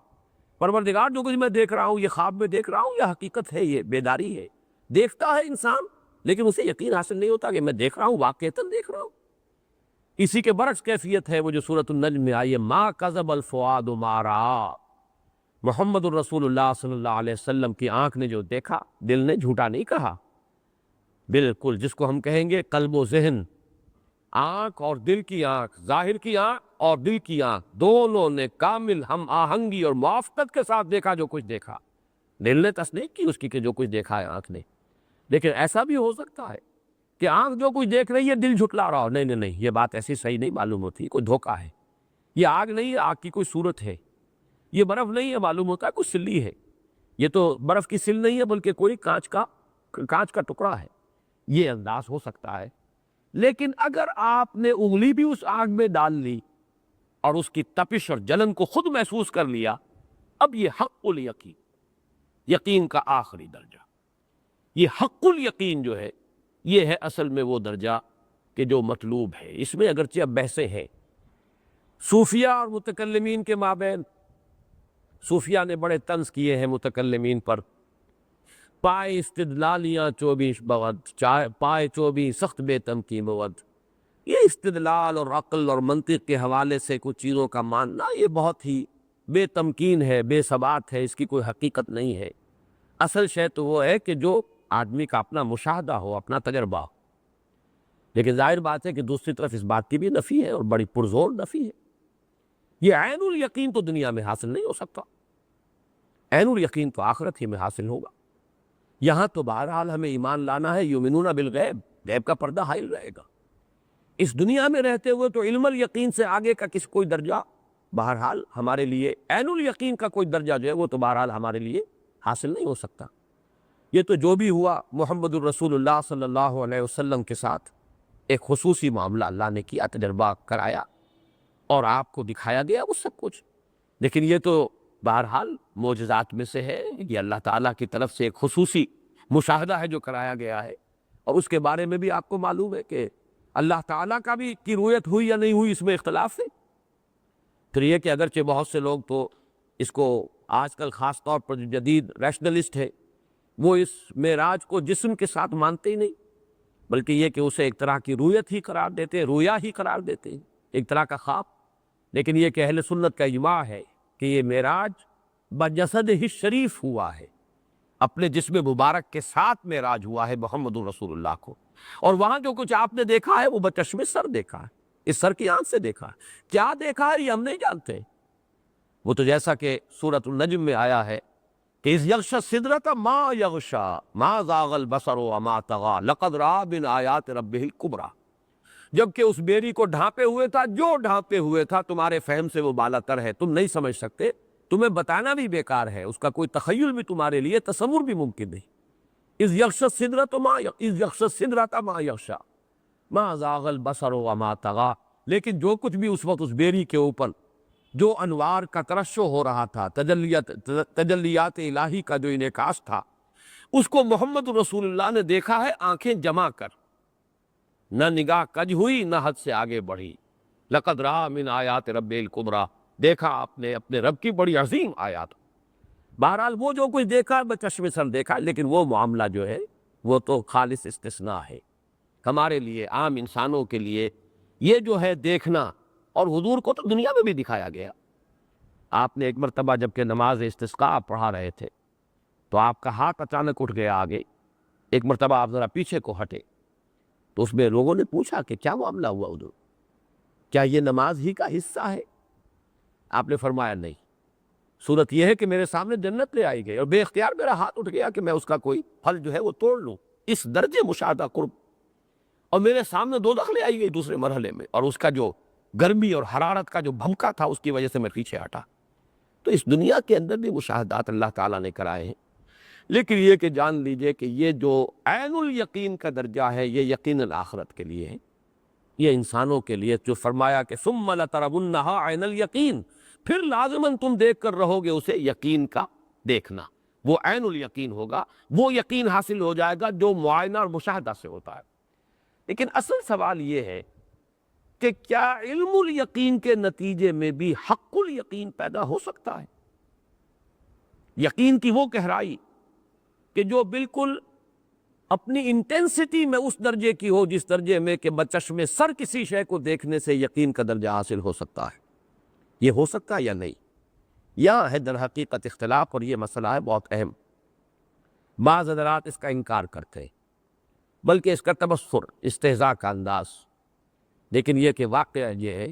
پروردگار جو کچھ میں دیکھ رہا ہوں یہ خواب میں دیکھ رہا ہوں یا حقیقت ہے، یہ بیداری ہے. دیکھتا ہے انسان لیکن اسے یقین حاصل نہیں ہوتا کہ میں دیکھ رہا ہوں، واقعتاً دیکھ رہا ہوں. اسی کے برعکس کیفیت ہے وہ جو سورۃ النجم میں آئی ہے، ما کذب الفؤاد ما رأى. محمد الرسول اللہ صلی اللہ علیہ وسلم کی آنکھ نے جو دیکھا دل نے جھوٹا نہیں کہا. بالکل جس کو ہم کہیں گے قلب و ذہن، آنکھ اور دل کی آنکھ، ظاہر کی آنکھ اور دل کی آنکھ، دونوں نے کامل ہم آہنگی اور موافقت کے ساتھ دیکھا جو کچھ دیکھا. دل نے تصدیق کی اس کی کہ جو کچھ دیکھا ہے آنکھ نے. لیکن ایسا بھی ہو سکتا ہے کہ آنکھ جو کچھ دیکھ رہی ہے دل جھٹلا رہا ہو. نہیں نہیں نہیں، یہ بات ایسی صحیح نہیں معلوم ہوتی، کوئی دھوکہ ہے. یہ آگ نہیں ہے، آگ کی کوئی صورت ہے. یہ برف نہیں ہے، معلوم ہوتا ہے کوئی سلی ہے. یہ تو برف کی سل نہیں ہے بلکہ کوئی کانچ کا ٹکڑا ہے. یہ انداز ہو سکتا ہے. لیکن اگر آپ نے انگلی بھی اس آگ میں ڈال لی اور اس کی تپش اور جلن کو خود محسوس کر لیا، اب یہ حق الیقین، یقین کا آخری درجہ. یہ حق الیقین جو ہے یہ ہے اصل میں وہ درجہ کہ جو مطلوب ہے۔ اس میں اگرچہ اب بحثیں ہیں صوفیہ اور متکلمین کے مابین۔ صوفیہ نے بڑے طنز کیے ہیں متکلمین پر، پائے استدلالیاں 24 بغد، پائے 24 سخت بے تمکین بود۔ یہ استدلال اور عقل اور منطق کے حوالے سے کچھ چیزوں کا ماننا یہ بہت ہی بے تمکین ہے، بے ثبات ہے، اس کی کوئی حقیقت نہیں ہے۔ اصل شے تو وہ ہے کہ جو آدمی کا اپنا مشاہدہ ہو، اپنا تجربہ ہو۔ لیکن ظاہر بات ہے کہ دوسری طرف اس بات کی بھی نفی ہے اور بڑی پرزور نفی ہے۔ یہ عین الیقین تو دنیا میں حاصل نہیں ہو سکتا، عین الیقین تو آخرت ہی میں حاصل ہوگا۔ یہاں تو بہرحال ہمیں ایمان لانا ہے، یؤمنون بالغیب، غیب کا پردہ حائل رہے گا۔ اس دنیا میں رہتے ہوئے تو علم الیقین سے آگے کا کوئی درجہ بہرحال ہمارے لیے، عین الیقین کا کوئی درجہ جو ہے وہ تو بہرحال ہمارے لیے حاصل نہیں ہو سکتا۔ یہ تو جو بھی ہوا محمد الرسول اللہ صلی اللہ علیہ وسلم کے ساتھ ایک خصوصی معاملہ اللہ نے کیا، تجربہ کرایا اور آپ کو دکھایا گیا وہ سب کچھ۔ لیکن یہ تو بہرحال معجزات میں سے ہے، یہ اللہ تعالیٰ کی طرف سے ایک خصوصی مشاہدہ ہے جو کرایا گیا ہے، اور اس کے بارے میں بھی آپ کو معلوم ہے کہ اللہ تعالیٰ کا بھی کی رؤیت ہوئی یا نہیں ہوئی اس میں اختلاف ہے۔ پھر یہ کہ اگرچہ بہت سے لوگ تو اس کو آج کل خاص طور پر جو جدید ریشنلسٹ ہے وہ اس معراج کو جسم کے ساتھ مانتے ہی نہیں، بلکہ یہ کہ اسے ایک طرح کی رؤیت ہی قرار دیتے ہیں، رویا ہی قرار دیتے ہیں، ایک طرح کا خواب۔ لیکن یہ کہ اہل سنت کا اجماع ہے کہ یہ معراج بجسد ہی شریف ہوا ہے، اپنے جسم مبارک کے ساتھ معراج ہوا ہے محمد رسول اللہ کو، اور وہاں جو کچھ آپ نے دیکھا ہے وہ بچشم سر دیکھا ہے، اس سر کی آنکھ سے دیکھا ہے۔ کیا دیکھا ہے یہ ہم نہیں جانتے، وہ تو جیسا کہ سورۃ النجم میں آیا ہے کہ اذ یغشی السدرۃ ما یغشی ما زاغ البصر وما طغی لقد رأى من آیات ربہ الکبریٰ، جبکہ اس بیری کو ڈھانپے ہوئے تھا، جو ڈھانپے ہوئے تھا تمہارے فہم سے وہ بالا تر ہے، تم نہیں سمجھ سکتے، تمہیں بتانا بھی بیکار ہے، اس کا کوئی تخیل بھی تمہارے لیے تصور بھی ممکن نہیں۔ اذ یغشی السدرۃ ما یغشی ما زاغ البصر وما طغی، لیکن جو کچھ بھی اس وقت اس بیری کے اوپر جو انوار کا ترشح ہو رہا تھا، تجلیات الہی کا جو انعکاس تھا، اس کو محمد رسول اللہ نے دیکھا ہے آنکھیں جما کر، نہ نگاہ کج ہوئی نہ حد سے آگے بڑھی۔ لقد رأى من آیات رب الکبریٰ، دیکھا آپ نے اپنے رب کی بڑی عظیم آیات۔ بہرحال وہ جو کچھ دیکھا بچشم سر دیکھا، لیکن وہ معاملہ جو ہے وہ تو خالص استثناء ہے ہمارے لیے، عام انسانوں کے لیے۔ یہ جو ہے دیکھنا، اور حضور کو تو دنیا میں بھی دکھایا گیا۔ آپ نے ایک مرتبہ جب کہ نماز استسقاء پڑھا رہے تھے تو آپ کا ہاتھ اچانک اٹھ گیا آگے، ایک مرتبہ آپ ذرا پیچھے کو ہٹے، تو اس میں لوگوں نے پوچھا کہ کیا معاملہ ہوا حضور، کیا یہ نماز ہی کا حصہ ہے؟ آپ نے فرمایا نہیں، صورت یہ ہے کہ میرے سامنے جنت لے آئی گئی اور بے اختیار میرا ہاتھ اٹھ گیا کہ میں اس کا کوئی پھل جو ہے وہ توڑ لوں، اس درجے مشاہدہ قرب، اور میرے سامنے دوزخ لے آئی گئی دوسرے مرحلے میں، اور اس کا جو گرمی اور حرارت کا جو بھمکا تھا اس کی وجہ سے میں پیچھے ہٹا۔ تو اس دنیا کے اندر بھی مشاہدات اللہ تعالیٰ نے کرائے ہیں، لیکن یہ کہ جان لیجئے کہ یہ جو عین الیقین کا درجہ ہے یہ یقین آخرت کے لیے ہے، یہ انسانوں کے لیے، جو فرمایا کہ ثم لترونها عین الیقین، پھر لازماً تم دیکھ کر رہو گے اسے، یقین کا دیکھنا، وہ عین الیقین ہوگا، وہ یقین حاصل ہو جائے گا جو معائنہ اور مشاہدہ سے ہوتا ہے۔ لیکن اصل سوال یہ ہے کہ کیا علم الیقین کے نتیجے میں بھی حق الیقین پیدا ہو سکتا ہے؟ یقین کی وہ گہرائی کہ جو بالکل اپنی انٹینسٹی میں اس درجے کی ہو جس درجے میں کہ بچشم سر کسی شے کو دیکھنے سے یقین کا درجہ حاصل ہو سکتا ہے، یہ ہو سکتا ہے یا نہیں؟ یہاں ہے در حقیقت اختلاف، اور یہ مسئلہ ہے بہت اہم۔ بعض حضرات اس کا انکار کرتے ہیں، بلکہ اس کا تبصر، استہزاء کا انداز، لیکن یہ کہ واقعہ یہ ہے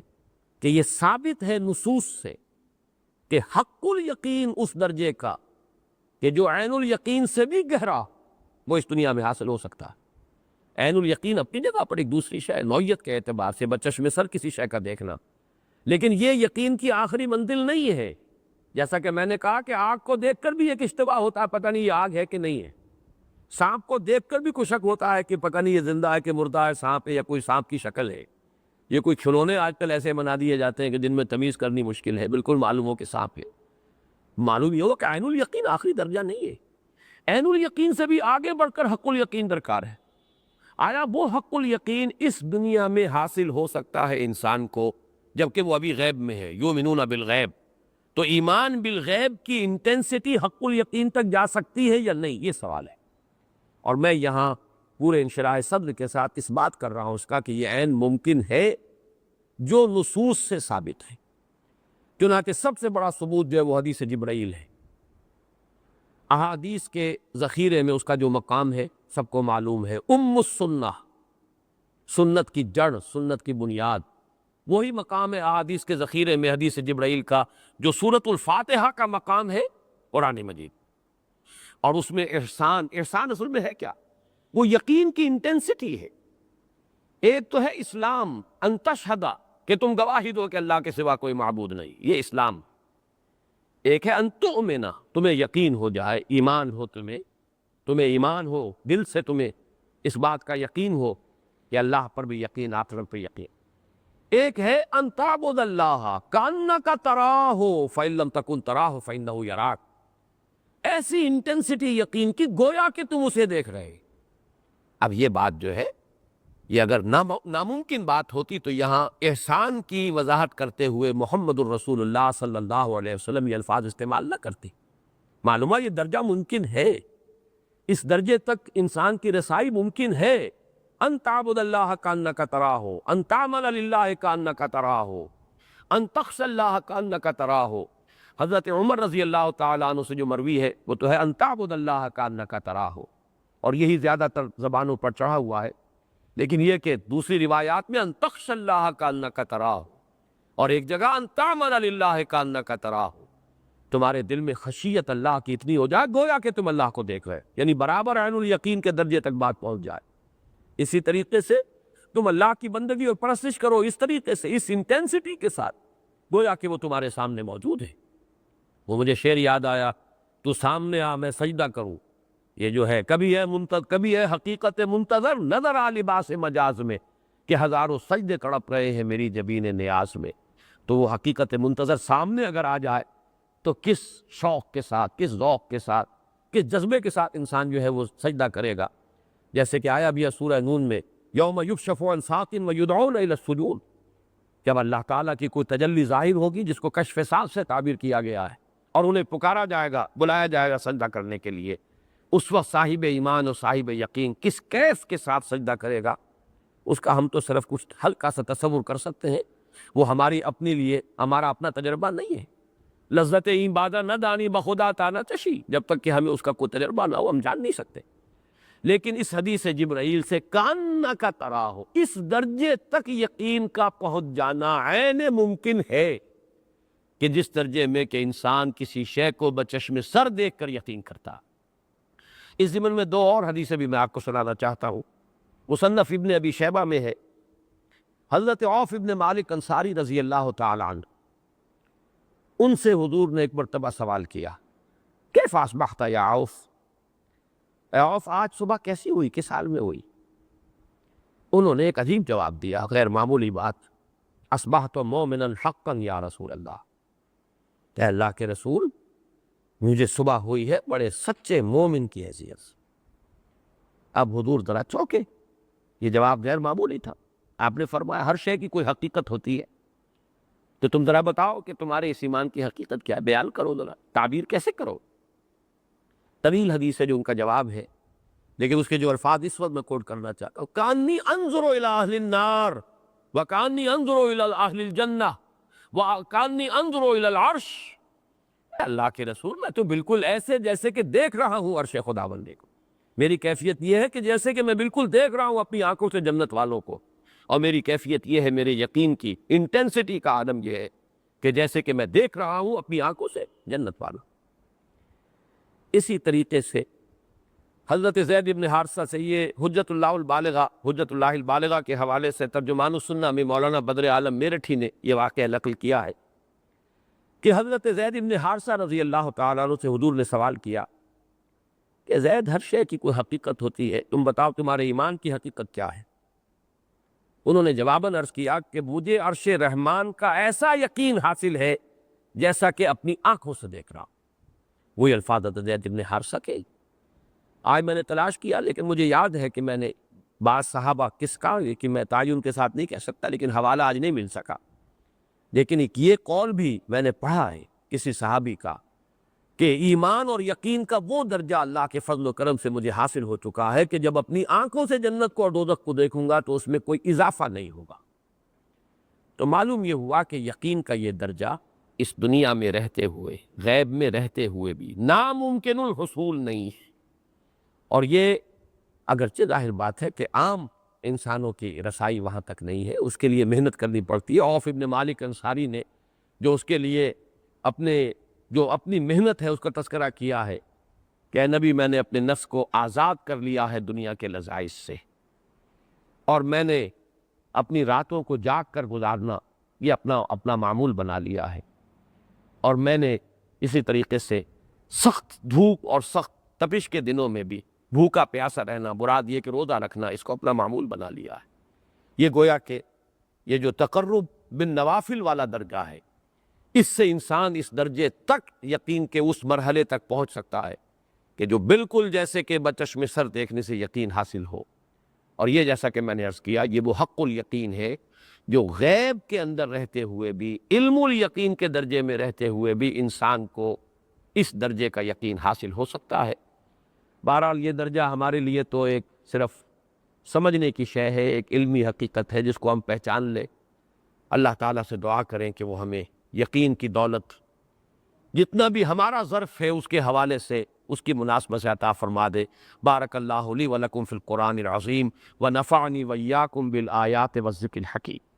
کہ یہ ثابت ہے نصوص سے کہ حق الیقین اس درجے کا کہ جو عین الیقین سے بھی گہرا وہ اس دنیا میں حاصل ہو سکتا ہے۔ عین الیقین اپنی جگہ پر ایک دوسری شے، نوعیت کے اعتبار سے بچشم سر کسی شے کا دیکھنا، لیکن یہ یقین کی آخری منزل نہیں ہے۔ جیسا کہ میں نے کہا کہ آگ کو دیکھ کر بھی ایک اشتباہ ہوتا ہے، پتہ نہیں یہ آگ ہے کہ نہیں ہے۔ سانپ کو دیکھ کر بھی کوئی شک ہوتا ہے کہ پتہ نہیں یہ زندہ ہے کہ مردہ ہے، سانپ ہے یا کوئی سانپ کی شکل ہے۔ یہ کوئی کھلونے آج کل ایسے بنا دیے جاتے ہیں کہ جن میں تمیز کرنی مشکل ہے، بالکل معلوم ہو کہ سانپ ہے۔ معلوم یہ ہو کہ عین الیقین آخری درجہ نہیں ہے، عین الیقین سے بھی آگے بڑھ کر حق الیقین درکار ہے۔ آیا وہ حق الیقین اس دنیا میں حاصل ہو سکتا ہے انسان کو جبکہ وہ ابھی غیب میں ہے؟ یؤمنون بالغیب، تو ایمان بالغیب کی انٹینسٹی حق الیقین تک جا سکتی ہے یا نہیں، یہ سوال ہے۔ اور میں یہاں پورے انشراح صدر کے ساتھ اس بات کر رہا ہوں اس کا کہ یہ عین ممکن ہے جو نصوص سے ثابت ہے۔ چنانچہ سب سے بڑا ثبوت جو ہے وہ حدیث جبرائیل ہے۔ احادیث کے ذخیرے میں اس کا جو مقام ہے سب کو معلوم ہے، السنہ، سنت کی جڑ، سنت کی بنیاد، وہی مقام ہے احادیث کے ذخیرے میں حدیث جبرائیل کا جو سورۃ الفاتحہ کا مقام ہے قرآن مجید۔ اور اس میں احسان اصل میں ہے کیا؟ وہ یقین کی انٹینسٹی ہے۔ ایک تو ہے اسلام، ان تشہد، کہ تم گواہی دو کہ اللہ کے سوا کوئی معبود نہیں، یہ اسلام۔ ایک ہے ان تؤمن، تمہیں یقین ہو جائے، ایمان ہو، تمہیں ایمان ہو، دل سے تمہیں اس بات کا یقین ہو کہ اللہ پر بھی یقین، آخرت پر یقین۔ ایک ہے ان تعبد اللہ کانک تراہ فإن لم تکن تراہ فإنہ یراک، ایسی انٹینسٹی یقین کی گویا کہ تم اسے دیکھ رہے۔ اب یہ بات جو ہے یہ اگر ناممکن بات ہوتی تو یہاں احسان کی وضاحت کرتے ہوئے محمد الرسول اللہ صلی اللہ علیہ وسلم یہ الفاظ استعمال نہ کرتے۔ معلومہ یہ درجہ ممکن ہے، اس درجے تک انسان کی رسائی ممکن ہے۔ ان تعبد اللہ کانک تراہ، ان تعمل للہ کانک تراہ، ان تخشى اللہ کانک تراہ۔ حضرت عمر رضی اللہ تعالیٰ عنہ سے جو مروی ہے وہ تو ہے ان تعبد اللہ کانک تراہ، اور یہی زیادہ تر زبانوں پر چڑھا ہوا ہے۔ لیکن یہ کہ دوسری روایات میں ان تخشى اللہ کانک تراہ، اور ایک جگہ ان تعمل للہ کانک تراہ، تمہارے دل میں خشیت اللہ کی اتنی ہو جائے گویا کہ تم اللہ کو دیکھ رہے، یعنی برابر عین الیقین کے درجے تک بات پہنچ جائے۔ اسی طریقے سے تم اللہ کی بندگی اور پرستش کرو اس طریقے سے، اس انٹینسٹی کے ساتھ، گویا کہ وہ تمہارے سامنے موجود ہے۔ وہ مجھے شعر یاد آیا، تو سامنے آ میں سجدہ کروں، یہ جو ہے کبھی ہے حقیقت منتظر، نظر آ لباس مجاز میں کہ ہزاروں سجدے کڑپ رہے ہیں میری جبین نیاز میں۔ تو وہ حقیقت منتظر سامنے اگر آ جائے تو کس شوق کے ساتھ، کس ذوق کے ساتھ، کس جذبے کے ساتھ انسان جو ہے وہ سجدہ کرے گا۔ جیسے کہ آیا بھی ہے سورہ نون میں، یوم یکشف عن ساق ویدعون الی السجود، جب اللہ تعالیٰ کی کوئی تجلی ظاہر ہوگی جس کو کشف ساق سے تعبیر کیا گیا ہے، اور انہیں پکارا جائے گا، بلایا جائے گا سجدہ کرنے کے لیے، اس وقت صاحب ایمان اور صاحب یقین کس کیف کے ساتھ سجدہ کرے گا، اس کا ہم تو صرف کچھ ہلکا سا تصور کر سکتے ہیں۔ وہ ہماری اپنے لیے ہمارا اپنا تجربہ نہیں ہے۔ لذت این بادہ نہ دانی بخدا تانا چشی، جب تک کہ ہمیں اس کا کوئی تجربہ نہ ہو ہم جان نہیں سکتے۔ لیکن اس حدیث جبرائیل سے کاننا کا طرح ہو، اس درجے تک یقین کا پہنچ جانا عین ممکن ہے کہ جس درجے میں کہ انسان کسی شے کو بچشم سر دیکھ کر یقین کرتا۔ اس ضمن میں دو اور حدیثیں بھی میں آپ کو سنانا چاہتا ہوں۔ مصنف ابن ابی شیبہ میں ہے، حضرت عوف ابن مالک انصاری رضی اللہ تعالی عنہ، ان سے حضور نے ایک مرتبہ سوال کیا، کیف اصبحت یا عوف، اے عوف آج صبح کیسی ہوئی، کس حال میں ہوئی؟ انہوں نے ایک عجیب جواب دیا، غیر معمولی بات، اصبحت مومنا حقا یا رسول اللہ، اے اللہ کے رسول مجھے صبح ہوئی ہے بڑے سچے مومن کی حیثیت سے۔ اب حضور ذرا چوکے، یہ جواب غیر معمولی تھا۔ آپ نے فرمایا ہر شے کی کوئی حقیقت ہوتی ہے، تو تم ذرا بتاؤ کہ تمہارے اس ایمان کی حقیقت کیا ہے، بیان کرو، ذرا تعبیر کیسے کرو۔ طویل حدیث ہے جو ان کا جواب ہے، لیکن اس کے جو الفاظ اس وقت میں کوٹ کرنا چاہتا ہوں، کانی انظر الی اہل النار وکانی انظر الی اہل الجنہ وکانی انظر الی العرش، اللہ کے رسول میں تو بالکل ایسے جیسے کہ دیکھ رہا ہوں عرش خداوندی کو، میری کیفیت یہ ہے کہ جیسے کہ میں بالکل دیکھ رہا ہوں اپنی آنکھوں سے جنت والوں کو، اور میری کیفیت یہ ہے، میرے یقین کی انٹینسٹی کا عالم یہ ہے کہ جیسے کہ میں دیکھ رہا ہوں اپنی آنکھوں سے جنت والوں۔ اسی طریقے سے حضرت زید بن حارثہ سے یہ حجت اللہ البالغہ کے حوالے سے ترجمان السنہ میں مولانا بدر عالم میرٹھی نے یہ واقعہ نقل کیا ہے کہ حضرت زید بن حارثہ رضی اللہ تعالیٰ عنہ سے حضور نے سوال کیا کہ زید ہر شے کی کوئی حقیقت ہوتی ہے، تم بتاؤ تمہارے ایمان کی حقیقت کیا ہے؟ انہوں نے جواباً عرض کیا کہ مجھے عرش رحمان کا ایسا یقین حاصل ہے جیسا کہ اپنی آنکھوں سے دیکھ رہا ہوں۔ وہی الفاظ حضرت زید بن حارثہ کے، آج میں نے تلاش کیا لیکن مجھے یاد ہے کہ میں نے بعض صحابہ کس کا، کہ میں تعین کے ساتھ نہیں کہہ سکتا لیکن حوالہ آج نہیں مل سکا، لیکن ایک یہ قول بھی میں نے پڑھا ہے کسی صحابی کا کہ ایمان اور یقین کا وہ درجہ اللہ کے فضل و کرم سے مجھے حاصل ہو چکا ہے کہ جب اپنی آنکھوں سے جنت کو اور دوزخ کو دیکھوں گا تو اس میں کوئی اضافہ نہیں ہوگا۔ تو معلوم یہ ہوا کہ یقین کا یہ درجہ اس دنیا میں رہتے ہوئے، غیب میں رہتے ہوئے بھی ناممکن الحصول نہیں، اور یہ اگرچہ ظاہر بات ہے کہ عام انسانوں کی رسائی وہاں تک نہیں ہے، اس کے لیے محنت کرنی پڑتی ہے۔ عوف ابن مالک انصاری نے جو اس کے لیے اپنی محنت ہے اس کا تذکرہ کیا ہے کہ اے نبی، میں نے اپنے نفس کو آزاد کر لیا ہے دنیا کے لذائذ سے، اور میں نے اپنی راتوں کو جاگ کر گزارنا یہ اپنا معمول بنا لیا ہے، اور میں نے اسی طریقے سے سخت دھوپ اور سخت تپش کے دنوں میں بھی بھوکا پیاسا رہنا، مراد یہ کہ روزہ رکھنا، اس کو اپنا معمول بنا لیا ہے۔ یہ گویا کہ یہ جو تقرب بالنوافل والا درجہ ہے، اس سے انسان اس درجے تک یقین کے اس مرحلے تک پہنچ سکتا ہے کہ جو بالکل جیسے کہ بچشم سر دیکھنے سے یقین حاصل ہو۔ اور یہ جیسا کہ میں نے عرض کیا، یہ وہ حق الیقین ہے جو غیب کے اندر رہتے ہوئے بھی، علم الیقین کے درجے میں رہتے ہوئے بھی انسان کو اس درجے کا یقین حاصل ہو سکتا ہے۔ بہرحال یہ درجہ ہمارے لیے تو ایک صرف سمجھنے کی شے ہے، ایک علمی حقیقت ہے جس کو ہم پہچان لیں۔ اللہ تعالیٰ سے دعا کریں کہ وہ ہمیں یقین کی دولت جتنا بھی ہمارا ظرف ہے اس کے حوالے سے اس کی مناسبت سے عطا فرما دے۔ بارک اللہ لی و لکم فی القرآن العظیم و نفعنی و ایاکم بالآیات والذکر الحکیم۔